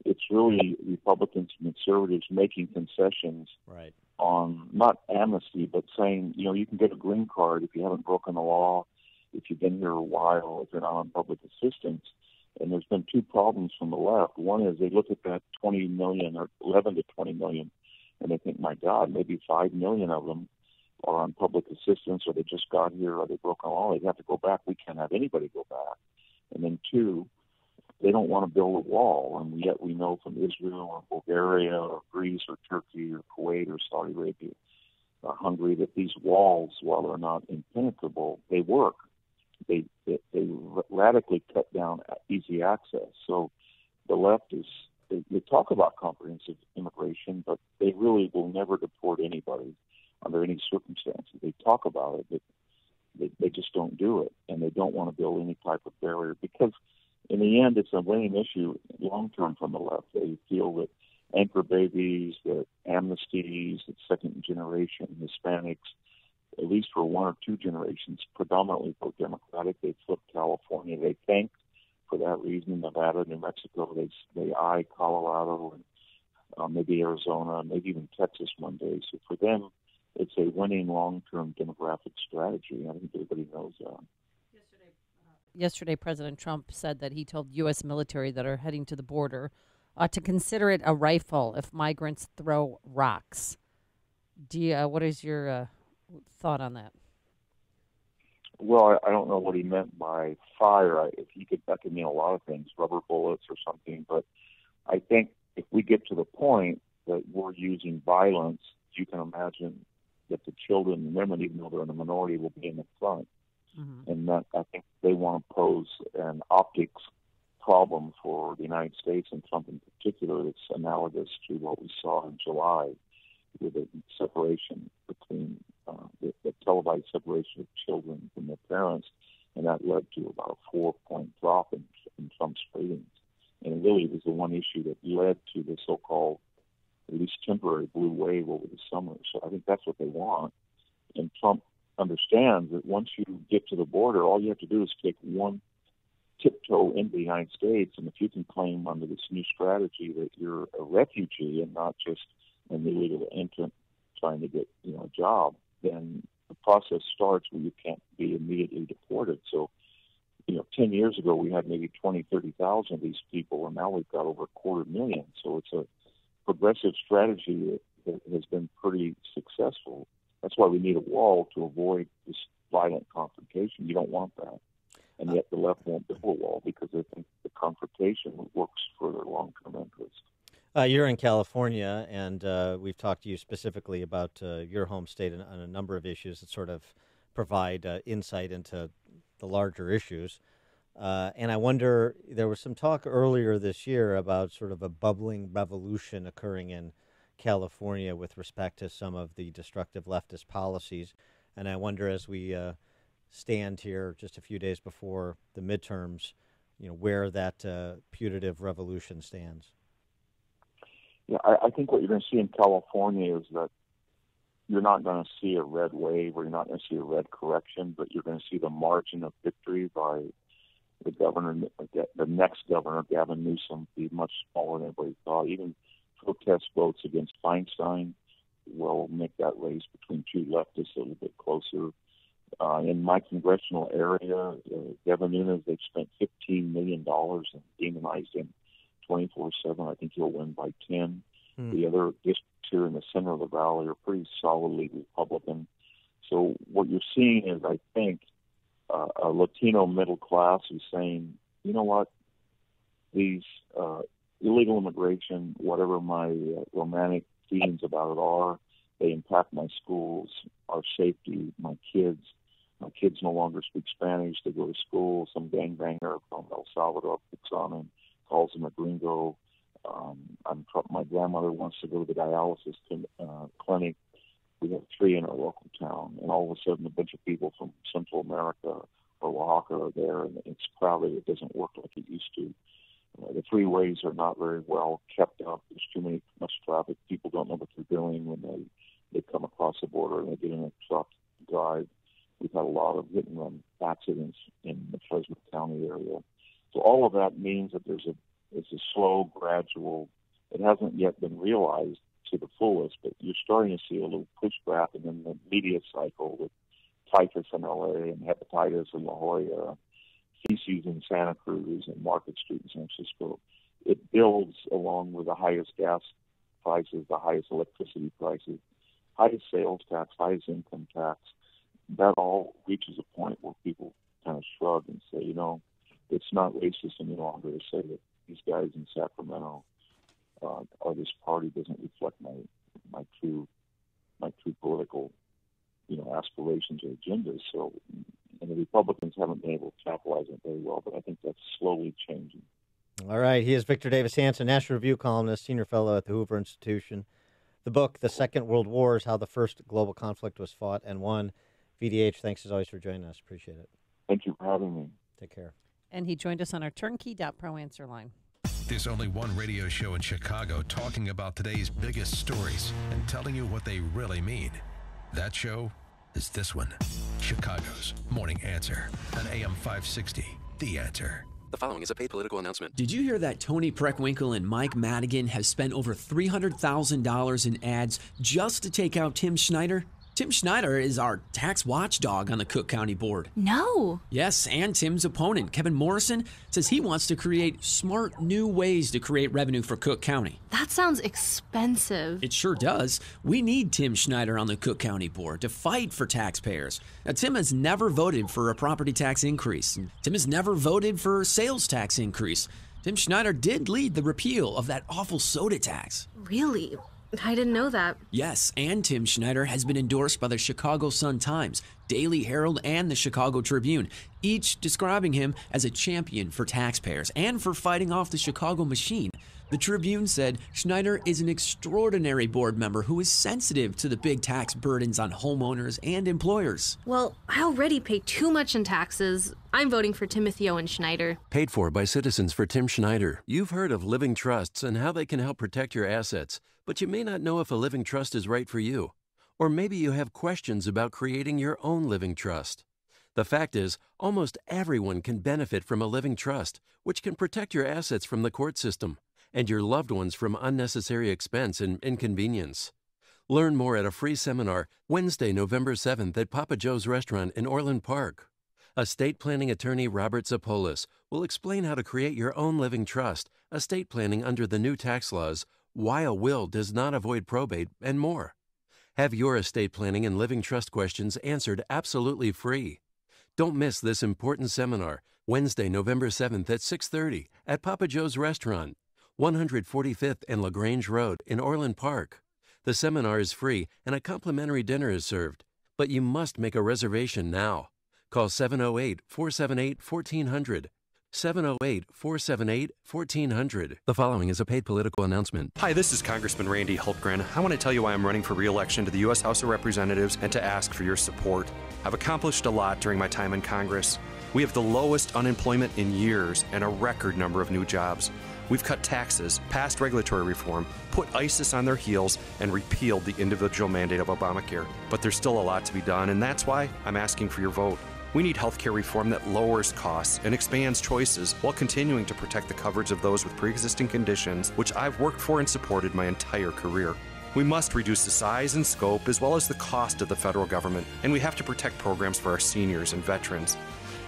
it's really Republicans and conservatives making concessions on not amnesty, but saying, you can get a green card if you haven't broken the law, if you've been here a while, if you're not on public assistance. And there's been two problems from the left. One is they look at that 20 million or 11 to 20 million, and they think, my God, maybe 5 million of them are on public assistance, or they just got here, or they broke the law. They have to go back. We can't have anybody go back. And then two, they don't want to build a wall, and yet we know from Israel or Bulgaria or Greece or Turkey or Kuwait or Saudi Arabia, Hungary, that these walls, while they're not impenetrable, they work. They radically cut down easy access. So the left they talk about comprehensive immigration, but they really will never deport anybody under any circumstances. They talk about it, but they just don't do it, and they don't want to build any type of barrier because in the end, it's a winning issue long-term from the left. They feel that anchor babies, that amnesties, that second-generation Hispanics, at least for one or two generations, predominantly vote Democratic. They flipped California. They thank for that reason Nevada, New Mexico. They eye Colorado and maybe Arizona, maybe even Texas one day. So for them, it's a winning long-term demographic strategy. I think everybody knows that. Yesterday, President Trump said that he told U.S. military that are heading to the border to consider it a rifle if migrants throw rocks. What is your thought on that? Well, I don't know what he meant by fire. That could mean a lot of things, rubber bullets or something. But I think if we get to the point that we're using violence, you can imagine that the children and women, even though they're in the minority, will be in the front. Mm-hmm. And that I think they want to pose an optics problem for the United States and Trump in particular that's analogous to what we saw in July with the separation between the televised separation of children from their parents, and that led to about a 4-point drop in Trump's ratings. And it really was the one issue that led to the so-called, at least temporary, blue wave over the summer. So I think that's what they want. And Trump understands that once you get to the border, all you have to do is take one tiptoe into the United States, and if you can claim under this new strategy that you're a refugee and not just an illegal entrant trying to get a job, then the process starts where you can't be immediately deported. So, 10 years ago we had maybe 20, 30,000 of these people, and now we've got over 250,000. So it's a progressive strategy that has been pretty successful. That's why we need a wall to avoid this violent confrontation. You don't want that. And yet the left won't build a wall because they think the confrontation works for their long-term interest. You're in California, and we've talked to you specifically about your home state on a number of issues that sort of provide insight into the larger issues. And I wonder, there was some talk earlier this year about sort of a bubbling revolution occurring in California with respect to some of the destructive leftist policies. And I wonder, as we stand here just a few days before the midterms, where that putative revolution stands. Yeah, I think what you're going to see in California is that you're not going to see a red wave or you're not going to see a red correction, but you're going to see the margin of victory by the governor, the next governor, Gavin Newsom, be much smaller than anybody thought. Even protest votes against Feinstein will make that race between two leftists a little bit closer. In my congressional area, Devin Nunes, they've spent $15 million and demonized him 24/7. I think he'll win by 10. The other districts here in the center of the valley are pretty solidly Republican. So what you're seeing is, I think, a Latino middle class who's saying, you know what, these illegal immigration, whatever my romantic feelings about it are, they impact my schools, our safety, my kids. My kids no longer speak Spanish. They go to school. Some gangbanger from El Salvador picks on him, calls him a gringo. My grandmother wants to go to the dialysis clinic. We have 3 in our local town, and all of a sudden a bunch of people from Central America or Oaxaca are there, and it's crowded. It doesn't work like it used to. The freeways are not very well kept up. There's much traffic. People don't know what they're doing when they come across the border and they get in a truck to drive. We've had a lot of hit-and-run accidents in the Fresno County area. So all of that means that it's a slow, gradual. It hasn't yet been realized to the fullest, but you're starting to see a little pushback, and then the media cycle with typhus in LA and hepatitis in La Jolla, feces in Santa Cruz and Market Street in San Francisco. It builds along with the highest gas prices, the highest electricity prices, highest sales tax, highest income tax. That all reaches a point where people kind of shrug and say, it's not racist any longer to say that these guys in Sacramento or this party doesn't reflect my true political aspirations or agendas. So, and the Republicans haven't been able to capitalize on it very well, but I think that's slowly changing. All right. He is Victor Davis Hanson, National Review columnist, senior fellow at the Hoover Institution. The book, The Second World War, is How the First Global Conflict Was Fought and Won. VDH, thanks as always for joining us. Appreciate it. Thank you for having me. Take care. And he joined us on our turnkey.pro answer line. There's only one radio show in Chicago talking about today's biggest stories and telling you what they really mean. That show is this one, Chicago's Morning Answer on AM 560, The Answer. The following is a paid political announcement. Did you hear that Tony Preckwinkle and Mike Madigan have spent over $300,000 in ads just to take out Tim Schneider? Tim Schneider is our tax watchdog on the Cook County Board. No. Yes, and Tim's opponent, Kevin Morrison, says he wants to create smart new ways to create revenue for Cook County. That sounds expensive. It sure does. We need Tim Schneider on the Cook County Board to fight for taxpayers. Now, Tim has never voted for a property tax increase. Tim has never voted for a sales tax increase. Tim Schneider did lead the repeal of that awful soda tax. Really? I didn't know that. Yes, and Tim Schneider has been endorsed by the Chicago Sun-Times, Daily Herald, and the Chicago Tribune, each describing him as a champion for taxpayers and for fighting off the Chicago machine. The Tribune said Schneider is an extraordinary board member who is sensitive to the big tax burdens on homeowners and employers. Well, I already pay too much in taxes. I'm voting for Timothy Owen Schneider. Paid for by Citizens for Tim Schneider. You've heard of living trusts and how they can help protect your assets, but you may not know if a living trust is right for you. Or maybe you have questions about creating your own living trust. The fact is, almost everyone can benefit from a living trust, which can protect your assets from the court system and your loved ones from unnecessary expense and inconvenience. Learn more at a free seminar Wednesday, November 7th at Papa Joe's Restaurant in Orland Park. Estate planning attorney Robert Zapolis will explain how to create your own living trust, estate planning under the new tax laws, why a will does not avoid probate, and more. Have your estate planning and living trust questions answered absolutely free. Don't miss this important seminar Wednesday, November 7th at 6:30 at Papa Joe's Restaurant, 145th and LaGrange Road in Orland Park. The seminar is free and a complimentary dinner is served, but you must make a reservation now. Call 708-478-1400. 708-478-1400. The following is a paid political announcement. Hi, this is Congressman Randy Hultgren. I want to tell you why I'm running for re-election to the U.S. House of Representatives and to ask for your support. I've accomplished a lot during my time in Congress. We have the lowest unemployment in years and a record number of new jobs. We've cut taxes, passed regulatory reform, put ISIS on their heels, and repealed the individual mandate of Obamacare. But there's still a lot to be done, and that's why I'm asking for your vote. We need healthcare reform that lowers costs and expands choices while continuing to protect the coverage of those with pre-existing conditions, which I've worked for and supported my entire career. We must reduce the size and scope as well as the cost of the federal government, and we have to protect programs for our seniors and veterans.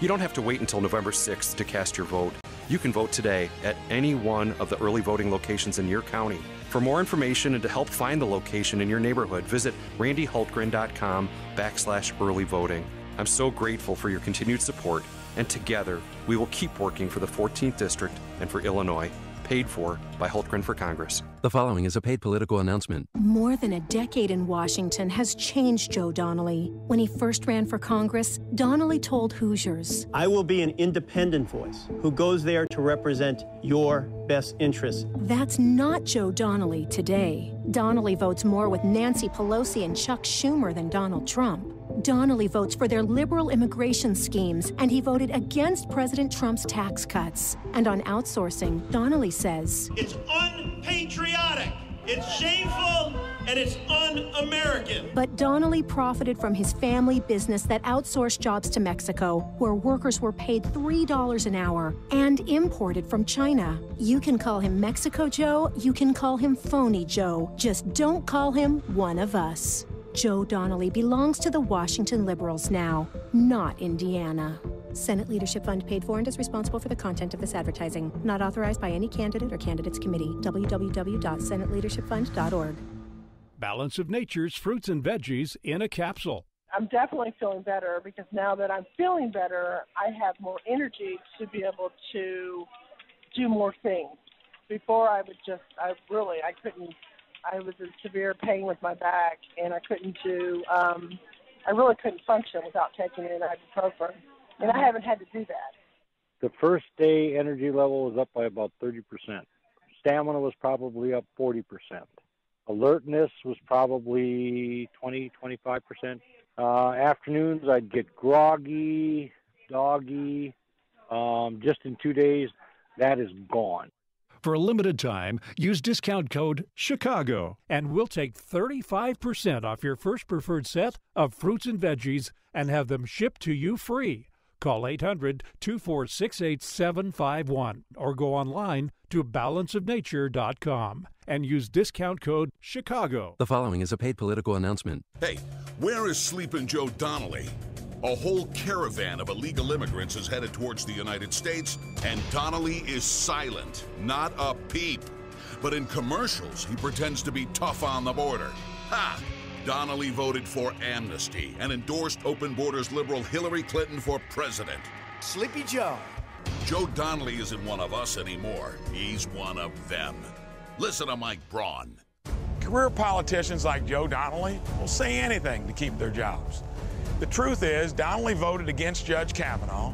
You don't have to wait until November 6th to cast your vote. You can vote today at any one of the early voting locations in your county. For more information and to help find the location in your neighborhood, visit randyhultgren.com/early voting. I'm so grateful for your continued support, and together we will keep working for the 14th District and for Illinois. Paid for by Hultgren for Congress. The following is a paid political announcement. More than a decade in Washington has changed Joe Donnelly. When he first ran for Congress, Donnelly told Hoosiers, I will be an independent voice who goes there to represent your best interests. That's not Joe Donnelly today. Donnelly votes more with Nancy Pelosi and Chuck Schumer than Donald Trump. Donnelly votes for their liberal immigration schemes, and he voted against President Trump's tax cuts. And on outsourcing, Donnelly says, it's unpatriotic, it's shameful, and it's un-American. But Donnelly profited from his family business that outsourced jobs to Mexico, where workers were paid $3 an hour and imported from China. You can call him Mexico Joe, you can call him Phony Joe. Just don't call him one of us. Joe Donnelly belongs to the Washington Liberals now, not Indiana. Senate Leadership Fund paid for and is responsible for the content of this advertising. Not authorized by any candidate or candidates committee. www.senateleadershipfund.org. Balance of Nature's fruits and veggies in a capsule. I'm definitely feeling better because now that I'm feeling better, I have more energy to be able to do more things. Before I couldn't. I was in severe pain with my back, and I really couldn't function without taking an ibuprofen, and I haven't had to do that. The first day energy level was up by about 30%. Stamina was probably up 40%. Alertness was probably 20-25%. Afternoons, I'd get groggy, doggy. Just in 2 days, that is gone. For a limited time, use discount code CHICAGO, and we'll take 35% off your first preferred set of fruits and veggies and have them shipped to you free. Call 800-246-8751 or go online to balanceofnature.com and use discount code CHICAGO. The following is a paid political announcement. Hey, where is Sleepin' Joe Donnelly? A whole caravan of illegal immigrants is headed towards the United States, and Donnelly is silent, not a peep. But in commercials, he pretends to be tough on the border. Ha! Donnelly voted for amnesty and endorsed open borders liberal Hillary Clinton for president. Sleepy Joe. Joe Donnelly isn't one of us anymore. He's one of them. Listen to Mike Braun. Career politicians like Joe Donnelly will say anything to keep their jobs. The truth is, Donnelly voted against Judge Kavanaugh,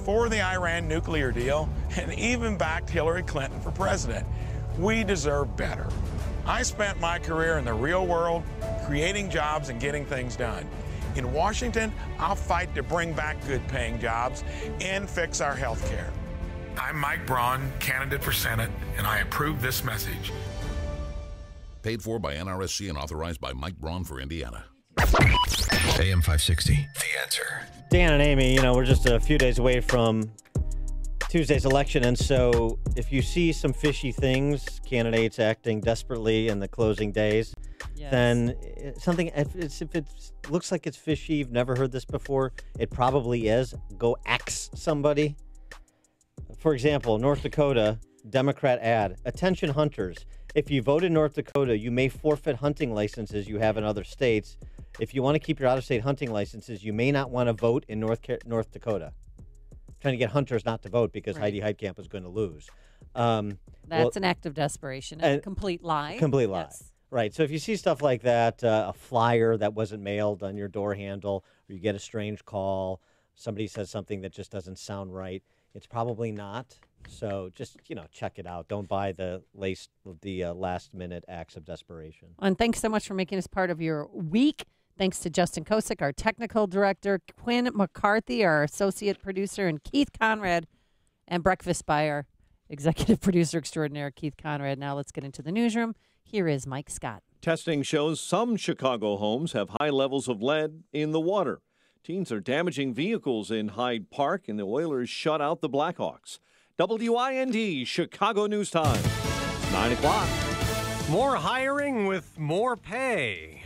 for the Iran nuclear deal, and even backed Hillary Clinton for president. We deserve better. I spent my career in the real world, creating jobs and getting things done. In Washington, I'll fight to bring back good-paying jobs and fix our health care. I'm Mike Braun, candidate for Senate, and I approve this message. Paid for by NRSC and authorized by Mike Braun for Indiana. AM 560, The Answer. Dan and Amy, we're just a few days away from Tuesday's election, and so if you see some fishy things, candidates acting desperately in the closing days, then if it looks like it's fishy, you've never heard this before, it probably is. Go axe somebody. For example, North Dakota, Democrat ad, attention hunters. If you vote in North Dakota, you may forfeit hunting licenses you have in other states. If you want to keep your out-of-state hunting licenses, you may not want to vote in North Dakota. Trying to get hunters not to vote because Heidi Heitkamp is going to lose. That's an act of desperation. A complete lie. Complete lie. Yes. Right. So if you see stuff like that, a flyer that wasn't mailed on your door handle, or you get a strange call, somebody says something that just doesn't sound right, it's probably not. So just, check it out. Don't buy the last-minute acts of desperation. And thanks so much for making us part of your week. Thanks to Justin Kosick, our technical director, Quinn McCarthy, our associate producer, and Keith Conrad, and Breakfast by our executive producer extraordinaire, Keith Conrad. Now let's get into the newsroom. Here is Mike Scott. Testing shows some Chicago homes have high levels of lead in the water. Teens are damaging vehicles in Hyde Park, and the Oilers shut out the Blackhawks. WIND Chicago News Time, 9 o'clock. More hiring with more pay.